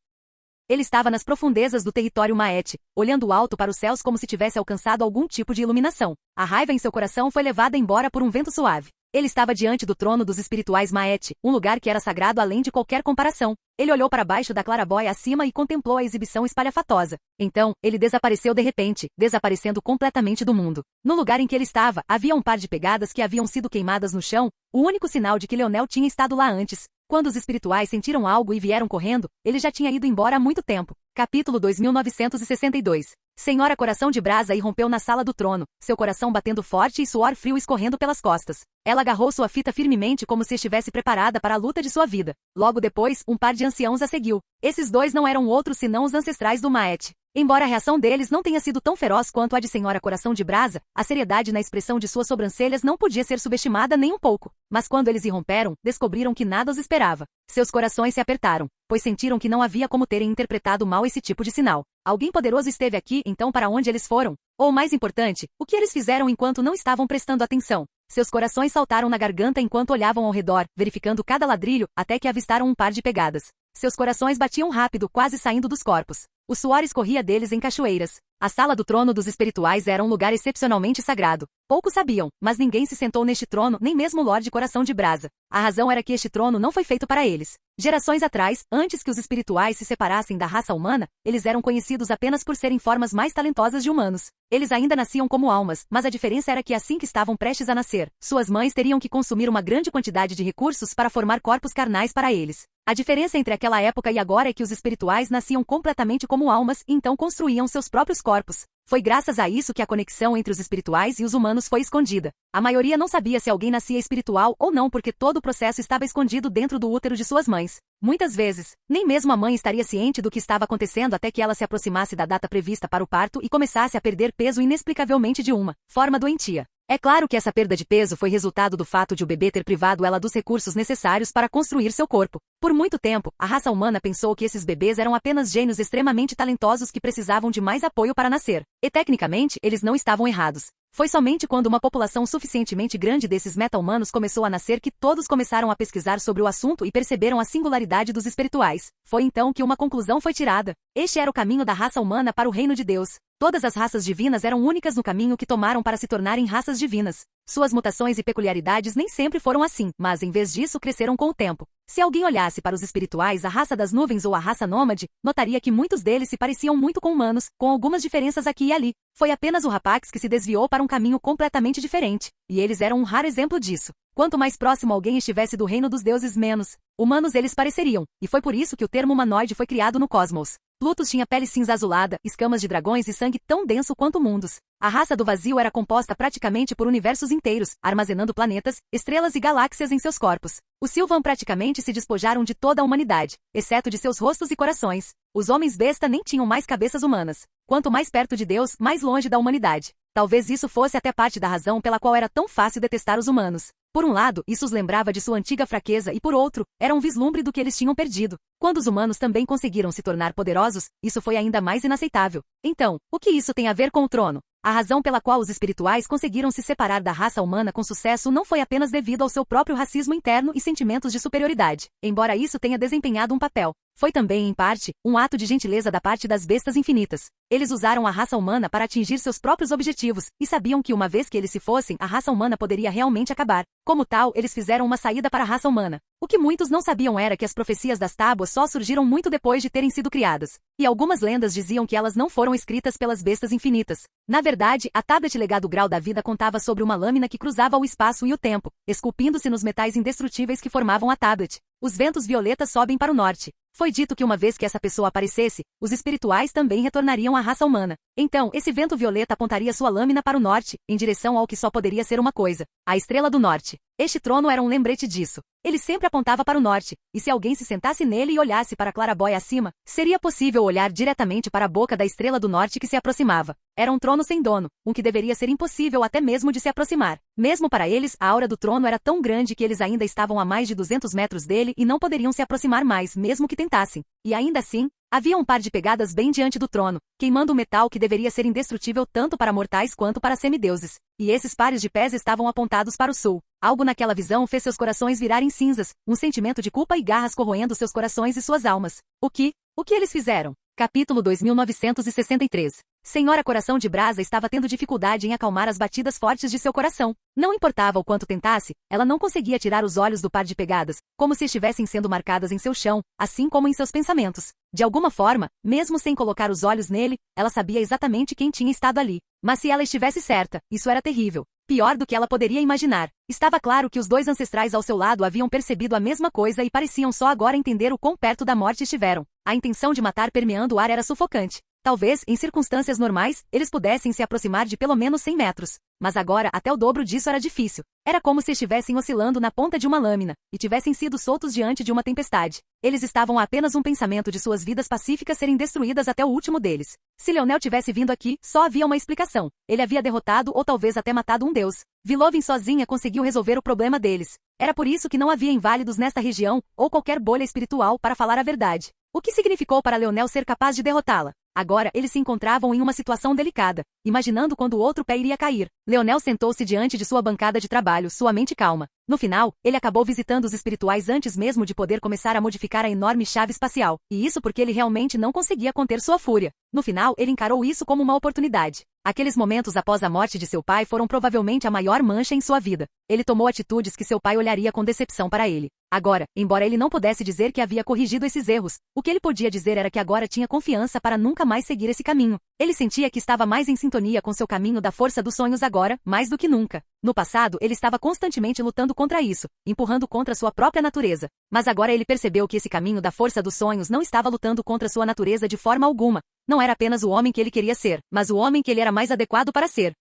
Ele estava nas profundezas do território Maet, olhando alto para os céus como se tivesse alcançado algum tipo de iluminação. A raiva em seu coração foi levada embora por um vento suave. Ele estava diante do trono dos espirituais Maet, um lugar que era sagrado além de qualquer comparação. Ele olhou para baixo da clarabóia acima e contemplou a exibição espalhafatosa. Então, ele desapareceu de repente, desaparecendo completamente do mundo. No lugar em que ele estava, havia um par de pegadas que haviam sido queimadas no chão, o único sinal de que Leonel tinha estado lá antes. Quando os espirituais sentiram algo e vieram correndo, ele já tinha ido embora há muito tempo. Capítulo 2962. Senhora Coração de Brasa irrompeu na sala do trono, seu coração batendo forte e suor frio escorrendo pelas costas. Ela agarrou sua fita firmemente como se estivesse preparada para a luta de sua vida. Logo depois, um par de anciãos a seguiu. Esses dois não eram outros senão os ancestrais do Maet. Embora a reação deles não tenha sido tão feroz quanto a de Senhora Coração de Brasa, a seriedade na expressão de suas sobrancelhas não podia ser subestimada nem um pouco. Mas quando eles irromperam, descobriram que nada os esperava. Seus corações se apertaram, pois sentiram que não havia como terem interpretado mal esse tipo de sinal. Alguém poderoso esteve aqui, então para onde eles foram? Ou mais importante, o que eles fizeram enquanto não estavam prestando atenção? Seus corações saltaram na garganta enquanto olhavam ao redor, verificando cada ladrilho, até que avistaram um par de pegadas. Seus corações batiam rápido, quase saindo dos corpos. O suor escorria deles em cachoeiras. A sala do trono dos espirituais era um lugar excepcionalmente sagrado. Poucos sabiam, mas ninguém se sentou neste trono, nem mesmo o Lorde Coração de Brasa. A razão era que este trono não foi feito para eles. Gerações atrás, antes que os espirituais se separassem da raça humana, eles eram conhecidos apenas por serem formas mais talentosas de humanos. Eles ainda nasciam como almas, mas a diferença era que assim que estavam prestes a nascer, suas mães teriam que consumir uma grande quantidade de recursos para formar corpos carnais para eles. A diferença entre aquela época e agora é que os espirituais nasciam completamente como almas e então construíam seus próprios corpos. Foi graças a isso que a conexão entre os espirituais e os humanos foi escondida. A maioria não sabia se alguém nascia espiritual ou não porque todo o processo estava escondido dentro do útero de suas mães. Muitas vezes, nem mesmo a mãe estaria ciente do que estava acontecendo até que ela se aproximasse da data prevista para o parto e começasse a perder peso inexplicavelmente de uma forma doentia. É claro que essa perda de peso foi resultado do fato de o bebê ter privado ela dos recursos necessários para construir seu corpo. Por muito tempo, a raça humana pensou que esses bebês eram apenas gênios extremamente talentosos que precisavam de mais apoio para nascer. E tecnicamente, eles não estavam errados. Foi somente quando uma população suficientemente grande desses meta-humanos começou a nascer que todos começaram a pesquisar sobre o assunto e perceberam a singularidade dos espirituais. Foi então que uma conclusão foi tirada. Este era o caminho da raça humana para o reino de Deus. Todas as raças divinas eram únicas no caminho que tomaram para se tornarem raças divinas. Suas mutações e peculiaridades nem sempre foram assim, mas em vez disso cresceram com o tempo. Se alguém olhasse para os espirituais, a raça das nuvens ou a raça nômade, notaria que muitos deles se pareciam muito com humanos, com algumas diferenças aqui e ali. Foi apenas o Rapax que se desviou para um caminho completamente diferente, e eles eram um raro exemplo disso. Quanto mais próximo alguém estivesse do reino dos deuses, menos humanos eles pareceriam, e foi por isso que o termo humanoide foi criado no cosmos. Plutus tinha pele cinza azulada, escamas de dragões e sangue tão denso quanto mundos. A raça do vazio era composta praticamente por universos inteiros, armazenando planetas, estrelas e galáxias em seus corpos. Os Sylvan praticamente se despojaram de toda a humanidade, exceto de seus rostos e corações. Os homens besta nem tinham mais cabeças humanas. Quanto mais perto de Deus, mais longe da humanidade. Talvez isso fosse até parte da razão pela qual era tão fácil detestar os humanos. Por um lado, isso os lembrava de sua antiga fraqueza e por outro, era um vislumbre do que eles tinham perdido. Quando os humanos também conseguiram se tornar poderosos, isso foi ainda mais inaceitável. Então, o que isso tem a ver com o trono? A razão pela qual os espirituais conseguiram se separar da raça humana com sucesso não foi apenas devido ao seu próprio racismo interno e sentimentos de superioridade, embora isso tenha desempenhado um papel. Foi também, em parte, um ato de gentileza da parte das bestas infinitas. Eles usaram a raça humana para atingir seus próprios objetivos, e sabiam que uma vez que eles se fossem, a raça humana poderia realmente acabar. Como tal, eles fizeram uma saída para a raça humana. O que muitos não sabiam era que as profecias das tábuas só surgiram muito depois de terem sido criadas. E algumas lendas diziam que elas não foram escritas pelas bestas infinitas. Na verdade, a tablet legado grau da vida contava sobre uma lâmina que cruzava o espaço e o tempo, esculpindo-se nos metais indestrutíveis que formavam a tablet. Os ventos violetas sobem para o norte. Foi dito que uma vez que essa pessoa aparecesse, os espirituais também retornariam à raça humana. Então, esse vento violeta apontaria sua lâmina para o norte, em direção ao que só poderia ser uma coisa: a Estrela do Norte. Este trono era um lembrete disso. Ele sempre apontava para o norte, e se alguém se sentasse nele e olhasse para a claraboia acima, seria possível olhar diretamente para a boca da Estrela do Norte que se aproximava. Era um trono sem dono, um que deveria ser impossível até mesmo de se aproximar. Mesmo para eles, a aura do trono era tão grande que eles ainda estavam a mais de 200 metros dele e não poderiam se aproximar mais, mesmo que tentassem. E ainda assim, havia um par de pegadas bem diante do trono, queimando um metal que deveria ser indestrutível tanto para mortais quanto para semideuses. E esses pares de pés estavam apontados para o sul. Algo naquela visão fez seus corações virarem cinzas, um sentimento de culpa e garras corroendo seus corações e suas almas. O que eles fizeram? Capítulo 2963. Senhora Coração de Brasa estava tendo dificuldade em acalmar as batidas fortes de seu coração. Não importava o quanto tentasse, ela não conseguia tirar os olhos do par de pegadas, como se estivessem sendo marcadas em seu chão, assim como em seus pensamentos. De alguma forma, mesmo sem colocar os olhos nele, ela sabia exatamente quem tinha estado ali. Mas se ela estivesse certa, isso era terrível. Pior do que ela poderia imaginar. Estava claro que os dois ancestrais ao seu lado haviam percebido a mesma coisa e pareciam só agora entender o quão perto da morte estiveram. A intenção de matar permeando o ar era sufocante. Talvez, em circunstâncias normais, eles pudessem se aproximar de pelo menos 100 metros. Mas agora, até o dobro disso era difícil. Era como se estivessem oscilando na ponta de uma lâmina, e tivessem sido soltos diante de uma tempestade. Eles estavam a apenas um pensamento de suas vidas pacíficas serem destruídas até o último deles. Se Leonel tivesse vindo aqui, só havia uma explicação. Ele havia derrotado ou talvez até matado um deus. Vilovin sozinha conseguiu resolver o problema deles. Era por isso que não havia inválidos nesta região, ou qualquer bolha espiritual, para falar a verdade. O que significou para Leonel ser capaz de derrotá-la? Agora, eles se encontravam em uma situação delicada, imaginando quando o outro pé iria cair. Leonel sentou-se diante de sua bancada de trabalho, sua mente calma. No final, ele acabou visitando os espirituais antes mesmo de poder começar a modificar a enorme chave espacial. E isso porque ele realmente não conseguia conter sua fúria. No final, ele encarou isso como uma oportunidade. Aqueles momentos após a morte de seu pai foram provavelmente a maior mancha em sua vida. Ele tomou atitudes que seu pai olharia com decepção para ele. Agora, embora ele não pudesse dizer que havia corrigido esses erros, o que ele podia dizer era que agora tinha confiança para nunca mais seguir esse caminho. Ele sentia que estava mais em sintonia com seu caminho da força dos sonhos agora, mais do que nunca. No passado, ele estava constantemente lutando contra isso, empurrando contra sua própria natureza. Mas agora ele percebeu que esse caminho da força dos sonhos não estava lutando contra sua natureza de forma alguma. Não era apenas o homem que ele queria ser, mas o homem que ele era mais adequado para ser.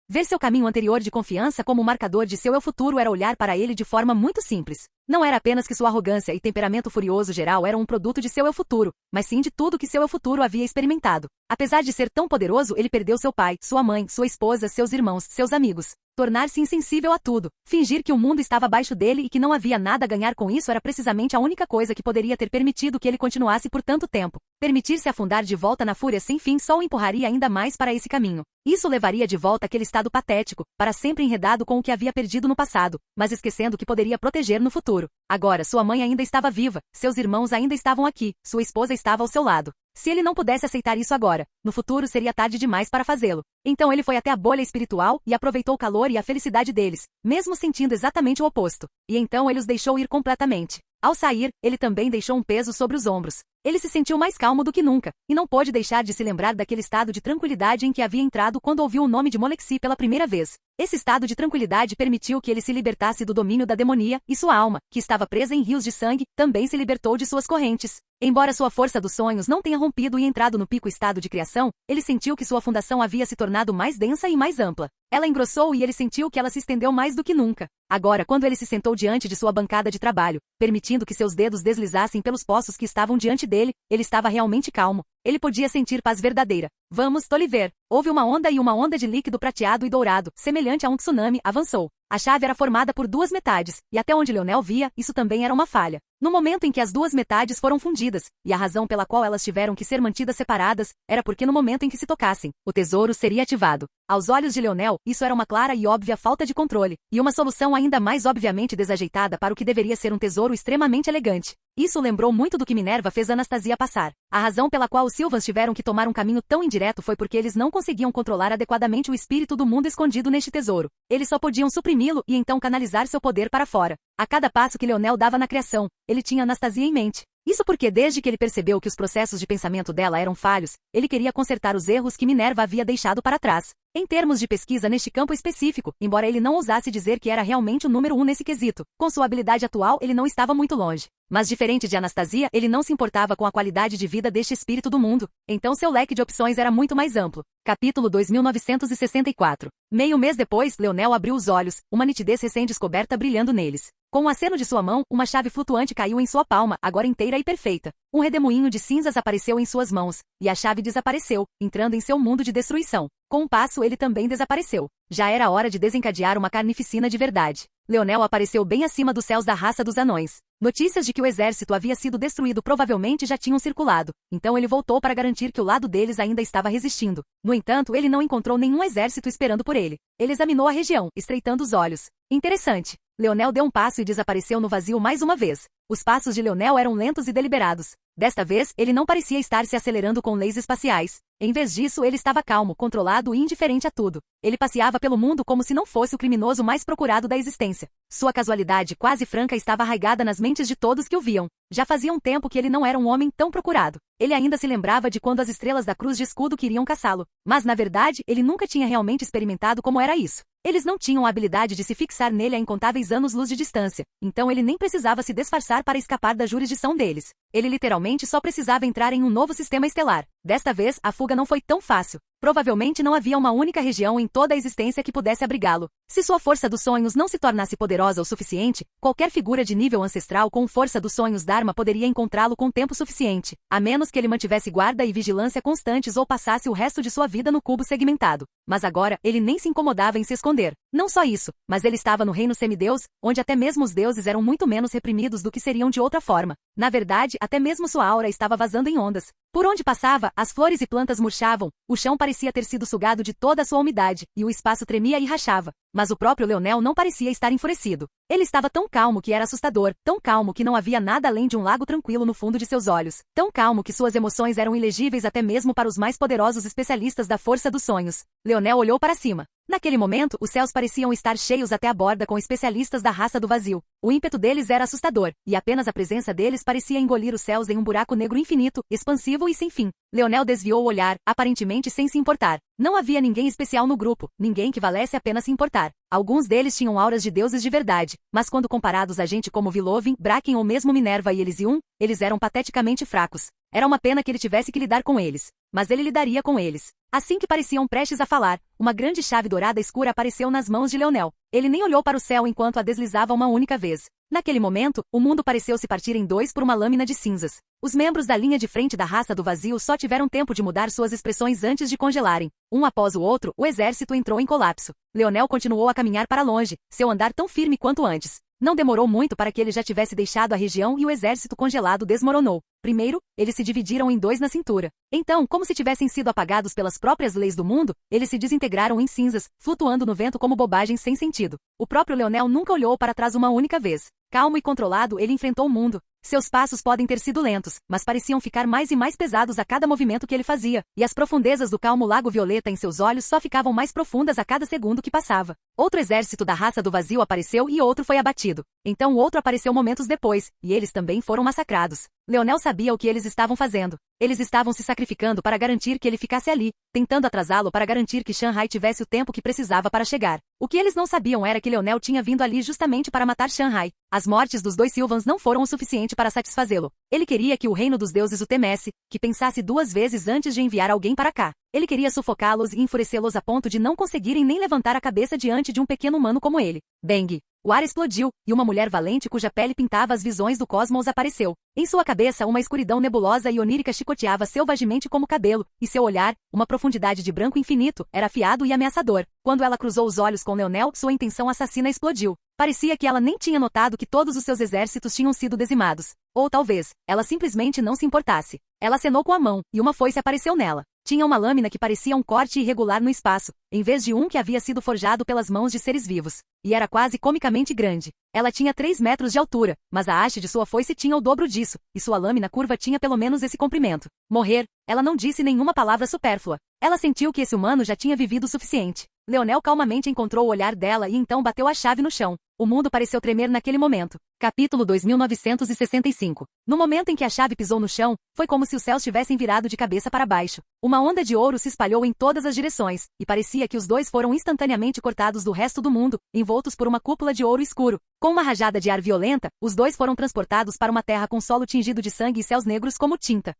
Ver seu caminho anterior de confiança como marcador de seu eu futuro era olhar para ele de forma muito simples. Não era apenas que sua arrogância e temperamento furioso geral eram um produto de seu eu futuro, mas sim de tudo que seu eu futuro havia experimentado. Apesar de ser tão poderoso, ele perdeu seu pai, sua mãe, sua esposa, seus irmãos, seus amigos. Tornar-se insensível a tudo, fingir que o mundo estava abaixo dele e que não havia nada a ganhar com isso era precisamente a única coisa que poderia ter permitido que ele continuasse por tanto tempo. Permitir-se afundar de volta na fúria sem fim só o empurraria ainda mais para esse caminho. Isso levaria de volta aquele estado patético, para sempre enredado com o que havia perdido no passado, mas esquecendo que poderia proteger no futuro. Agora, sua mãe ainda estava viva, seus irmãos ainda estavam aqui, sua esposa estava ao seu lado. Se ele não pudesse aceitar isso agora, no futuro seria tarde demais para fazê-lo. Então ele foi até a bolha espiritual e aproveitou o calor e a felicidade deles, mesmo sentindo exatamente o oposto. E então ele os deixou ir completamente. Ao sair, ele também deixou um peso sobre os ombros. Ele se sentiu mais calmo do que nunca, e não pôde deixar de se lembrar daquele estado de tranquilidade em que havia entrado quando ouviu o nome de Molexi pela primeira vez. Esse estado de tranquilidade permitiu que ele se libertasse do domínio da demonia, e sua alma, que estava presa em rios de sangue, também se libertou de suas correntes. Embora sua força dos sonhos não tenha rompido e entrado no pico estado de criação, ele sentiu que sua fundação havia se tornado mais densa e mais ampla. Ela engrossou e ele sentiu que ela se estendeu mais do que nunca. Agora, quando ele se sentou diante de sua bancada de trabalho, permitindo que seus dedos deslizassem pelos poços que estavam diante dele, ele estava realmente calmo. Ele podia sentir paz verdadeira. Vamos, Toliver. Houve uma onda e uma onda de líquido prateado e dourado, semelhante a um tsunami, avançou. A chave era formada por duas metades, e até onde Leonel via, isso também era uma falha. No momento em que as duas metades foram fundidas, e a razão pela qual elas tiveram que ser mantidas separadas, era porque no momento em que se tocassem, o tesouro seria ativado. Aos olhos de Leonel, isso era uma clara e óbvia falta de controle, e uma solução ainda mais obviamente desajeitada para o que deveria ser um tesouro extremamente elegante. Isso lembrou muito do que Minerva fez Anastasia passar. A razão pela qual os Silvans tiveram que tomar um caminho tão indireto foi porque eles não conseguiam controlar adequadamente o espírito do mundo escondido neste tesouro. Eles só podiam suprimi-lo e então canalizar seu poder para fora. A cada passo que Leonel dava na criação, ele tinha Anastasia em mente. Isso porque desde que ele percebeu que os processos de pensamento dela eram falhos, ele queria consertar os erros que Minerva havia deixado para trás. Em termos de pesquisa neste campo específico, embora ele não ousasse dizer que era realmente o número 1 nesse quesito, com sua habilidade atual ele não estava muito longe. Mas diferente de Anastasia, ele não se importava com a qualidade de vida deste espírito do mundo, então seu leque de opções era muito mais amplo. Capítulo 2964. Meio mês depois, Leonel abriu os olhos, uma nitidez recém-descoberta brilhando neles. Com o aceno de sua mão, uma chave flutuante caiu em sua palma, agora inteira e perfeita. Um redemoinho de cinzas apareceu em suas mãos, e a chave desapareceu, entrando em seu mundo de destruição. Com um passo ele também desapareceu. Já era hora de desencadear uma carnificina de verdade. Leonel apareceu bem acima dos céus da raça dos anões. Notícias de que o exército havia sido destruído provavelmente já tinham circulado, então ele voltou para garantir que o lado deles ainda estava resistindo. No entanto, ele não encontrou nenhum exército esperando por ele. Ele examinou a região, estreitando os olhos. Interessante. Leonel deu um passo e desapareceu no vazio mais uma vez. Os passos de Leonel eram lentos e deliberados. Desta vez, ele não parecia estar se acelerando com leis espaciais. Em vez disso, ele estava calmo, controlado e indiferente a tudo. Ele passeava pelo mundo como se não fosse o criminoso mais procurado da existência. Sua casualidade quase franca estava arraigada nas mentes de todos que o viam. Já fazia um tempo que ele não era um homem tão procurado. Ele ainda se lembrava de quando as estrelas da cruz de escudo queriam caçá-lo. Mas, na verdade, ele nunca tinha realmente experimentado como era isso. Eles não tinham a habilidade de se fixar nele a incontáveis anos-luz de distância, então ele nem precisava se disfarçar para escapar da jurisdição deles. Ele literalmente só precisava entrar em um novo sistema estelar. Desta vez, a fuga não foi tão fácil. Provavelmente não havia uma única região em toda a existência que pudesse abrigá-lo. Se sua força dos sonhos não se tornasse poderosa o suficiente, qualquer figura de nível ancestral com força dos sonhos Dharma poderia encontrá-lo com tempo suficiente, a menos que ele mantivesse guarda e vigilância constantes ou passasse o resto de sua vida no cubo segmentado. Mas agora, ele nem se incomodava em se esconder. Não só isso, mas ele estava no reino semideus, onde até mesmo os deuses eram muito menos reprimidos do que seriam de outra forma. Na verdade, até mesmo sua aura estava vazando em ondas. Por onde passava, as flores e plantas murchavam, o chão parecia ter sido sugado de toda a sua umidade, e o espaço tremia e rachava. Mas o próprio Leonel não parecia estar enfurecido. Ele estava tão calmo que era assustador, tão calmo que não havia nada além de um lago tranquilo no fundo de seus olhos, tão calmo que suas emoções eram ilegíveis até mesmo para os mais poderosos especialistas da força dos sonhos. Leonel olhou para cima. Naquele momento, os céus pareciam estar cheios até a borda com especialistas da raça do vazio. O ímpeto deles era assustador, e apenas a presença deles parecia engolir os céus em um buraco negro infinito, expansivo e sem fim. Leonel desviou o olhar, aparentemente sem se importar. Não havia ninguém especial no grupo, ninguém que valesse a pena se importar. Alguns deles tinham auras de deuses de verdade, mas quando comparados a gente como Vilovin, Bracken ou mesmo Minerva e Elysium, eles eram pateticamente fracos. Era uma pena que ele tivesse que lidar com eles, mas ele lidaria com eles. Assim que pareciam prestes a falar, uma grande chave dourada escura apareceu nas mãos de Leonel. Ele nem olhou para o céu enquanto a deslizava uma única vez. Naquele momento, o mundo pareceu se partir em dois por uma lâmina de cinzas. Os membros da linha de frente da raça do vazio só tiveram tempo de mudar suas expressões antes de congelarem. Um após o outro, o exército entrou em colapso. Leonel continuou a caminhar para longe, seu andar tão firme quanto antes. Não demorou muito para que ele já tivesse deixado a região e o exército congelado desmoronou. Primeiro, eles se dividiram em dois na cintura. Então, como se tivessem sido apagados pelas próprias leis do mundo, eles se desintegraram em cinzas, flutuando no vento como bobagens sem sentido. O próprio Leonel nunca olhou para trás uma única vez. Calmo e controlado, ele enfrentou o mundo. Seus passos podem ter sido lentos, mas pareciam ficar mais e mais pesados a cada movimento que ele fazia, e as profundezas do calmo lago violeta em seus olhos só ficavam mais profundas a cada segundo que passava. Outro exército da raça do vazio apareceu e outro foi abatido. Então o outro apareceu momentos depois, e eles também foram massacrados. Leonel sabia o que eles estavam fazendo. Eles estavam se sacrificando para garantir que ele ficasse ali, tentando atrasá-lo para garantir que Shanghai tivesse o tempo que precisava para chegar. O que eles não sabiam era que Leonel tinha vindo ali justamente para matar Shanghai. As mortes dos dois Sylvans não foram o suficiente para satisfazê-lo. Ele queria que o reino dos deuses o temesse, que pensasse duas vezes antes de enviar alguém para cá. Ele queria sufocá-los e enfurecê-los a ponto de não conseguirem nem levantar a cabeça diante de um pequeno humano como ele. Bang! O ar explodiu, e uma mulher valente cuja pele pintava as visões do cosmos apareceu. Em sua cabeça, uma escuridão nebulosa e onírica chicoteava selvagemente como cabelo, e seu olhar, uma profundidade de branco infinito, era afiado e ameaçador. Quando ela cruzou os olhos com Leonel, sua intenção assassina explodiu. Parecia que ela nem tinha notado que todos os seus exércitos tinham sido dizimados. Ou talvez, ela simplesmente não se importasse. Ela acenou com a mão, e uma foice apareceu nela. Tinha uma lâmina que parecia um corte irregular no espaço, em vez de um que havia sido forjado pelas mãos de seres vivos. E era quase comicamente grande. Ela tinha 3 metros de altura, mas a haste de sua foice tinha o dobro disso, e sua lâmina curva tinha pelo menos esse comprimento. Morrer. Ela não disse nenhuma palavra supérflua. Ela sentiu que esse humano já tinha vivido o suficiente. Leonel calmamente encontrou o olhar dela e então bateu a chave no chão. O mundo pareceu tremer naquele momento. Capítulo 2965. No momento em que a chave pisou no chão, foi como se os céus tivessem virado de cabeça para baixo. Uma onda de ouro se espalhou em todas as direções, e parecia que os dois foram instantaneamente cortados do resto do mundo, envoltos por uma cúpula de ouro escuro. Com uma rajada de ar violenta, os dois foram transportados para uma terra com solo tingido de sangue e céus negros como tinta.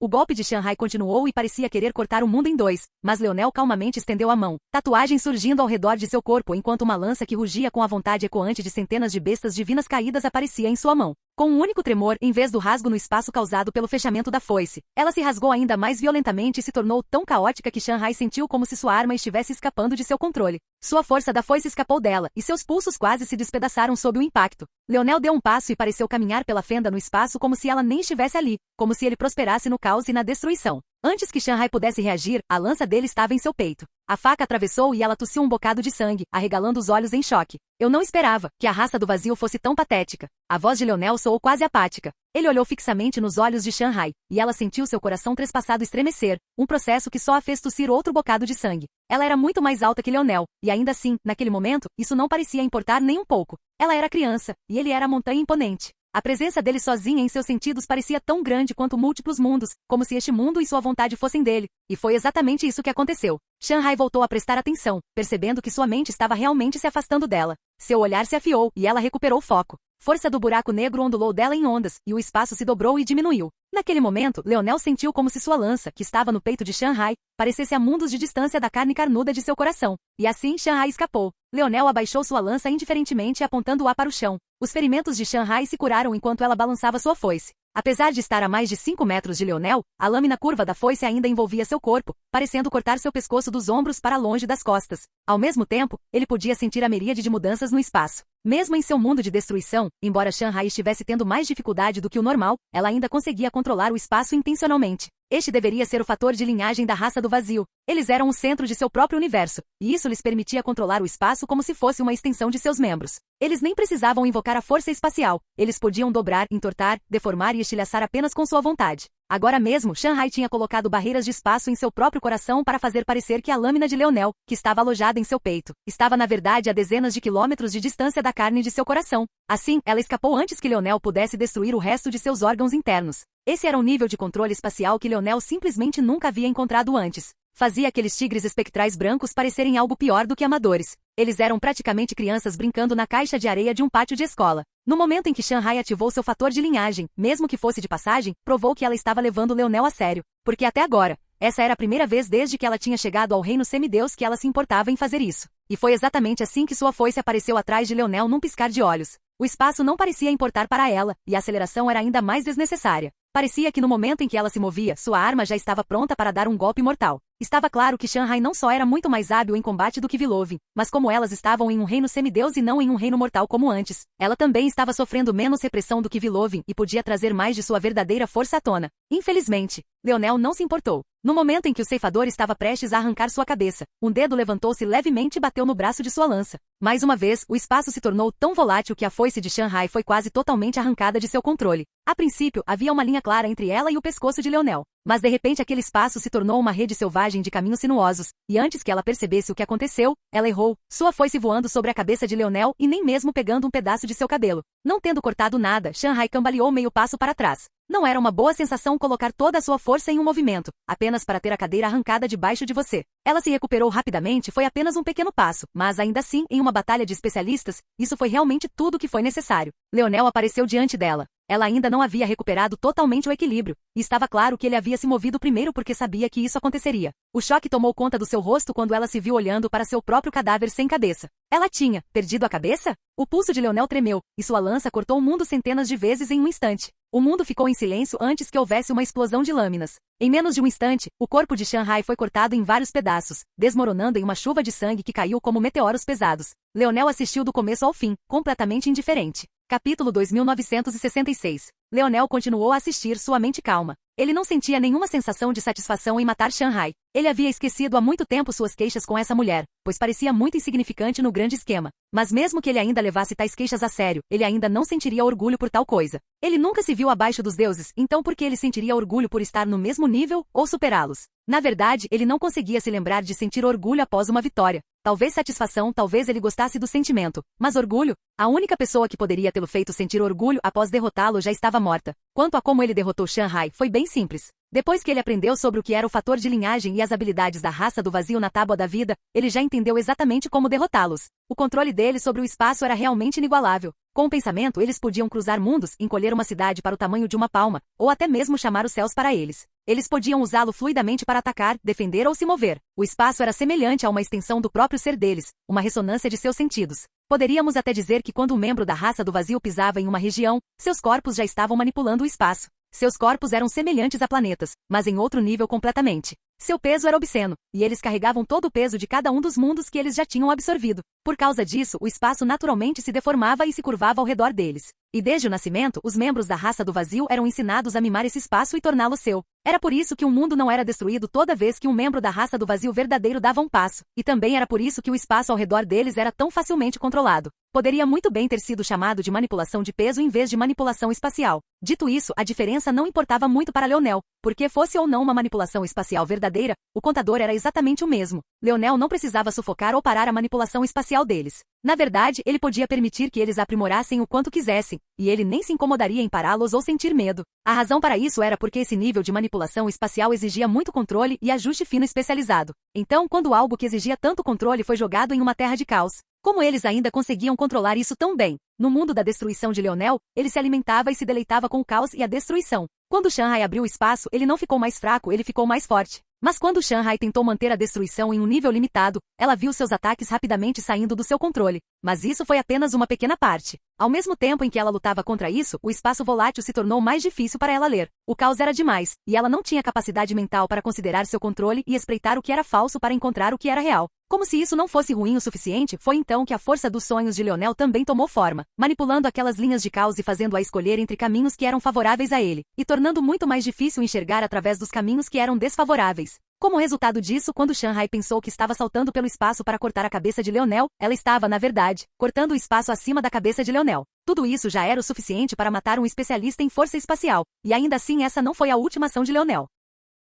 O golpe de Shanghai continuou e parecia querer cortar o mundo em dois, mas Leonel calmamente estendeu a mão, tatuagem surgindo ao redor de seu corpo enquanto uma lança que rugia com a vontade ecoante de centenas de bestas divinas caídas aparecia em sua mão. Com um único tremor, em vez do rasgo no espaço causado pelo fechamento da foice, ela se rasgou ainda mais violentamente e se tornou tão caótica que Shanghai sentiu como se sua arma estivesse escapando de seu controle. Sua força da foice escapou dela, e seus pulsos quase se despedaçaram sob o impacto. Leonel deu um passo e pareceu caminhar pela fenda no espaço como se ela nem estivesse ali, como se ele prosperasse no caos e na destruição. Antes que Shanghai pudesse reagir, a lança dele estava em seu peito. A faca atravessou e ela tossiu um bocado de sangue, arregalando os olhos em choque. Eu não esperava que a raça do vazio fosse tão patética. A voz de Leonel soou quase apática. Ele olhou fixamente nos olhos de Shanghai, e ela sentiu seu coração trespassado estremecer, um processo que só a fez tossir outro bocado de sangue. Ela era muito mais alta que Leonel, e ainda assim, naquele momento, isso não parecia importar nem um pouco. Ela era criança, e ele era a montanha imponente. A presença dele sozinha em seus sentidos parecia tão grande quanto múltiplos mundos, como se este mundo e sua vontade fossem dele. E foi exatamente isso que aconteceu. Shanghai voltou a prestar atenção, percebendo que sua mente estava realmente se afastando dela. Seu olhar se afiou, e ela recuperou o foco. Força do buraco negro ondulou dela em ondas, e o espaço se dobrou e diminuiu. Naquele momento, Leonel sentiu como se sua lança, que estava no peito de Shanghai, parecesse a mundos de distância da carne carnuda de seu coração. E assim Shanghai escapou. Leonel abaixou sua lança indiferentemente apontando-a para o chão. Os ferimentos de Shanghai se curaram enquanto ela balançava sua foice. Apesar de estar a mais de 5 metros de Leonel, a lâmina curva da foice ainda envolvia seu corpo, parecendo cortar seu pescoço dos ombros para longe das costas. Ao mesmo tempo, ele podia sentir a miríade de mudanças no espaço. Mesmo em seu mundo de destruição, embora Shanghai estivesse tendo mais dificuldade do que o normal, ela ainda conseguia controlar o espaço intencionalmente. Este deveria ser o fator de linhagem da raça do vazio. Eles eram o centro de seu próprio universo, e isso lhes permitia controlar o espaço como se fosse uma extensão de seus membros. Eles nem precisavam invocar a força espacial. Eles podiam dobrar, entortar, deformar e estilhaçar apenas com sua vontade. Agora mesmo, Shanghai tinha colocado barreiras de espaço em seu próprio coração para fazer parecer que a lâmina de Leonel, que estava alojada em seu peito, estava na verdade a dezenas de quilômetros de distância da carne de seu coração. Assim, ela escapou antes que Leonel pudesse destruir o resto de seus órgãos internos. Esse era um nível de controle espacial que Leonel simplesmente nunca havia encontrado antes. Fazia aqueles tigres espectrais brancos parecerem algo pior do que amadores. Eles eram praticamente crianças brincando na caixa de areia de um pátio de escola. No momento em que Shanghai ativou seu fator de linhagem, mesmo que fosse de passagem, provou que ela estava levando Leonel a sério. Porque até agora, essa era a primeira vez desde que ela tinha chegado ao reino semideus que ela se importava em fazer isso. E foi exatamente assim que sua foice apareceu atrás de Leonel num piscar de olhos. O espaço não parecia importar para ela, e a aceleração era ainda mais desnecessária. Parecia que no momento em que ela se movia, sua arma já estava pronta para dar um golpe mortal. Estava claro que Shanghai não só era muito mais hábil em combate do que Vilovin, mas como elas estavam em um reino semideus e não em um reino mortal como antes, ela também estava sofrendo menos repressão do que Vilovin e podia trazer mais de sua verdadeira força à tona. Infelizmente, Leonel não se importou. No momento em que o ceifador estava prestes a arrancar sua cabeça, um dedo levantou-se levemente e bateu no braço de sua lança. Mais uma vez, o espaço se tornou tão volátil que a foice de Shanghai foi quase totalmente arrancada de seu controle. A princípio, havia uma linha clara entre ela e o pescoço de Leonel. Mas de repente aquele espaço se tornou uma rede selvagem de caminhos sinuosos, e antes que ela percebesse o que aconteceu, ela errou, sua foice voando sobre a cabeça de Leonel e nem mesmo pegando um pedaço de seu cabelo. Não tendo cortado nada, Shanghai cambaleou meio passo para trás. Não era uma boa sensação colocar toda a sua força em um movimento, apenas para ter a cadeira arrancada debaixo de você. Ela se recuperou rapidamente, foi apenas um pequeno passo, mas ainda assim, em uma batalha de especialistas, isso foi realmente tudo o que foi necessário. Leonel apareceu diante dela. Ela ainda não havia recuperado totalmente o equilíbrio, e estava claro que ele havia se movido primeiro porque sabia que isso aconteceria. O choque tomou conta do seu rosto quando ela se viu olhando para seu próprio cadáver sem cabeça. Ela tinha perdido a cabeça? O pulso de Leonel tremeu, e sua lança cortou o mundo centenas de vezes em um instante. O mundo ficou em silêncio antes que houvesse uma explosão de lâminas. Em menos de um instante, o corpo de Shanghai foi cortado em vários pedaços, desmoronando em uma chuva de sangue que caiu como meteoros pesados. Leonel assistiu do começo ao fim, completamente indiferente. Capítulo 2966. Leonel continuou a assistir, sua mente calma. Ele não sentia nenhuma sensação de satisfação em matar Shanghai. Ele havia esquecido há muito tempo suas queixas com essa mulher, pois parecia muito insignificante no grande esquema. Mas mesmo que ele ainda levasse tais queixas a sério, ele ainda não sentiria orgulho por tal coisa. Ele nunca se viu abaixo dos deuses, então por que ele sentiria orgulho por estar no mesmo nível ou superá-los? Na verdade, ele não conseguia se lembrar de sentir orgulho após uma vitória. Talvez satisfação, talvez ele gostasse do sentimento. Mas orgulho? A única pessoa que poderia tê-lo feito sentir orgulho após derrotá-lo já estava morta. Quanto a como ele derrotou Shanghai, foi bem simples. Depois que ele aprendeu sobre o que era o fator de linhagem e as habilidades da raça do vazio na tábua da vida, ele já entendeu exatamente como derrotá-los. O controle dele sobre o espaço era realmente inigualável. Com o pensamento, eles podiam cruzar mundos, encolher uma cidade para o tamanho de uma palma, ou até mesmo chamar os céus para eles. Eles podiam usá-lo fluidamente para atacar, defender ou se mover. O espaço era semelhante a uma extensão do próprio ser deles, uma ressonância de seus sentidos. Poderíamos até dizer que quando um membro da raça do vazio pisava em uma região, seus corpos já estavam manipulando o espaço. Seus corpos eram semelhantes a planetas, mas em outro nível completamente. Seu peso era obsceno, e eles carregavam todo o peso de cada um dos mundos que eles já tinham absorvido. Por causa disso, o espaço naturalmente se deformava e se curvava ao redor deles. E desde o nascimento, os membros da raça do vazio eram ensinados a mimar esse espaço e torná-lo seu. Era por isso que um mundo não era destruído toda vez que um membro da raça do vazio verdadeiro dava um passo. E também era por isso que o espaço ao redor deles era tão facilmente controlado. Poderia muito bem ter sido chamado de manipulação de peso em vez de manipulação espacial. Dito isso, a diferença não importava muito para Leonel, porque fosse ou não uma manipulação espacial verdadeira, o contador era exatamente o mesmo. Leonel não precisava sufocar ou parar a manipulação espacial deles. Na verdade, ele podia permitir que eles aprimorassem o quanto quisessem, e ele nem se incomodaria em pará-los ou sentir medo. A razão para isso era porque esse nível de manipulação espacial exigia muito controle e ajuste fino especializado. Então, quando algo que exigia tanto controle foi jogado em uma terra de caos, como eles ainda conseguiam controlar isso tão bem? No mundo da destruição de Leonel, ele se alimentava e se deleitava com o caos e a destruição. Quando Shanghai abriu o espaço, ele não ficou mais fraco, ele ficou mais forte. Mas quando Shanghai tentou manter a destruição em um nível limitado, ela viu seus ataques rapidamente saindo do seu controle. Mas isso foi apenas uma pequena parte. Ao mesmo tempo em que ela lutava contra isso, o espaço volátil se tornou mais difícil para ela ler. O caos era demais, e ela não tinha capacidade mental para considerar seu controle e espreitar o que era falso para encontrar o que era real. Como se isso não fosse ruim o suficiente, foi então que a força dos sonhos de Leonel também tomou forma, manipulando aquelas linhas de caos e fazendo-a escolher entre caminhos que eram favoráveis a ele, e tornando muito mais difícil enxergar através dos caminhos que eram desfavoráveis. Como resultado disso, quando Shanghai pensou que estava saltando pelo espaço para cortar a cabeça de Leonel, ela estava, na verdade, cortando o espaço acima da cabeça de Leonel. Tudo isso já era o suficiente para matar um especialista em força espacial, e ainda assim essa não foi a última ação de Leonel.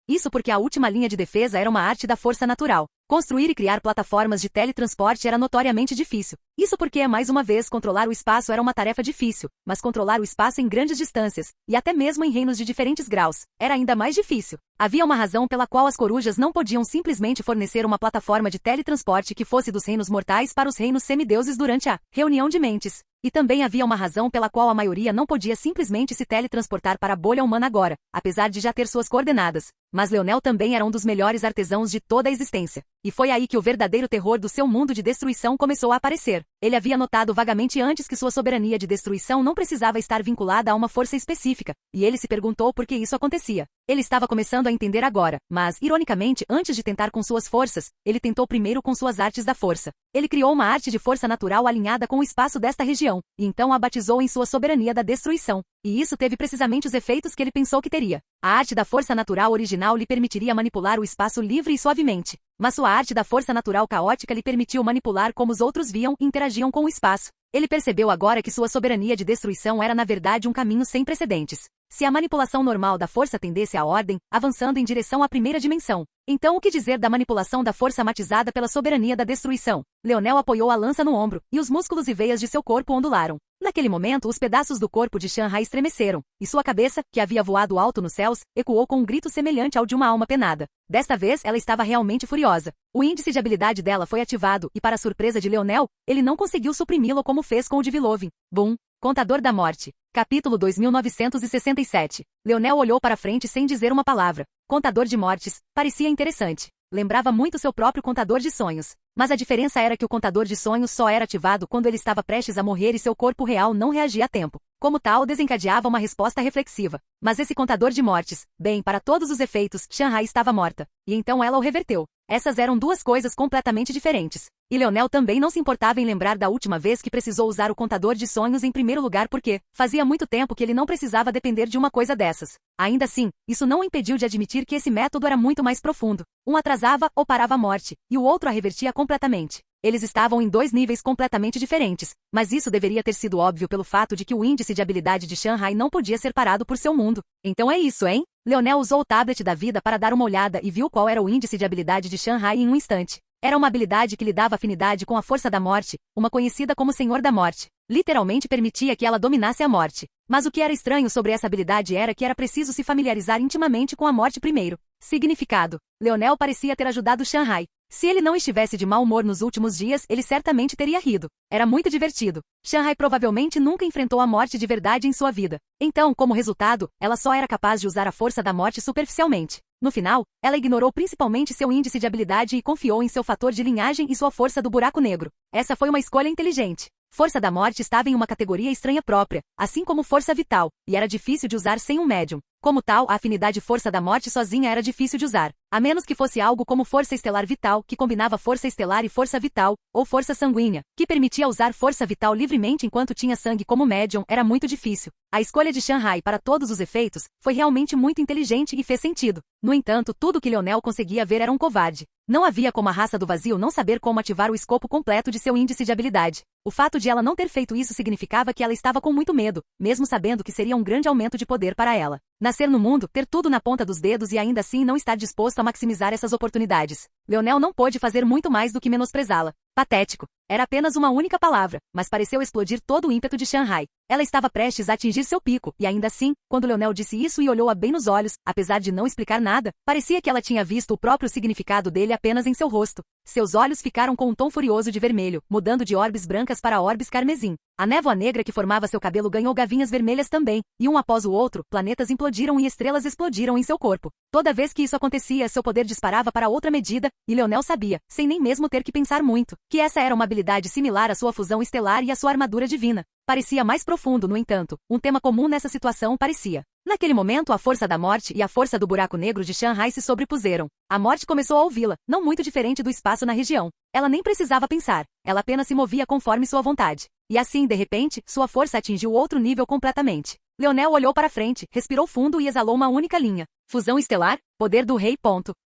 Isso porque a última linha de defesa era uma arte da força natural. Construir e criar plataformas de teletransporte era notoriamente difícil. Isso porque, mais uma vez, controlar o espaço era uma tarefa difícil, mas controlar o espaço em grandes distâncias, e até mesmo em reinos de diferentes graus, era ainda mais difícil. Havia uma razão pela qual as corujas não podiam simplesmente fornecer uma plataforma de teletransporte que fosse dos reinos mortais para os reinos semideuses durante a reunião de mentes. E também havia uma razão pela qual a maioria não podia simplesmente se teletransportar para a bolha humana agora, apesar de já ter suas coordenadas. Mas Leonel também era um dos melhores artesãos de toda a existência. E foi aí que o verdadeiro terror do seu mundo de destruição começou a aparecer. Ele havia notado vagamente antes que sua soberania de destruição não precisava estar vinculada a uma força específica, e ele se perguntou por que isso acontecia. Ele estava começando a entender agora, mas, ironicamente, antes de tentar com suas forças, ele tentou primeiro com suas artes da força. Ele criou uma arte de força natural alinhada com o espaço desta região, e então a batizou em sua soberania da destruição. E isso teve precisamente os efeitos que ele pensou que teria. A arte da força natural original lhe permitiria manipular o espaço livre e suavemente. Mas sua arte da força natural caótica lhe permitiu manipular como os outros viam e interagiam com o espaço. Ele percebeu agora que sua soberania de destruição era na verdade um caminho sem precedentes. Se a manipulação normal da força tendesse à ordem, avançando em direção à primeira dimensão, então o que dizer da manipulação da força matizada pela soberania da destruição? Leonel apoiou a lança no ombro, e os músculos e veias de seu corpo ondularam. Naquele momento, os pedaços do corpo de Shanghai estremeceram, e sua cabeça, que havia voado alto nos céus, ecoou com um grito semelhante ao de uma alma penada. Desta vez, ela estava realmente furiosa. O índice de habilidade dela foi ativado, e para a surpresa de Leonel, ele não conseguiu suprimi-lo como fez com o de Vilovin. Bum! Contador da Morte. Capítulo 2967. Leonel olhou para frente sem dizer uma palavra. Contador de mortes. Parecia interessante. Lembrava muito seu próprio contador de sonhos. Mas a diferença era que o contador de sonhos só era ativado quando ele estava prestes a morrer e seu corpo real não reagia a tempo. Como tal, desencadeava uma resposta reflexiva. Mas esse contador de mortes, bem, para todos os efeitos, Shanghai estava morta. E então ela o reverteu. Essas eram duas coisas completamente diferentes. E Leonel também não se importava em lembrar da última vez que precisou usar o contador de sonhos em primeiro lugar porque fazia muito tempo que ele não precisava depender de uma coisa dessas. Ainda assim, isso não o impediu de admitir que esse método era muito mais profundo. Um atrasava ou parava a morte, e o outro a revertia completamente. Eles estavam em dois níveis completamente diferentes, mas isso deveria ter sido óbvio pelo fato de que o índice de habilidade de Shanghai não podia ser parado por seu mundo. Então é isso, hein? Leonel usou o tablet da vida para dar uma olhada e viu qual era o índice de habilidade de Shanghai em um instante. Era uma habilidade que lhe dava afinidade com a força da morte, uma conhecida como Senhor da Morte. Literalmente permitia que ela dominasse a morte. Mas o que era estranho sobre essa habilidade era que era preciso se familiarizar intimamente com a morte primeiro. Significado. Leonel parecia ter ajudado Shanghai. Se ele não estivesse de mau humor nos últimos dias, ele certamente teria rido. Era muito divertido. Shanghai provavelmente nunca enfrentou a morte de verdade em sua vida. Então, como resultado, ela só era capaz de usar a força da morte superficialmente. No final, ela ignorou principalmente seu índice de habilidade e confiou em seu fator de linhagem e sua força do buraco negro. Essa foi uma escolha inteligente. Força da morte estava em uma categoria estranha própria, assim como força vital, e era difícil de usar sem um médium. Como tal, a afinidade força da morte sozinha era difícil de usar, a menos que fosse algo como força estelar vital, que combinava força estelar e força vital, ou força sanguínea, que permitia usar força vital livremente enquanto tinha sangue como médium, era muito difícil. A escolha de Shanghai para todos os efeitos foi realmente muito inteligente e fez sentido. No entanto, tudo que Leonel conseguia ver era um covarde. Não havia como a raça do vazio não saber como ativar o escopo completo de seu índice de habilidade. O fato de ela não ter feito isso significava que ela estava com muito medo, mesmo sabendo que seria um grande aumento de poder para ela. Nascer no mundo, ter tudo na ponta dos dedos e ainda assim não estar disposto a maximizar essas oportunidades. Leonel não pôde fazer muito mais do que menosprezá-la. Patético. Era apenas uma única palavra, mas pareceu explodir todo o ímpeto de Shanghai. Ela estava prestes a atingir seu pico, e ainda assim, quando Leonel disse isso e olhou-a bem nos olhos, apesar de não explicar nada, parecia que ela tinha visto o próprio significado dele apenas em seu rosto. Seus olhos ficaram com um tom furioso de vermelho, mudando de orbes brancas para orbes carmesim. A névoa negra que formava seu cabelo ganhou gavinhas vermelhas também, e um após o outro, planetas implodiram e estrelas explodiram em seu corpo. Toda vez que isso acontecia, seu poder disparava para outra medida, e Leonel sabia, sem nem mesmo ter que pensar muito, que essa era uma habilidade similar à sua fusão estelar e à sua armadura divina. Parecia mais profundo, no entanto, um tema comum nessa situação parecia. Naquele momento, a força da morte e a força do buraco negro de Shanghai se sobrepuseram. A morte começou a ouvi-la, não muito diferente do espaço na região. Ela nem precisava pensar, ela apenas se movia conforme sua vontade. E assim, de repente, sua força atingiu outro nível completamente. Leonel olhou para frente, respirou fundo e exalou uma única linha. Fusão estelar, poder do rei.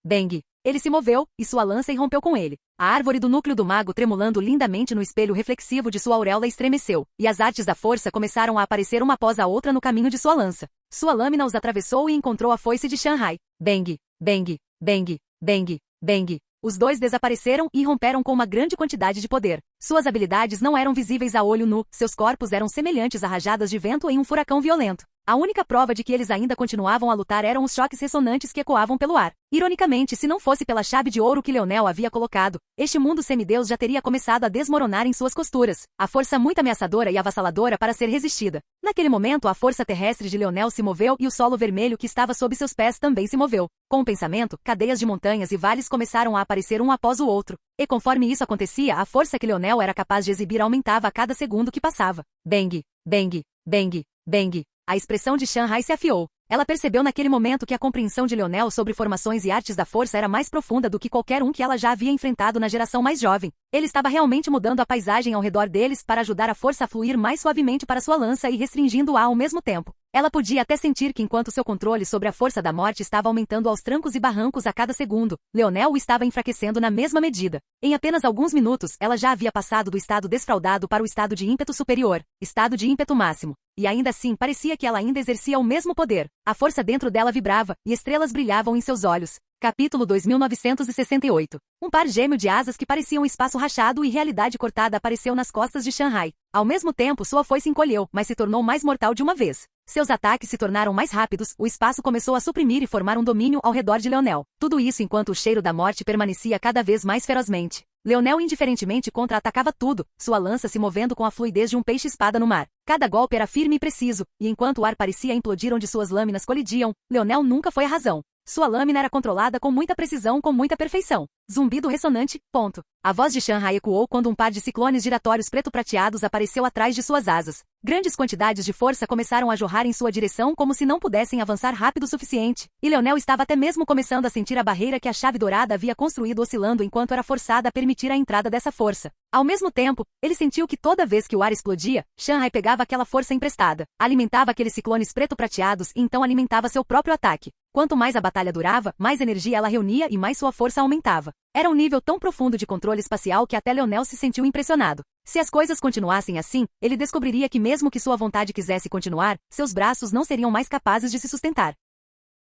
Bang. Ele se moveu, e sua lança irrompeu com ele. A árvore do núcleo do mago tremulando lindamente no espelho reflexivo de sua auréola estremeceu, e as artes da força começaram a aparecer uma após a outra no caminho de sua lança. Sua lâmina os atravessou e encontrou a foice de Shanghai. Bang, bang, bang, bang, bang. Os dois desapareceram e irromperam com uma grande quantidade de poder. Suas habilidades não eram visíveis a olho nu, seus corpos eram semelhantes a rajadas de vento em um furacão violento. A única prova de que eles ainda continuavam a lutar eram os choques ressonantes que ecoavam pelo ar. Ironicamente, se não fosse pela chave de ouro que Leonel havia colocado, este mundo semideus já teria começado a desmoronar em suas costuras. A força muito ameaçadora e avassaladora para ser resistida. Naquele momento, a força terrestre de Leonel se moveu e o solo vermelho que estava sob seus pés também se moveu. Com o pensamento, cadeias de montanhas e vales começaram a aparecer um após o outro. E conforme isso acontecia, a força que Leonel era capaz de exibir aumentava a cada segundo que passava. Bang, bang, bang, bang. A expressão de Shanghai se afiou. Ela percebeu naquele momento que a compreensão de Leonel sobre formações e artes da força era mais profunda do que qualquer um que ela já havia enfrentado na geração mais jovem. Ele estava realmente mudando a paisagem ao redor deles para ajudar a força a fluir mais suavemente para sua lança e restringindo-a ao mesmo tempo. Ela podia até sentir que enquanto seu controle sobre a força da morte estava aumentando aos trancos e barrancos a cada segundo, Leonel o estava enfraquecendo na mesma medida. Em apenas alguns minutos, ela já havia passado do estado desfraldado para o estado de ímpeto superior, estado de ímpeto máximo. E ainda assim parecia que ela ainda exercia o mesmo poder. A força dentro dela vibrava, e estrelas brilhavam em seus olhos. Capítulo 2968. Um par gêmeo de asas que parecia um espaço rachado e realidade cortada apareceu nas costas de Shanghai. Ao mesmo tempo, sua foice encolheu, mas se tornou mais mortal de uma vez. Seus ataques se tornaram mais rápidos, o espaço começou a suprimir e formar um domínio ao redor de Leonel. Tudo isso enquanto o cheiro da morte permanecia cada vez mais ferozmente. Leonel indiferentemente contra-atacava tudo, sua lança se movendo com a fluidez de um peixe-espada no mar. Cada golpe era firme e preciso, e enquanto o ar parecia implodir onde suas lâminas colidiam, Leonel nunca foi a razão. Sua lâmina era controlada com muita precisão, com muita perfeição. Zumbido ressonante, ponto. A voz de Shanghai ecoou quando um par de ciclones giratórios preto-prateados apareceu atrás de suas asas. Grandes quantidades de força começaram a jorrar em sua direção como se não pudessem avançar rápido o suficiente, e Leonel estava até mesmo começando a sentir a barreira que a chave dourada havia construído oscilando enquanto era forçada a permitir a entrada dessa força. Ao mesmo tempo, ele sentiu que toda vez que o ar explodia, Shanghai pegava aquela força emprestada, alimentava aqueles ciclones preto-prateados e então alimentava seu próprio ataque. Quanto mais a batalha durava, mais energia ela reunia e mais sua força aumentava. Era um nível tão profundo de controle espacial que até Leonel se sentiu impressionado. Se as coisas continuassem assim, ele descobriria que mesmo que sua vontade quisesse continuar, seus braços não seriam mais capazes de se sustentar.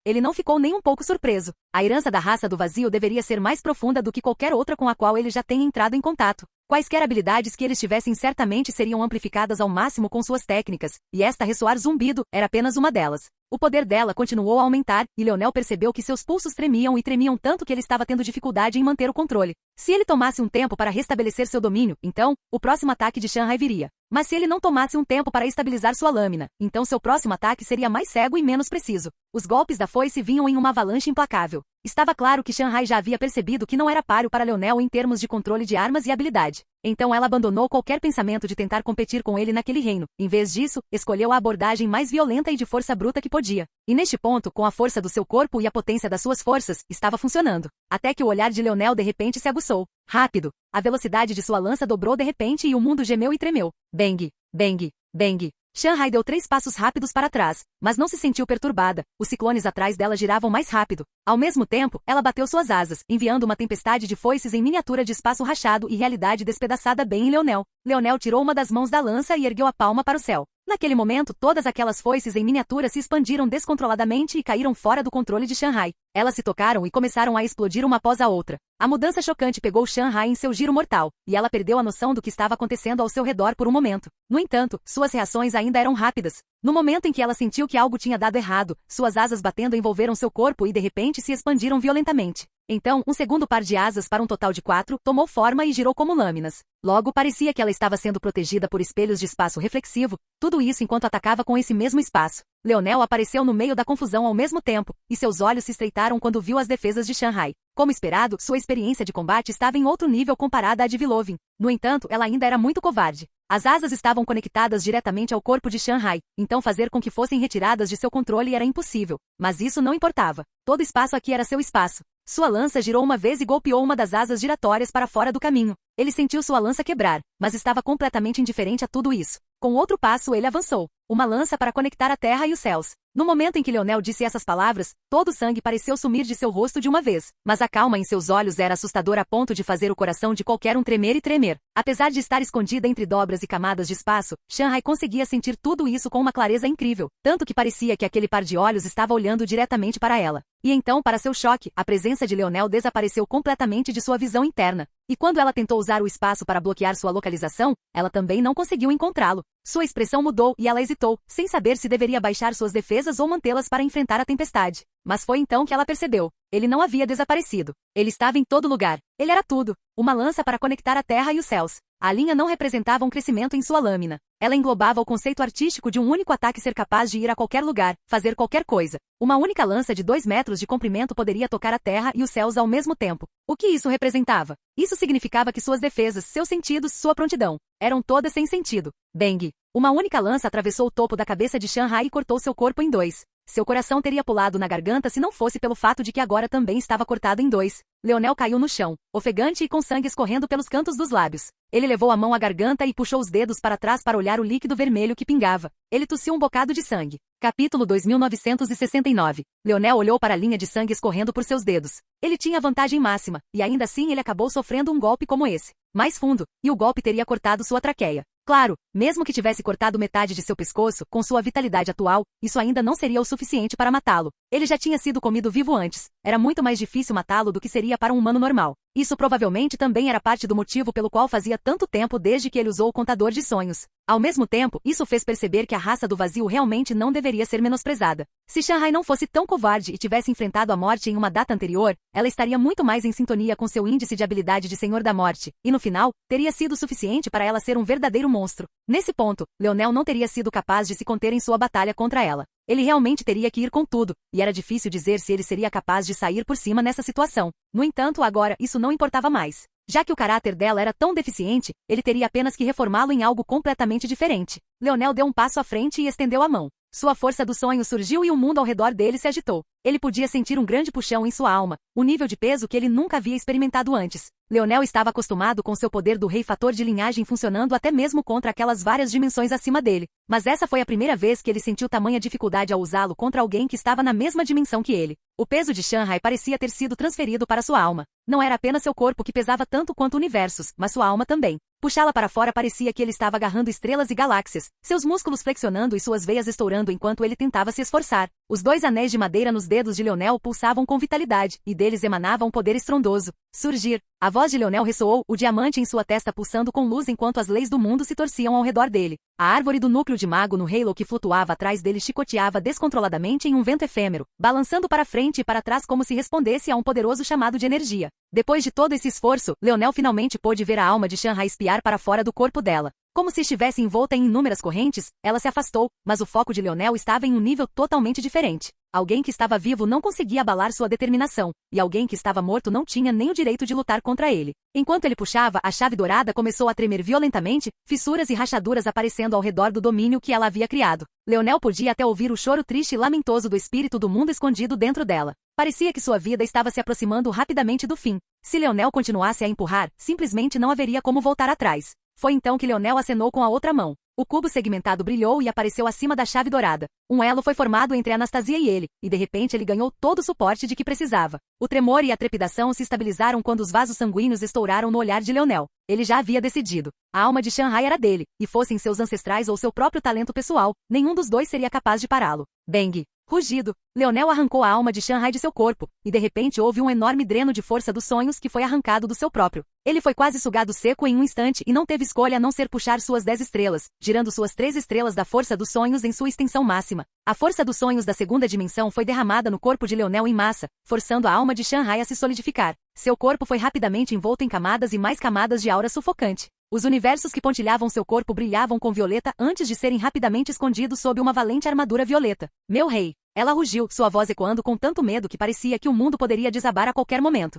Ele não ficou nem um pouco surpreso. A herança da raça do vazio deveria ser mais profunda do que qualquer outra com a qual ele já tenha entrado em contato. Quaisquer habilidades que eles tivessem certamente seriam amplificadas ao máximo com suas técnicas, e esta ressoar zumbido era apenas uma delas. O poder dela continuou a aumentar, e Leonel percebeu que seus pulsos tremiam e tremiam tanto que ele estava tendo dificuldade em manter o controle. Se ele tomasse um tempo para restabelecer seu domínio, então, o próximo ataque de Shanghai viria. Mas se ele não tomasse um tempo para estabilizar sua lâmina, então seu próximo ataque seria mais cego e menos preciso. Os golpes da foice vinham em uma avalanche implacável. Estava claro que Shanghai já havia percebido que não era páreo para Leonel em termos de controle de armas e habilidade. Então ela abandonou qualquer pensamento de tentar competir com ele naquele reino. Em vez disso, escolheu a abordagem mais violenta e de força bruta que podia. E neste ponto, com a força do seu corpo e a potência das suas forças, estava funcionando. Até que o olhar de Leonel de repente se aguçou. Rápido. A velocidade de sua lança dobrou de repente e o mundo gemeu e tremeu. Bang, bang, bang. Shanghai deu 3 passos rápidos para trás, mas não se sentiu perturbada. Os ciclones atrás dela giravam mais rápido. Ao mesmo tempo, ela bateu suas asas, enviando uma tempestade de foices em miniatura de espaço rachado e realidade despedaçada bem em Leonel. Leonel tirou uma das mãos da lança e ergueu a palma para o céu. Naquele momento, todas aquelas foices em miniatura se expandiram descontroladamente e caíram fora do controle de Shanghai. Elas se tocaram e começaram a explodir uma após a outra. A mudança chocante pegou Shanghai em seu giro mortal, e ela perdeu a noção do que estava acontecendo ao seu redor por um momento. No entanto, suas reações ainda eram rápidas. No momento em que ela sentiu que algo tinha dado errado, suas asas batendo envolveram seu corpo e de repente se expandiram violentamente. Então, um segundo par de asas para um total de 4, tomou forma e girou como lâminas. Logo, parecia que ela estava sendo protegida por espelhos de espaço reflexivo, tudo isso enquanto atacava com esse mesmo espaço. Leonel apareceu no meio da confusão ao mesmo tempo, e seus olhos se estreitaram quando viu as defesas de Shanghai. Como esperado, sua experiência de combate estava em outro nível comparada à de Vilovin. No entanto, ela ainda era muito covarde. As asas estavam conectadas diretamente ao corpo de Shanghai, então fazer com que fossem retiradas de seu controle era impossível. Mas isso não importava. Todo espaço aqui era seu espaço. Sua lança girou uma vez e golpeou uma das asas giratórias para fora do caminho. Ele sentiu sua lança quebrar, mas estava completamente indiferente a tudo isso. Com outro passo ele avançou. Uma lança para conectar a terra e os céus. No momento em que Leonel disse essas palavras, todo o sangue pareceu sumir de seu rosto de uma vez. Mas a calma em seus olhos era assustadora a ponto de fazer o coração de qualquer um tremer e tremer. Apesar de estar escondida entre dobras e camadas de espaço, Shanghai conseguia sentir tudo isso com uma clareza incrível, tanto que parecia que aquele par de olhos estava olhando diretamente para ela. E então, para seu choque, a presença de Leonel desapareceu completamente de sua visão interna. E quando ela tentou usar o espaço para bloquear sua localização, ela também não conseguiu encontrá-lo. Sua expressão mudou e ela hesitou, sem saber se deveria baixar suas defesas ou mantê-las para enfrentar a tempestade. Mas foi então que ela percebeu. Ele não havia desaparecido. Ele estava em todo lugar. Ele era tudo. Uma lança para conectar a terra e os céus. A linha não representava um crescimento em sua lâmina. Ela englobava o conceito artístico de um único ataque ser capaz de ir a qualquer lugar, fazer qualquer coisa. Uma única lança de 2 metros de comprimento poderia tocar a terra e os céus ao mesmo tempo. O que isso representava? Isso significava que suas defesas, seus sentidos, sua prontidão, eram todas sem sentido. Bang! Uma única lança atravessou o topo da cabeça de Shanghai e cortou seu corpo em 2. Seu coração teria pulado na garganta se não fosse pelo fato de que agora também estava cortado em 2. Leonel caiu no chão, ofegante e com sangue escorrendo pelos cantos dos lábios. Ele levou a mão à garganta e puxou os dedos para trás para olhar o líquido vermelho que pingava. Ele tossiu um bocado de sangue. Capítulo 2969. Leonel olhou para a linha de sangue escorrendo por seus dedos. Ele tinha vantagem máxima, e ainda assim ele acabou sofrendo um golpe como esse. Mais fundo, e o golpe teria cortado sua traqueia. Claro, mesmo que tivesse cortado metade de seu pescoço, com sua vitalidade atual, isso ainda não seria o suficiente para matá-lo. Ele já tinha sido comido vivo antes. Era muito mais difícil matá-lo do que seria para um humano normal. Isso provavelmente também era parte do motivo pelo qual fazia tanto tempo desde que ele usou o contador de sonhos. Ao mesmo tempo, isso fez perceber que a raça do vazio realmente não deveria ser menosprezada. Se Shanghai não fosse tão covarde e tivesse enfrentado a morte em uma data anterior, ela estaria muito mais em sintonia com seu índice de habilidade de Senhor da Morte, e no final, teria sido suficiente para ela ser um verdadeiro monstro. Nesse ponto, Leonel não teria sido capaz de se conter em sua batalha contra ela. Ele realmente teria que ir com tudo, e era difícil dizer se ele seria capaz de sair por cima nessa situação. No entanto, agora, isso não importava mais. Já que o caráter dela era tão deficiente, ele teria apenas que reformá-lo em algo completamente diferente. Leonel deu um passo à frente e estendeu a mão. Sua força do sonho surgiu e o mundo ao redor dele se agitou. Ele podia sentir um grande puxão em sua alma, um nível de peso que ele nunca havia experimentado antes. Leonel estava acostumado com seu poder do rei fator de linhagem funcionando até mesmo contra aquelas várias dimensões acima dele. Mas essa foi a primeira vez que ele sentiu tamanha dificuldade ao usá-lo contra alguém que estava na mesma dimensão que ele. O peso de Shanghai parecia ter sido transferido para sua alma. Não era apenas seu corpo que pesava tanto quanto universos, mas sua alma também. Puxá-la para fora parecia que ele estava agarrando estrelas e galáxias, seus músculos flexionando e suas veias estourando enquanto ele tentava se esforçar. Os 2 anéis de madeira nos dedos de Leonel pulsavam com vitalidade, e deles emanava um poder estrondoso. Surgir. A voz de Leonel ressoou, o diamante em sua testa pulsando com luz enquanto as leis do mundo se torciam ao redor dele. A árvore do núcleo de mago no Halo que flutuava atrás dele chicoteava descontroladamente em um vento efêmero, balançando para frente e para trás como se respondesse a um poderoso chamado de energia. Depois de todo esse esforço, Leonel finalmente pôde ver a alma de Shanghai espiar para fora do corpo dela. Como se estivesse envolta em inúmeras correntes, ela se afastou, mas o foco de Leonel estava em um nível totalmente diferente. Alguém que estava vivo não conseguia abalar sua determinação, e alguém que estava morto não tinha nem o direito de lutar contra ele. Enquanto ele puxava, a chave dourada começou a tremer violentamente, fissuras e rachaduras aparecendo ao redor do domínio que ela havia criado. Leonel podia até ouvir o choro triste e lamentoso do espírito do mundo escondido dentro dela. Parecia que sua vida estava se aproximando rapidamente do fim. Se Leonel continuasse a empurrar, simplesmente não haveria como voltar atrás. Foi então que Leonel acenou com a outra mão. O cubo segmentado brilhou e apareceu acima da chave dourada. Um elo foi formado entre Anastasia e ele, e de repente ele ganhou todo o suporte de que precisava. O tremor e a trepidação se estabilizaram quando os vasos sanguíneos estouraram no olhar de Leonel. Ele já havia decidido. A alma de Shanghai era dele, e fossem seus ancestrais ou seu próprio talento pessoal, nenhum dos dois seria capaz de pará-lo. Bang! Rugido. Leonel arrancou a alma de Shanghai de seu corpo, e de repente houve um enorme dreno de força dos sonhos que foi arrancado do seu próprio. Ele foi quase sugado seco em um instante e não teve escolha a não ser puxar suas 10 estrelas, girando suas 3 estrelas da força dos sonhos em sua extensão máxima. A força dos sonhos da segunda dimensão foi derramada no corpo de Leonel em massa, forçando a alma de Shanghai a se solidificar. Seu corpo foi rapidamente envolto em camadas e mais camadas de aura sufocante. Os universos que pontilhavam seu corpo brilhavam com violeta antes de serem rapidamente escondidos sob uma valente armadura violeta. Meu rei! Ela rugiu, sua voz ecoando com tanto medo que parecia que o mundo poderia desabar a qualquer momento.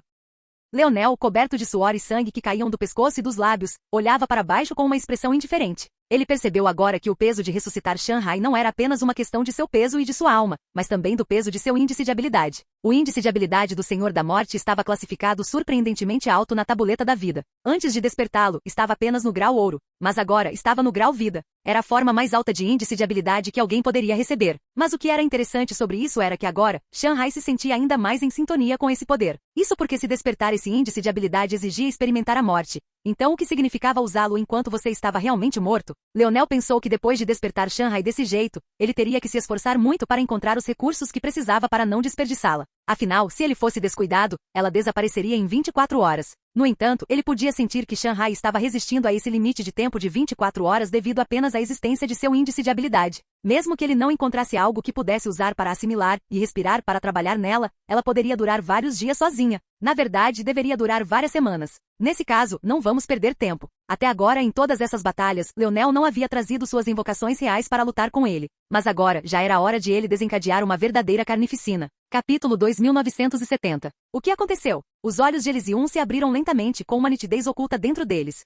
Leonel, coberto de suor e sangue que caíam do pescoço e dos lábios, olhava para baixo com uma expressão indiferente. Ele percebeu agora que o peso de ressuscitar Shanghai não era apenas uma questão de seu peso e de sua alma, mas também do peso de seu índice de habilidade. O índice de habilidade do Senhor da Morte estava classificado surpreendentemente alto na tabuleta da vida. Antes de despertá-lo, estava apenas no grau ouro, mas agora estava no grau vida. Era a forma mais alta de índice de habilidade que alguém poderia receber. Mas o que era interessante sobre isso era que agora, Shanghai se sentia ainda mais em sintonia com esse poder. Isso porque se despertar esse índice de habilidade exigia experimentar a morte. Então o que significava usá-lo enquanto você estava realmente morto? Leonel pensou que depois de despertar Shanghai desse jeito, ele teria que se esforçar muito para encontrar os recursos que precisava para não desperdiçá-la. Afinal, se ele fosse descuidado, ela desapareceria em 24 horas. No entanto, ele podia sentir que Shanghai estava resistindo a esse limite de tempo de 24 horas devido apenas à existência de seu índice de habilidade. Mesmo que ele não encontrasse algo que pudesse usar para assimilar e respirar para trabalhar nela, ela poderia durar vários dias sozinha. Na verdade, deveria durar várias semanas. Nesse caso, não vamos perder tempo. Até agora, em todas essas batalhas, Leonel não havia trazido suas invocações reais para lutar com ele. Mas agora, já era hora de ele desencadear uma verdadeira carnificina. Capítulo 2970. O que aconteceu? Os olhos de Elysium se abriram lentamente com uma nitidez oculta dentro deles.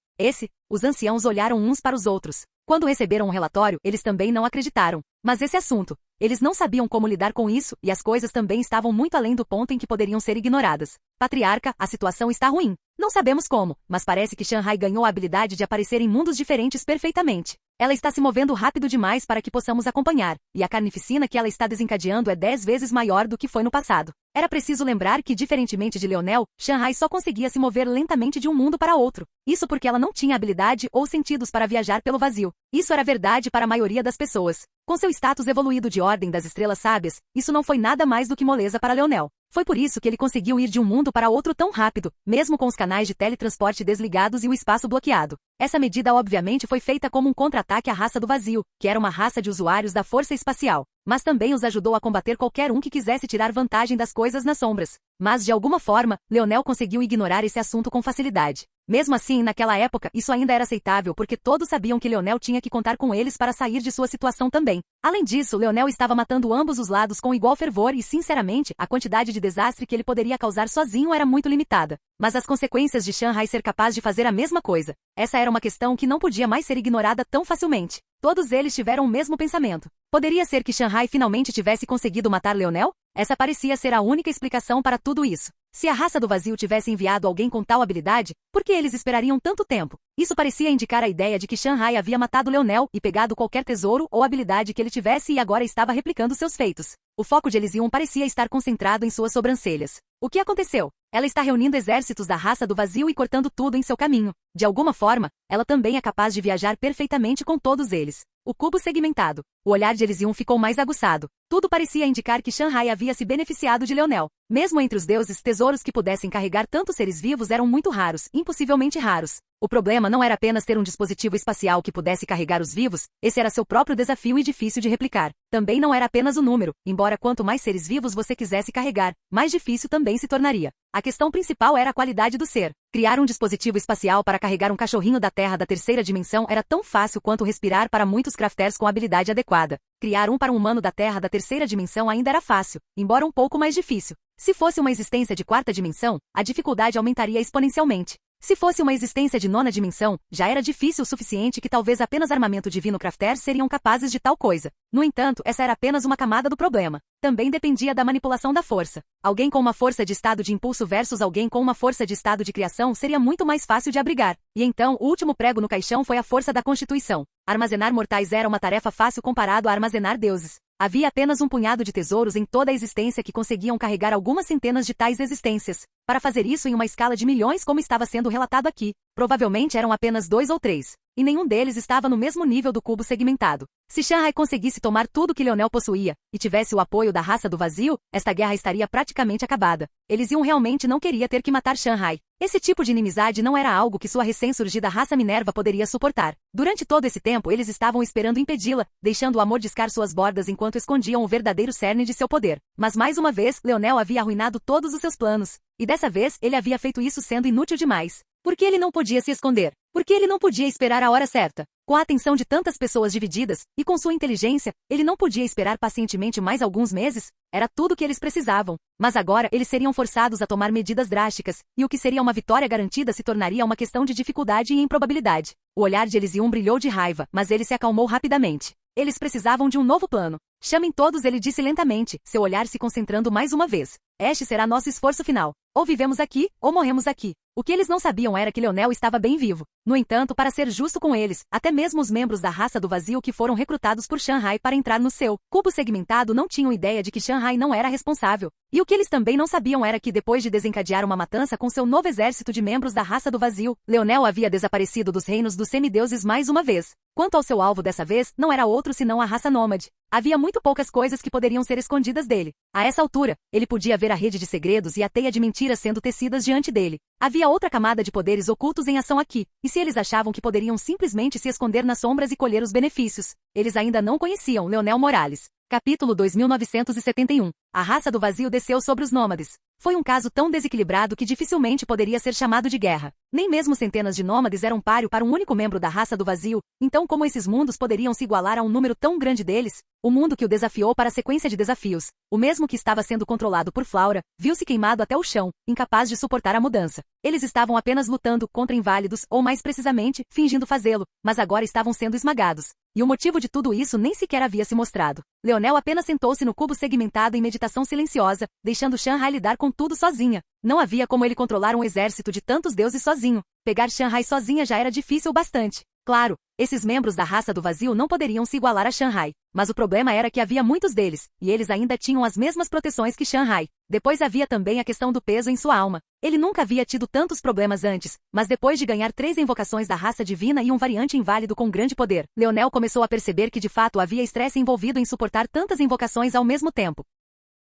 Os anciãos olharam uns para os outros. Quando receberam o relatório, eles também não acreditaram. Mas esse assunto, eles não sabiam como lidar com isso, e as coisas também estavam muito além do ponto em que poderiam ser ignoradas. Patriarca, a situação está ruim. Não sabemos como, mas parece que Shanghai ganhou a habilidade de aparecer em mundos diferentes perfeitamente. Ela está se movendo rápido demais para que possamos acompanhar, e a carnificina que ela está desencadeando é 10 vezes maior do que foi no passado. Era preciso lembrar que, diferentemente de Leonel, Shanghai só conseguia se mover lentamente de um mundo para outro. Isso porque ela não tinha habilidade ou sentidos para viajar pelo vazio. Isso era verdade para a maioria das pessoas. Com seu status evoluído de Ordem das Estrelas Sábias, isso não foi nada mais do que moleza para Leonel. Foi por isso que ele conseguiu ir de um mundo para outro tão rápido, mesmo com os canais de teletransporte desligados e o espaço bloqueado. Essa medida obviamente foi feita como um contra-ataque à raça do vazio, que era uma raça de usuários da força espacial, mas também os ajudou a combater qualquer um que quisesse tirar vantagem das coisas nas sombras. Mas de alguma forma, Leonel conseguiu ignorar esse assunto com facilidade. Mesmo assim, naquela época, isso ainda era aceitável porque todos sabiam que Leonel tinha que contar com eles para sair de sua situação também. Além disso, Leonel estava matando ambos os lados com igual fervor e, sinceramente, a quantidade de desastre que ele poderia causar sozinho era muito limitada. Mas as consequências de Shanghai ser capaz de fazer a mesma coisa, essa era uma questão que não podia mais ser ignorada tão facilmente. Todos eles tiveram o mesmo pensamento. Poderia ser que Shanghai finalmente tivesse conseguido matar Leonel? Essa parecia ser a única explicação para tudo isso. Se a raça do vazio tivesse enviado alguém com tal habilidade, por que eles esperariam tanto tempo? Isso parecia indicar a ideia de que Shanghai havia matado Leonel e pegado qualquer tesouro ou habilidade que ele tivesse e agora estava replicando seus feitos. O foco de Elysium parecia estar concentrado em suas sobrancelhas. O que aconteceu? Ela está reunindo exércitos da raça do vazio e cortando tudo em seu caminho. De alguma forma, ela também é capaz de viajar perfeitamente com todos eles. O cubo segmentado. O olhar de Elysium ficou mais aguçado. Tudo parecia indicar que Shanghai havia se beneficiado de Leonel. Mesmo entre os deuses, tesouros que pudessem carregar tantos seres vivos eram muito raros, impossivelmente raros. O problema não era apenas ter um dispositivo espacial que pudesse carregar os vivos, esse era seu próprio desafio e difícil de replicar. Também não era apenas o número, embora quanto mais seres vivos você quisesse carregar, mais difícil também se tornaria. A questão principal era a qualidade do ser. Criar um dispositivo espacial para carregar um cachorrinho da Terra da terceira dimensão era tão fácil quanto respirar para muitos crafters com habilidade adequada. Criar um para um humano da Terra da terceira dimensão ainda era fácil, embora um pouco mais difícil. Se fosse uma existência de quarta dimensão, a dificuldade aumentaria exponencialmente. Se fosse uma existência de nona dimensão, já era difícil o suficiente que talvez apenas armamento divino crafters seriam capazes de tal coisa. No entanto, essa era apenas uma camada do problema. Também dependia da manipulação da força. Alguém com uma força de estado de impulso versus alguém com uma força de estado de criação seria muito mais fácil de abrigar. E então, o último prego no caixão foi a força da constituição. Armazenar mortais era uma tarefa fácil comparado a armazenar deuses. Havia apenas um punhado de tesouros em toda a existência que conseguiam carregar algumas centenas de tais existências. Para fazer isso em uma escala de milhões como estava sendo relatado aqui, provavelmente eram apenas 2 ou 3. E nenhum deles estava no mesmo nível do cubo segmentado. Se Shanghai conseguisse tomar tudo que Leonel possuía, e tivesse o apoio da raça do vazio, esta guerra estaria praticamente acabada. Elysium realmente não queria ter que matar Shanghai. Esse tipo de inimizade não era algo que sua recém-surgida raça Minerva poderia suportar. Durante todo esse tempo eles estavam esperando impedi-la, deixando o amor discar suas bordas enquanto escondiam o verdadeiro cerne de seu poder. Mas mais uma vez, Leonel havia arruinado todos os seus planos. E dessa vez, ele havia feito isso sendo inútil demais. Por que ele não podia se esconder? Por que ele não podia esperar a hora certa? Com a atenção de tantas pessoas divididas, e com sua inteligência, ele não podia esperar pacientemente mais alguns meses? Era tudo o que eles precisavam. Mas agora, eles seriam forçados a tomar medidas drásticas, e o que seria uma vitória garantida se tornaria uma questão de dificuldade e improbabilidade. O olhar de Elysium brilhou de raiva, mas ele se acalmou rapidamente. Eles precisavam de um novo plano. Chamem todos, ele disse lentamente, seu olhar se concentrando mais uma vez. Este será nosso esforço final. Ou vivemos aqui, ou morremos aqui. O que eles não sabiam era que Leonel estava bem vivo. No entanto, para ser justo com eles, até mesmo os membros da raça do vazio que foram recrutados por Shanghai para entrar no seu cubo segmentado não tinham ideia de que Shanghai não era responsável. E o que eles também não sabiam era que depois de desencadear uma matança com seu novo exército de membros da raça do vazio, Leonel havia desaparecido dos reinos dos semideuses mais uma vez. Quanto ao seu alvo dessa vez, não era outro senão a raça nômade. Havia muito poucas coisas que poderiam ser escondidas dele. A essa altura, ele podia ver a rede de segredos e a teia de mentiras sendo tecidas diante dele. Havia outra camada de poderes ocultos em ação aqui, e se eles achavam que poderiam simplesmente se esconder nas sombras e colher os benefícios, eles ainda não conheciam Leonel Morales. Capítulo 2971. A raça do vazio desceu sobre os nômades. Foi um caso tão desequilibrado que dificilmente poderia ser chamado de guerra. Nem mesmo centenas de nômades eram páreo para um único membro da raça do vazio, então como esses mundos poderiam se igualar a um número tão grande deles? O mundo que o desafiou para a sequência de desafios, o mesmo que estava sendo controlado por Flaura, viu-se queimado até o chão, incapaz de suportar a mudança. Eles estavam apenas lutando contra inválidos, ou mais precisamente, fingindo fazê-lo, mas agora estavam sendo esmagados. E o motivo de tudo isso nem sequer havia se mostrado. Leonel apenas sentou-se no cubo segmentado em meditação silenciosa, deixando Shanghai lidar com tudo sozinha. Não havia como ele controlar um exército de tantos deuses sozinho. Pegar Shanghai sozinha já era difícil bastante. Claro, esses membros da raça do vazio não poderiam se igualar a Shanghai, mas o problema era que havia muitos deles, e eles ainda tinham as mesmas proteções que Shanghai. Depois havia também a questão do peso em sua alma. Ele nunca havia tido tantos problemas antes, mas depois de ganhar 3 invocações da raça divina e um variante inválido com grande poder, Leonel começou a perceber que de fato havia estresse envolvido em suportar tantas invocações ao mesmo tempo.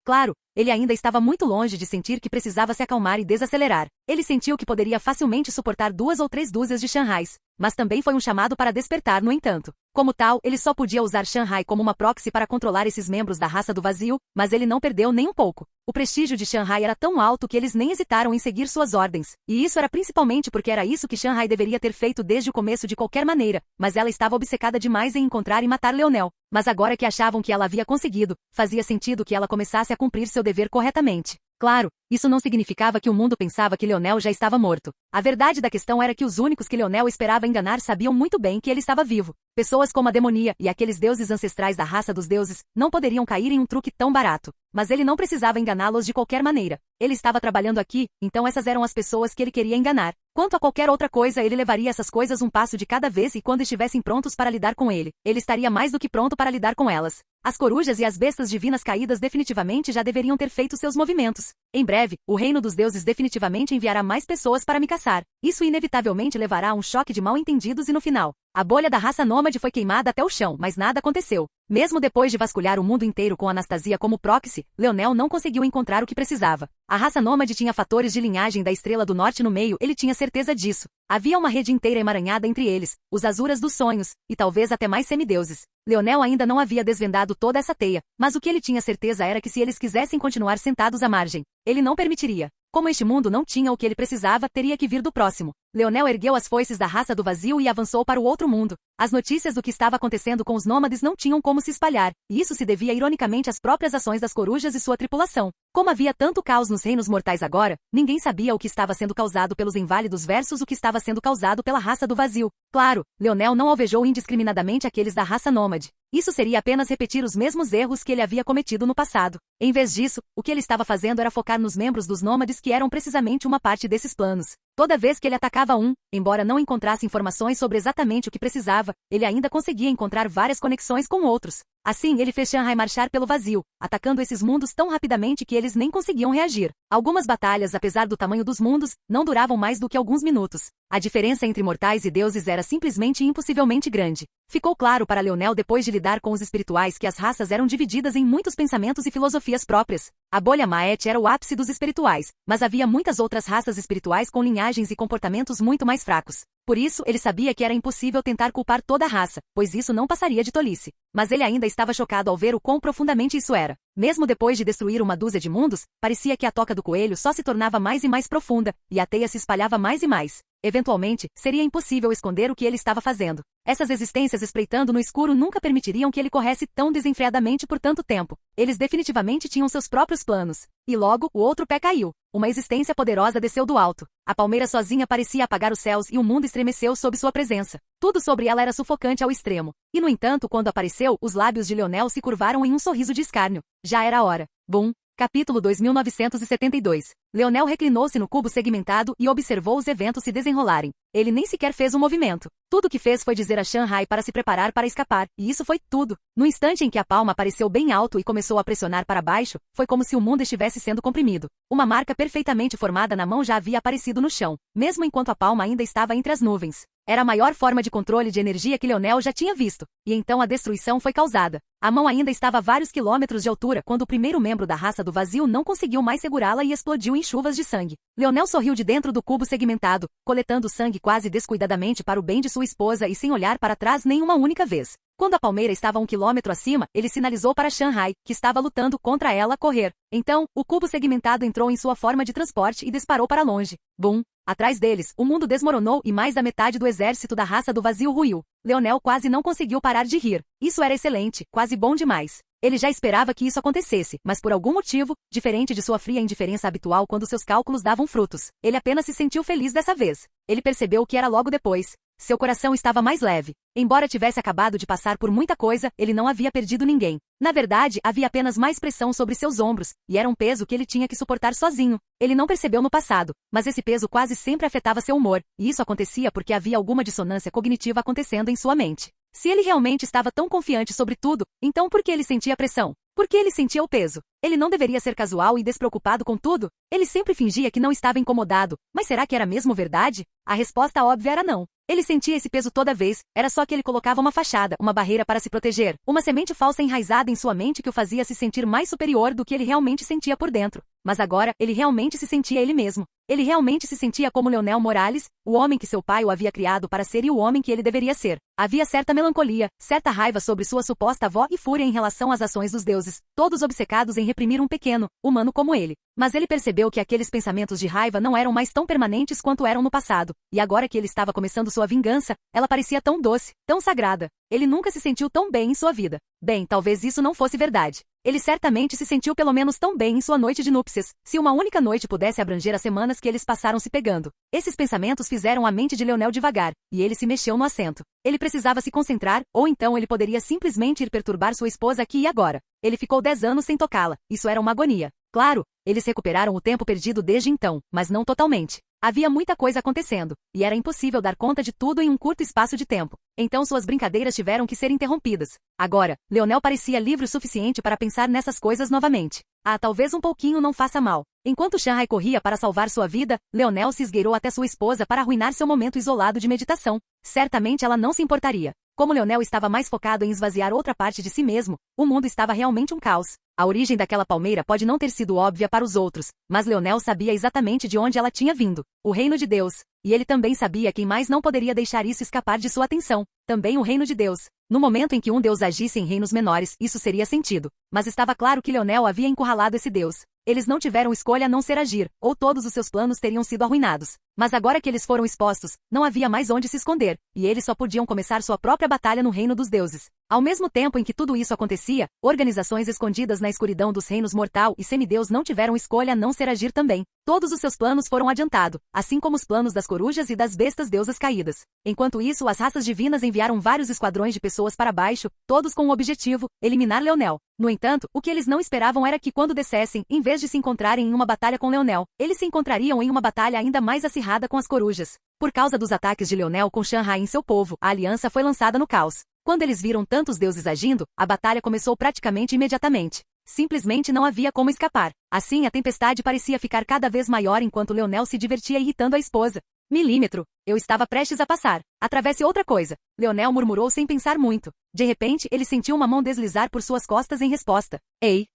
Claro, ele ainda estava muito longe de sentir que precisava se acalmar e desacelerar. Ele sentiu que poderia facilmente suportar 2 ou 3 dúzias de Shanghais, mas também foi um chamado para despertar no entanto. Como tal, ele só podia usar Shanghai como uma proxy para controlar esses membros da raça do vazio, mas ele não perdeu nem um pouco. O prestígio de Shanghai era tão alto que eles nem hesitaram em seguir suas ordens, e isso era principalmente porque era isso que Shanghai deveria ter feito desde o começo de qualquer maneira, mas ela estava obcecada demais em encontrar e matar Leonel. Mas agora que achavam que ela havia conseguido, fazia sentido que ela começasse a cumprir seu dever corretamente. Claro, isso não significava que o mundo pensava que Leonel já estava morto. A verdade da questão era que os únicos que Leonel esperava enganar sabiam muito bem que ele estava vivo. Pessoas como a demonia e aqueles deuses ancestrais da raça dos deuses não poderiam cair em um truque tão barato. Mas ele não precisava enganá-los de qualquer maneira. Ele estava trabalhando aqui, então essas eram as pessoas que ele queria enganar. Quanto a qualquer outra coisa, ele levaria essas coisas um passo de cada vez e quando estivessem prontos para lidar com ele, ele estaria mais do que pronto para lidar com elas. As corujas e as bestas divinas caídas definitivamente já deveriam ter feito seus movimentos. Em breve, o reino dos deuses definitivamente enviará mais pessoas para me caçar. Isso inevitavelmente levará a um choque de mal-entendidos e no final, a bolha da raça nômade foi queimada até o chão, mas nada aconteceu. Mesmo depois de vasculhar o mundo inteiro com Anastasia como proxy, Leonel não conseguiu encontrar o que precisava. A raça nômade tinha fatores de linhagem da Estrela do Norte no meio, ele tinha certeza disso. Havia uma rede inteira emaranhada entre eles, os Azuras dos Sonhos, e talvez até mais semideuses. Leonel ainda não havia desvendado toda essa teia, mas o que ele tinha certeza era que se eles quisessem continuar sentados à margem, ele não permitiria. Como este mundo não tinha o que ele precisava, teria que vir do próximo. Leonel ergueu as foices da raça do vazio e avançou para o outro mundo. As notícias do que estava acontecendo com os nômades não tinham como se espalhar, e isso se devia ironicamente às próprias ações das corujas e sua tripulação. Como havia tanto caos nos reinos mortais agora, ninguém sabia o que estava sendo causado pelos inválidos versus o que estava sendo causado pela raça do vazio. Claro, Leonel não alvejou indiscriminadamente aqueles da raça nômade. Isso seria apenas repetir os mesmos erros que ele havia cometido no passado. Em vez disso, o que ele estava fazendo era focar nos membros dos nômades que eram precisamente uma parte desses planos. Toda vez que ele atacava um, embora não encontrasse informações sobre exatamente o que precisava, ele ainda conseguia encontrar várias conexões com outros. Assim, ele fez Shanghai marchar pelo vazio, atacando esses mundos tão rapidamente que eles nem conseguiam reagir. Algumas batalhas, apesar do tamanho dos mundos, não duravam mais do que alguns minutos. A diferença entre mortais e deuses era simplesmente impossivelmente grande. Ficou claro para Leonel depois de lidar com os espirituais que as raças eram divididas em muitos pensamentos e filosofias próprias. A bolha Maet era o ápice dos espirituais, mas havia muitas outras raças espirituais com linhagens e comportamentos muito mais fracos. Por isso, ele sabia que era impossível tentar culpar toda a raça, pois isso não passaria de tolice. Mas ele ainda estava chocado ao ver o quão profundamente isso era. Mesmo depois de destruir uma dúzia de mundos, parecia que a toca do coelho só se tornava mais e mais profunda, e a teia se espalhava mais e mais. Eventualmente, seria impossível esconder o que ele estava fazendo. Essas existências espreitando no escuro nunca permitiriam que ele corresse tão desenfreadamente por tanto tempo. Eles definitivamente tinham seus próprios planos. E logo, o outro pé caiu. Uma existência poderosa desceu do alto. A palmeira sozinha parecia apagar os céus e o mundo estremeceu sob sua presença. Tudo sobre ela era sufocante ao extremo. E no entanto, quando apareceu, os lábios de Leonel se curvaram em um sorriso de escárnio. Já era a hora. Bum. Capítulo 2972. Leonel reclinou-se no cubo segmentado e observou os eventos se desenrolarem. Ele nem sequer fez um movimento. Tudo o que fez foi dizer a Shanghai para se preparar para escapar, e isso foi tudo. No instante em que a palma apareceu bem alto e começou a pressionar para baixo, foi como se o mundo estivesse sendo comprimido. Uma marca perfeitamente formada na mão já havia aparecido no chão, mesmo enquanto a palma ainda estava entre as nuvens. Era a maior forma de controle de energia que Leonel já tinha visto, e então a destruição foi causada. A mão ainda estava a vários quilômetros de altura quando o primeiro membro da raça do vazio não conseguiu mais segurá-la e explodiu em chuvas de sangue. Leonel sorriu de dentro do cubo segmentado, coletando sangue quase descuidadamente para o bem de sua esposa e sem olhar para trás nenhuma única vez. Quando a palmeira estava a 1 quilômetro acima, ele sinalizou para Shanghai, que estava lutando contra ela, correr. Então, o cubo segmentado entrou em sua forma de transporte e disparou para longe. Bum! Atrás deles, o mundo desmoronou e mais da metade do exército da raça do vazio ruiu. Leonel quase não conseguiu parar de rir. Isso era excelente, quase bom demais. Ele já esperava que isso acontecesse, mas por algum motivo, diferente de sua fria indiferença habitual quando seus cálculos davam frutos, ele apenas se sentiu feliz dessa vez. Ele percebeu que era logo depois. Seu coração estava mais leve. Embora tivesse acabado de passar por muita coisa, ele não havia perdido ninguém. Na verdade, havia apenas mais pressão sobre seus ombros, e era um peso que ele tinha que suportar sozinho. Ele não percebeu no passado, mas esse peso quase sempre afetava seu humor, e isso acontecia porque havia alguma dissonância cognitiva acontecendo em sua mente. Se ele realmente estava tão confiante sobre tudo, então por que ele sentia pressão? Por que ele sentia o peso? Ele não deveria ser casual e despreocupado com tudo? Ele sempre fingia que não estava incomodado, mas será que era mesmo verdade? A resposta óbvia era não. Ele sentia esse peso toda vez, era só que ele colocava uma fachada, uma barreira para se proteger, uma semente falsa enraizada em sua mente que o fazia se sentir mais superior do que ele realmente sentia por dentro. Mas agora, ele realmente se sentia ele mesmo. Ele realmente se sentia como Leonel Morales, o homem que seu pai o havia criado para ser e o homem que ele deveria ser. Havia certa melancolia, certa raiva sobre sua suposta avó e fúria em relação às ações dos deuses, todos obcecados em reprimir um pequeno, humano como ele. Mas ele percebeu que aqueles pensamentos de raiva não eram mais tão permanentes quanto eram no passado, e agora que ele estava começando sua vingança, ela parecia tão doce, tão sagrada. Ele nunca se sentiu tão bem em sua vida. Bem, talvez isso não fosse verdade. Ele certamente se sentiu pelo menos tão bem em sua noite de núpcias, se uma única noite pudesse abranger as semanas que eles passaram se pegando. Esses pensamentos fizeram a mente de Leonel devagar, e ele se mexeu no assento. Ele precisava se concentrar, ou então ele poderia simplesmente ir perturbar sua esposa aqui e agora. Ele ficou 10 anos sem tocá-la. Isso era uma agonia. Claro, Eles recuperaram o tempo perdido desde então, mas não totalmente. Havia muita coisa acontecendo, e era impossível dar conta de tudo em um curto espaço de tempo. Então suas brincadeiras tiveram que ser interrompidas. Agora, Leonel parecia livre o suficiente para pensar nessas coisas novamente. Talvez um pouquinho não faça mal. Enquanto Shanghai corria para salvar sua vida, Leonel se esgueirou até sua esposa para arruinar seu momento isolado de meditação. Certamente ela não se importaria. Como Leonel estava mais focado em esvaziar outra parte de si mesmo, o mundo estava realmente um caos. A origem daquela palmeira pode não ter sido óbvia para os outros, mas Leonel sabia exatamente de onde ela tinha vindo. O reino de Deus. E ele também sabia quem mais não poderia deixar isso escapar de sua atenção. Também o reino de Deus. No momento em que um Deus agisse em reinos menores, isso seria sentido. Mas estava claro que Leonel havia encurralado esse Deus. Eles não tiveram escolha a não ser agir, ou todos os seus planos teriam sido arruinados. Mas agora que eles foram expostos, não havia mais onde se esconder, e eles só podiam começar sua própria batalha no reino dos deuses. Ao mesmo tempo em que tudo isso acontecia, organizações escondidas na escuridão dos reinos mortal e semideus não tiveram escolha a não ser agir também. Todos os seus planos foram adiantados, assim como os planos das corujas e das bestas deusas caídas. Enquanto isso, as raças divinas enviaram vários esquadrões de pessoas para baixo, todos com o objetivo, eliminar Leonel. No entanto, o que eles não esperavam era que quando descessem, em vez de se encontrarem em uma batalha com Leonel, eles se encontrariam em uma batalha ainda mais acirrada com as corujas. Por causa dos ataques de Leonel com Shanghai em seu povo, a aliança foi lançada no caos. Quando eles viram tantos deuses agindo, a batalha começou praticamente imediatamente. Simplesmente não havia como escapar. Assim, a tempestade parecia ficar cada vez maior enquanto Leonel se divertia irritando a esposa. Milímetro. Eu estava prestes a passar. Atravesse outra coisa. Leonel murmurou sem pensar muito. De repente, ele sentiu uma mão deslizar por suas costas em resposta. Ei,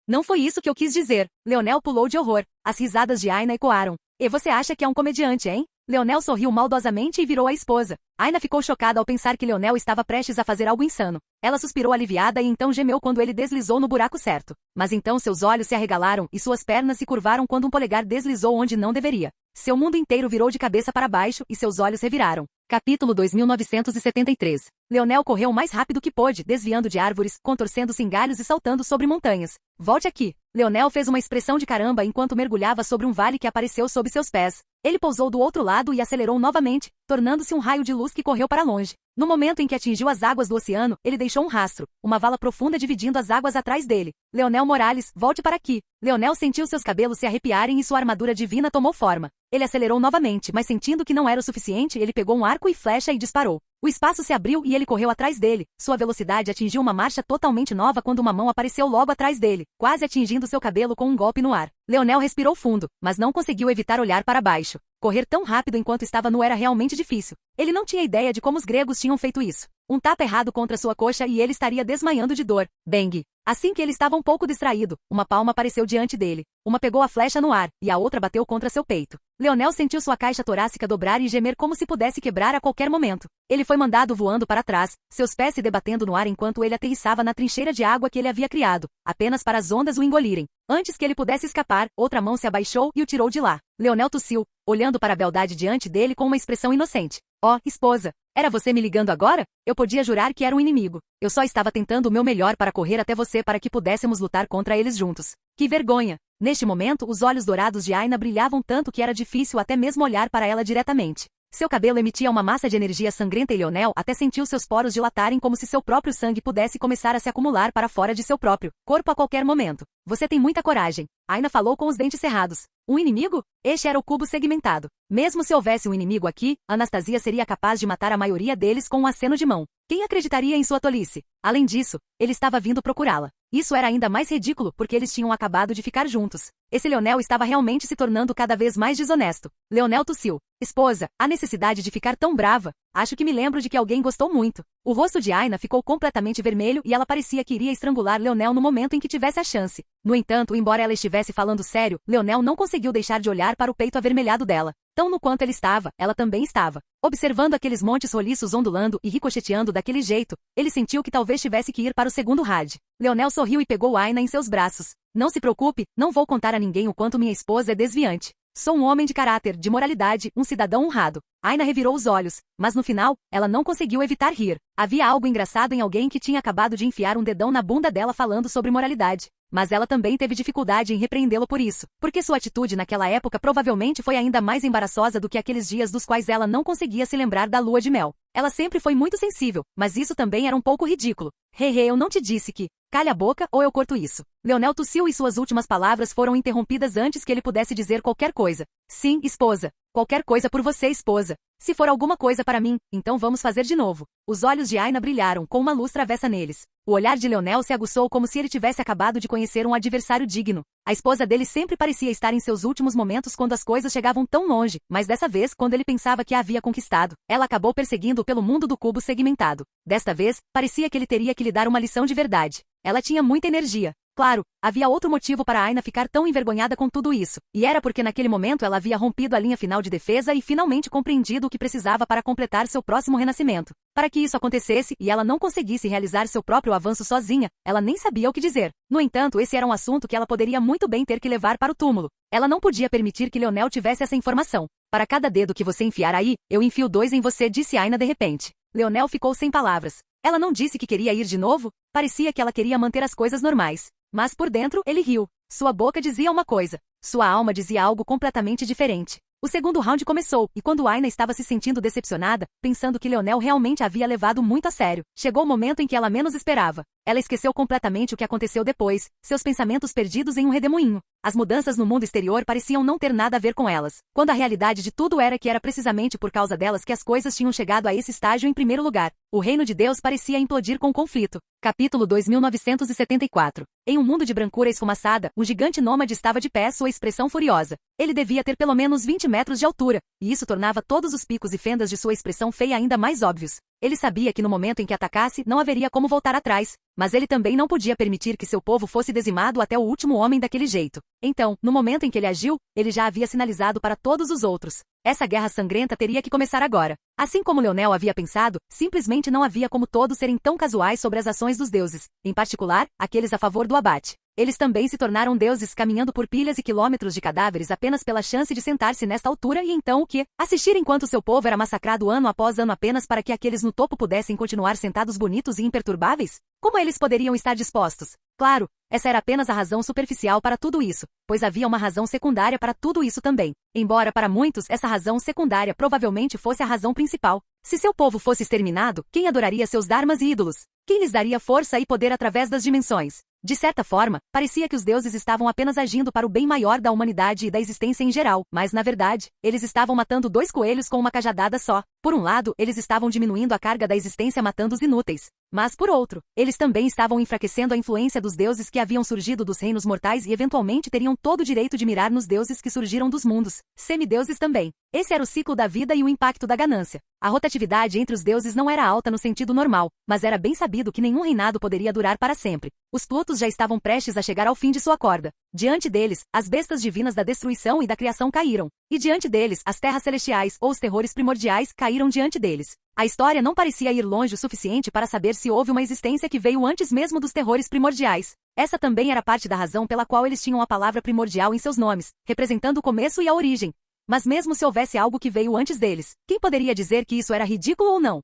não foi isso que eu quis dizer. Leonel pulou de horror. As risadas de Aina ecoaram. E você acha que é um comediante, hein? Leonel sorriu maldosamente e virou a esposa. Aina ficou chocada ao pensar que Leonel estava prestes a fazer algo insano. Ela suspirou aliviada e então gemeu quando ele deslizou no buraco certo. Mas então seus olhos se arregalaram e suas pernas se curvaram quando um polegar deslizou onde não deveria. Seu mundo inteiro virou de cabeça para baixo e seus olhos reviraram. Capítulo 2973. Leonel correu o mais rápido que pôde, desviando de árvores, contorcendo-se em galhos e saltando sobre montanhas. Volte aqui. Leonel fez uma expressão de caramba enquanto mergulhava sobre um vale que apareceu sob seus pés. Ele pousou do outro lado e acelerou novamente, tornando-se um raio de luz que correu para longe. No momento em que atingiu as águas do oceano, ele deixou um rastro, uma vala profunda dividindo as águas atrás dele. Leonel Morales, volte para aqui. Leonel sentiu seus cabelos se arrepiarem e sua armadura divina tomou forma. Ele acelerou novamente, mas sentindo que não era o suficiente, ele pegou um arco e flecha e disparou. O espaço se abriu e ele correu atrás dele. Sua velocidade atingiu uma marcha totalmente nova quando uma mão apareceu logo atrás dele, quase atingindo seu cabelo com um golpe no ar. Leonel respirou fundo, mas não conseguiu evitar olhar para baixo. Correr tão rápido enquanto estava nu era realmente difícil. Ele não tinha ideia de como os gregos tinham feito isso. Um tapa errado contra sua coxa e ele estaria desmaiando de dor. Bang! Assim que ele estava um pouco distraído, uma palma apareceu diante dele. Uma pegou a flecha no ar, e a outra bateu contra seu peito. Leonel sentiu sua caixa torácica dobrar e gemer como se pudesse quebrar a qualquer momento. Ele foi mandado voando para trás, seus pés se debatendo no ar enquanto ele aterrissava na trincheira de água que ele havia criado, apenas para as ondas o engolirem. Antes que ele pudesse escapar, outra mão se abaixou e o tirou de lá. Leonel tossiu, olhando para a beldade diante dele com uma expressão inocente. Oh, esposa, era você me ligando agora? Eu podia jurar que era um inimigo. Eu só estava tentando o meu melhor para correr até você para que pudéssemos lutar contra eles juntos. Que vergonha! Neste momento, os olhos dourados de Aina brilhavam tanto que era difícil até mesmo olhar para ela diretamente. Seu cabelo emitia uma massa de energia sangrenta e Leonel até sentiu seus poros dilatarem como se seu próprio sangue pudesse começar a se acumular para fora de seu próprio corpo a qualquer momento. Você tem muita coragem. Aina falou com os dentes cerrados. Um inimigo? Este era o cubo segmentado. Mesmo se houvesse um inimigo aqui, Anastasia seria capaz de matar a maioria deles com um aceno de mão. Quem acreditaria em sua tolice? Além disso, ele estava vindo procurá-la. Isso era ainda mais ridículo porque eles tinham acabado de ficar juntos. Esse Leonel estava realmente se tornando cada vez mais desonesto. Leonel tossiu. Esposa, a necessidade de ficar tão brava. Acho que me lembro de que alguém gostou muito. O rosto de Aina ficou completamente vermelho e ela parecia que iria estrangular Leonel no momento em que tivesse a chance. No entanto, embora ela estivesse falando sério, Leonel não conseguiu deixar de olhar para o peito avermelhado dela. Tão no quanto ele estava, ela também estava. Observando aqueles montes roliços ondulando e ricocheteando daquele jeito, ele sentiu que talvez tivesse que ir para o segundo rádio. Leonel sorriu e pegou Aina em seus braços. Não se preocupe, não vou contar a ninguém o quanto minha esposa é desviante. Sou um homem de caráter, de moralidade, um cidadão honrado. Aina revirou os olhos, mas no final, ela não conseguiu evitar rir. Havia algo engraçado em alguém que tinha acabado de enfiar um dedão na bunda dela falando sobre moralidade. Mas ela também teve dificuldade em repreendê-lo por isso, porque sua atitude naquela época provavelmente foi ainda mais embaraçosa do que aqueles dias dos quais ela não conseguia se lembrar da lua de mel. Ela sempre foi muito sensível, mas isso também era um pouco ridículo. Eu não te disse que... Calha a boca ou eu corto isso. Leonel tossiu e suas últimas palavras foram interrompidas antes que ele pudesse dizer qualquer coisa. Sim, esposa. Qualquer coisa por você, esposa. Se for alguma coisa para mim, então vamos fazer de novo. Os olhos de Aina brilharam com uma luz travessa neles. O olhar de Leonel se aguçou como se ele tivesse acabado de conhecer um adversário digno. A esposa dele sempre parecia estar em seus últimos momentos quando as coisas chegavam tão longe, mas dessa vez, quando ele pensava que a havia conquistado, ela acabou perseguindo-o pelo mundo do cubo segmentado. Desta vez, parecia que ele teria que lhe dar uma lição de verdade. Ela tinha muita energia. Claro, havia outro motivo para Aina ficar tão envergonhada com tudo isso, e era porque naquele momento ela havia rompido a linha final de defesa e finalmente compreendido o que precisava para completar seu próximo renascimento. Para que isso acontecesse e ela não conseguisse realizar seu próprio avanço sozinha, ela nem sabia o que dizer. No entanto, esse era um assunto que ela poderia muito bem ter que levar para o túmulo. Ela não podia permitir que Leonel tivesse essa informação. Para cada dedo que você enfiar aí, eu enfio 2 em você, disse Aina de repente. Leonel ficou sem palavras. Ela não disse que queria ir de novo? Parecia que ela queria manter as coisas normais. Mas por dentro, ele riu. Sua boca dizia uma coisa. Sua alma dizia algo completamente diferente. O segundo round começou, e quando Aina estava se sentindo decepcionada, pensando que Leonel realmente havia levado muito a sério, chegou o momento em que ela menos esperava. Ela esqueceu completamente o que aconteceu depois, seus pensamentos perdidos em um redemoinho. As mudanças no mundo exterior pareciam não ter nada a ver com elas, quando a realidade de tudo era que era precisamente por causa delas que as coisas tinham chegado a esse estágio em primeiro lugar. O reino de Deus parecia implodir com o conflito. Capítulo 2974. Em um mundo de brancura esfumaçada, um gigante nômade estava de pé, sua expressão furiosa. Ele devia ter pelo menos 20 metros de altura, e isso tornava todos os picos e fendas de sua expressão feia ainda mais óbvios. Ele sabia que no momento em que atacasse, não haveria como voltar atrás, mas ele também não podia permitir que seu povo fosse dizimado até o último homem daquele jeito. Então, no momento em que ele agiu, ele já havia sinalizado para todos os outros. Essa guerra sangrenta teria que começar agora. Assim como Leonel havia pensado, simplesmente não havia como todos serem tão casuais sobre as ações dos deuses, em particular, aqueles a favor do abate. Eles também se tornaram deuses caminhando por pilhas e quilômetros de cadáveres apenas pela chance de sentar-se nesta altura e então o quê? Assistir enquanto seu povo era massacrado ano após ano apenas para que aqueles no topo pudessem continuar sentados bonitos e imperturbáveis? Como eles poderiam estar dispostos? Claro, essa era apenas a razão superficial para tudo isso, pois havia uma razão secundária para tudo isso também. Embora para muitos essa razão secundária provavelmente fosse a razão principal. Se seu povo fosse exterminado, quem adoraria seus dharmas e ídolos? Quem lhes daria força e poder através das dimensões? De certa forma, parecia que os deuses estavam apenas agindo para o bem maior da humanidade e da existência em geral, mas na verdade, eles estavam matando 2 coelhos com uma cajadada só. Por um lado, eles estavam diminuindo a carga da existência matando os inúteis. Mas por outro, eles também estavam enfraquecendo a influência dos deuses que haviam surgido dos reinos mortais e eventualmente teriam todo o direito de mirar nos deuses que surgiram dos mundos, semideuses também. Esse era o ciclo da vida e o impacto da ganância. A rotatividade entre os deuses não era alta no sentido normal, mas era bem sabido que nenhum reinado poderia durar para sempre. Os Plutos já estavam prestes a chegar ao fim de sua corda. Diante deles, as bestas divinas da destruição e da criação caíram. E diante deles, as terras celestiais ou os terrores primordiais caíram diante deles. A história não parecia ir longe o suficiente para saber se houve uma existência que veio antes mesmo dos terrores primordiais. Essa também era parte da razão pela qual eles tinham a palavra primordial em seus nomes, representando o começo e a origem. Mas mesmo se houvesse algo que veio antes deles, quem poderia dizer que isso era ridículo ou não?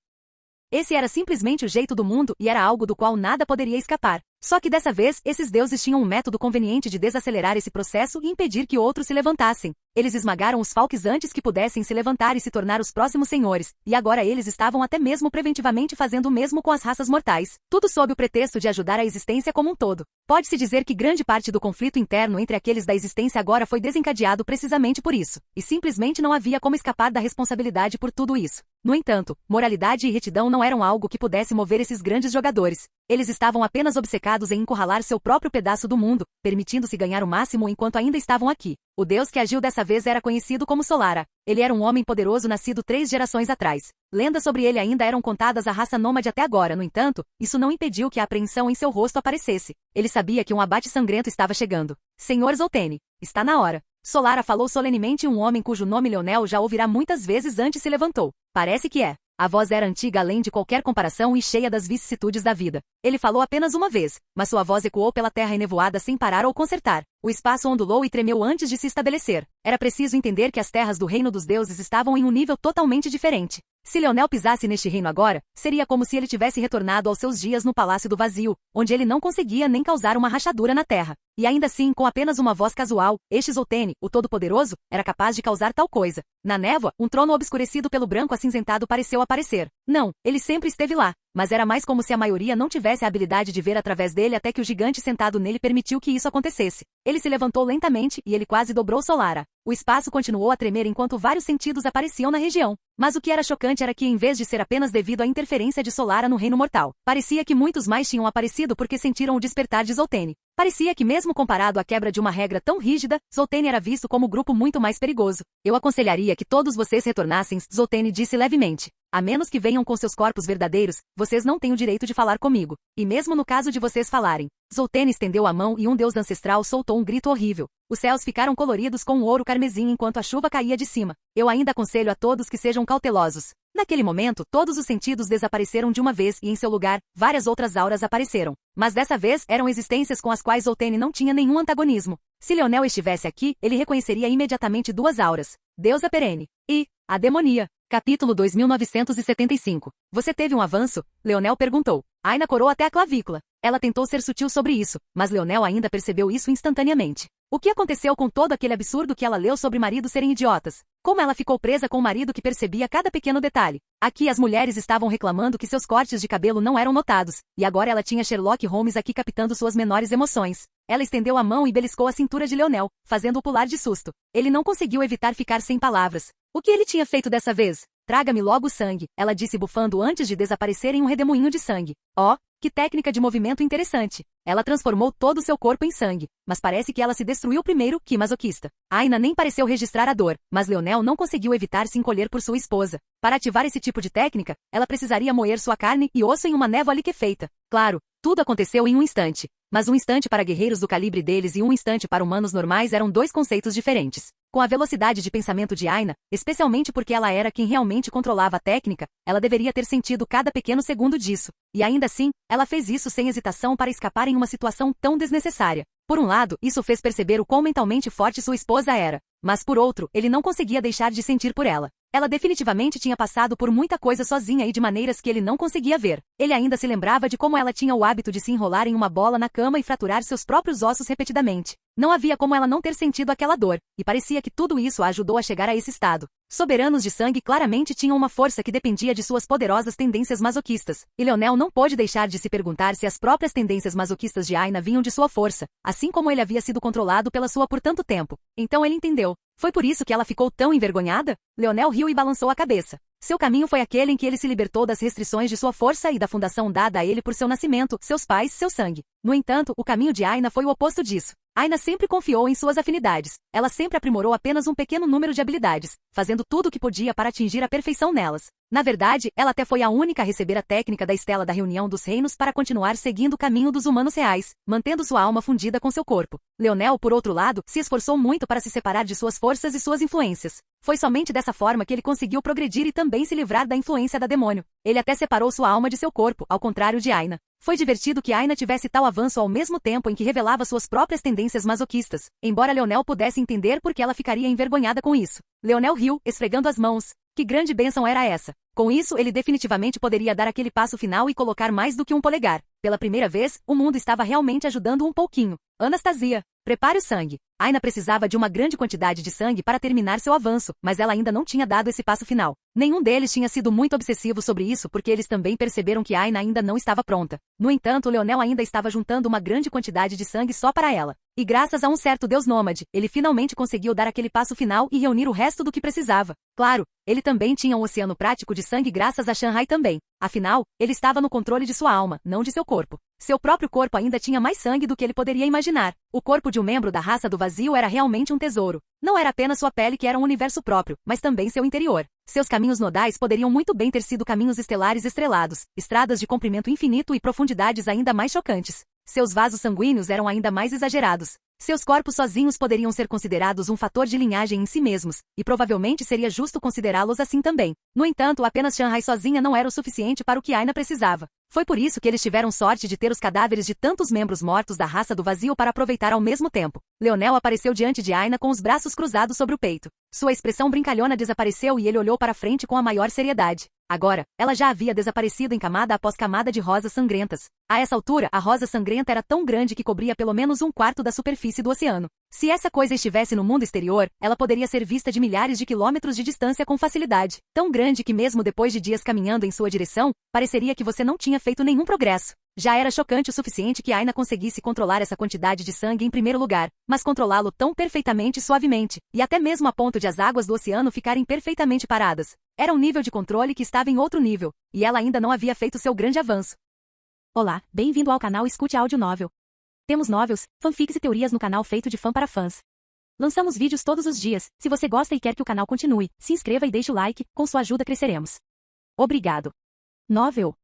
Esse era simplesmente o jeito do mundo e era algo do qual nada poderia escapar. Só que dessa vez, esses deuses tinham um método conveniente de desacelerar esse processo e impedir que outros se levantassem. Eles esmagaram os Falques antes que pudessem se levantar e se tornar os próximos senhores, e agora eles estavam até mesmo preventivamente fazendo o mesmo com as raças mortais. Tudo sob o pretexto de ajudar a existência como um todo. Pode-se dizer que grande parte do conflito interno entre aqueles da existência agora foi desencadeado precisamente por isso, e simplesmente não havia como escapar da responsabilidade por tudo isso. No entanto, moralidade e retidão não eram algo que pudesse mover esses grandes jogadores. Eles estavam apenas obcecados em encurralar seu próprio pedaço do mundo, permitindo-se ganhar o máximo enquanto ainda estavam aqui. O deus que agiu dessa vez era conhecido como Solara. Ele era um homem poderoso nascido 3 gerações atrás. Lendas sobre ele ainda eram contadas à raça nômade até agora, no entanto, isso não impediu que a apreensão em seu rosto aparecesse. Ele sabia que um abate sangrento estava chegando. Senhor Zoltene, está na hora. Solara falou solenemente e um homem cujo nome Leonel já ouvirá muitas vezes antes se levantou. Parece que é. A voz era antiga além de qualquer comparação e cheia das vicissitudes da vida. Ele falou apenas uma vez, mas sua voz ecoou pela terra enevoada sem parar ou consertar. O espaço ondulou e tremeu antes de se estabelecer. Era preciso entender que as terras do reino dos deuses estavam em um nível totalmente diferente. Se Leonel pisasse neste reino agora, seria como se ele tivesse retornado aos seus dias no Palácio do Vazio, onde ele não conseguia nem causar uma rachadura na terra. E ainda assim, com apenas uma voz casual, este Zoltene, o Todo-Poderoso, era capaz de causar tal coisa. Na névoa, um trono obscurecido pelo branco acinzentado pareceu aparecer. Não, ele sempre esteve lá. mas era mais como se a maioria não tivesse a habilidade de ver através dele até que o gigante sentado nele permitiu que isso acontecesse. Ele se levantou lentamente e ele quase dobrou Solara. O espaço continuou a tremer enquanto vários sentidos apareciam na região. Mas o que era chocante era que, em vez de ser apenas devido à interferência de Solara no reino mortal, parecia que muitos mais tinham aparecido porque sentiram o despertar de Zoltene. Parecia que mesmo comparado à quebra de uma regra tão rígida, Zoltene era visto como um grupo muito mais perigoso. Eu aconselharia que todos vocês retornassem, Zoltene disse levemente. A menos que venham com seus corpos verdadeiros, vocês não têm o direito de falar comigo. E mesmo no caso de vocês falarem. Zoltene estendeu a mão e um deus ancestral soltou um grito horrível. Os céus ficaram coloridos com um ouro carmesim enquanto a chuva caía de cima. Eu ainda aconselho a todos que sejam cautelosos. Naquele momento, todos os sentidos desapareceram de uma vez e em seu lugar, várias outras auras apareceram. Mas dessa vez, eram existências com as quais Zoltene não tinha nenhum antagonismo. Se Leonel estivesse aqui, ele reconheceria imediatamente duas auras. Deusa perene e a demonia. Capítulo 2975. Você teve um avanço? Leonel perguntou. Aina corou até a clavícula. Ela tentou ser sutil sobre isso, mas Leonel ainda percebeu isso instantaneamente. O que aconteceu com todo aquele absurdo que ela leu sobre maridos serem idiotas? Como ela ficou presa com o marido que percebia cada pequeno detalhe? Aqui as mulheres estavam reclamando que seus cortes de cabelo não eram notados, e agora ela tinha Sherlock Holmes aqui captando suas menores emoções. Ela estendeu a mão e beliscou a cintura de Leonel, fazendo-o pular de susto. Ele não conseguiu evitar ficar sem palavras. O que ele tinha feito dessa vez? Traga-me logo o sangue, ela disse bufando antes de desaparecer em um redemoinho de sangue. Oh, que técnica de movimento interessante. Ela transformou todo o seu corpo em sangue, mas parece que ela se destruiu primeiro, que masoquista. Aina nem pareceu registrar a dor, mas Leonel não conseguiu evitar se encolher por sua esposa. Para ativar esse tipo de técnica, ela precisaria moer sua carne e osso em uma névoa liquefeita. Claro, tudo aconteceu em um instante. Mas um instante para guerreiros do calibre deles e um instante para humanos normais eram dois conceitos diferentes. Com a velocidade de pensamento de Aina, especialmente porque ela era quem realmente controlava a técnica, ela deveria ter sentido cada pequeno segundo disso. E ainda assim, ela fez isso sem hesitação para escapar em uma situação tão desnecessária. Por um lado, isso fez perceber o quão mentalmente forte sua esposa era. Mas por outro, ele não conseguia deixar de sentir por ela. Ela definitivamente tinha passado por muita coisa sozinha e de maneiras que ele não conseguia ver. Ele ainda se lembrava de como ela tinha o hábito de se enrolar em uma bola na cama e fraturar seus próprios ossos repetidamente. Não havia como ela não ter sentido aquela dor, e parecia que tudo isso a ajudou a chegar a esse estado. Soberanos de sangue claramente tinham uma força que dependia de suas poderosas tendências masoquistas, e Leonel não pôde deixar de se perguntar se as próprias tendências masoquistas de Aina vinham de sua força, assim como ele havia sido controlado pela sua por tanto tempo. Então ele entendeu. Foi por isso que ela ficou tão envergonhada? Leonel riu e balançou a cabeça. Seu caminho foi aquele em que ele se libertou das restrições de sua força e da fundação dada a ele por seu nascimento, seus pais, seu sangue. No entanto, o caminho de Aina foi o oposto disso. Aina sempre confiou em suas afinidades. Ela sempre aprimorou apenas um pequeno número de habilidades, fazendo tudo o que podia para atingir a perfeição nelas. Na verdade, ela até foi a única a receber a técnica da estela da reunião dos reinos para continuar seguindo o caminho dos humanos reais, mantendo sua alma fundida com seu corpo. Leonel, por outro lado, se esforçou muito para se separar de suas forças e suas influências. Foi somente dessa forma que ele conseguiu progredir e também se livrar da influência da demônio. Ele até separou sua alma de seu corpo, ao contrário de Aina. Foi divertido que Aina tivesse tal avanço ao mesmo tempo em que revelava suas próprias tendências masoquistas, embora Leonel pudesse entender por que ela ficaria envergonhada com isso. Leonel riu, esfregando as mãos. Que grande bênção era essa! Com isso, ele definitivamente poderia dar aquele passo final e colocar mais do que um polegar. Pela primeira vez, o mundo estava realmente ajudando um pouquinho. Anastasia, prepare o sangue. Aina precisava de uma grande quantidade de sangue para terminar seu avanço, mas ela ainda não tinha dado esse passo final. Nenhum deles tinha sido muito obsessivo sobre isso porque eles também perceberam que Aina ainda não estava pronta. No entanto, Leonel ainda estava juntando uma grande quantidade de sangue só para ela. E graças a um certo deus nômade, ele finalmente conseguiu dar aquele passo final e reunir o resto do que precisava. Claro, ele também tinha um oceano prático de sangue graças a Shanghai também. Afinal, ele estava no controle de sua alma, não de seu corpo. Seu próprio corpo ainda tinha mais sangue do que ele poderia imaginar. O corpo de um membro da raça do vazio era realmente um tesouro. Não era apenas sua pele que era um universo próprio, mas também seu interior. Seus caminhos nodais poderiam muito bem ter sido caminhos estelares estrelados, estradas de comprimento infinito e profundidades ainda mais chocantes. Seus vasos sanguíneos eram ainda mais exagerados. Seus corpos sozinhos poderiam ser considerados um fator de linhagem em si mesmos, e provavelmente seria justo considerá-los assim também. No entanto, apenas Shanghai sozinha não era o suficiente para o que Aina precisava. Foi por isso que eles tiveram sorte de ter os cadáveres de tantos membros mortos da raça do vazio para aproveitar ao mesmo tempo. Leonel apareceu diante de Aina com os braços cruzados sobre o peito. Sua expressão brincalhona desapareceu e ele olhou para frente com a maior seriedade. Agora, ela já havia desaparecido em camada após camada de rosas sangrentas. A essa altura, a rosa sangrenta era tão grande que cobria pelo menos um quarto da superfície do oceano. Se essa coisa estivesse no mundo exterior, ela poderia ser vista de milhares de quilômetros de distância com facilidade. Tão grande que mesmo depois de dias caminhando em sua direção, pareceria que você não tinha feito nenhum progresso. Já era chocante o suficiente que Aina conseguisse controlar essa quantidade de sangue em primeiro lugar, mas controlá-lo tão perfeitamente e suavemente, e até mesmo a ponto de as águas do oceano ficarem perfeitamente paradas. Era um nível de controle que estava em outro nível, e ela ainda não havia feito seu grande avanço. Olá, bem-vindo ao canal Escute Áudio Novel. Temos novels, fanfics e teorias no canal feito de fã para fãs. Lançamos vídeos todos os dias. Se você gosta e quer que o canal continue, se inscreva e deixe o like, com sua ajuda cresceremos. Obrigado. Novel.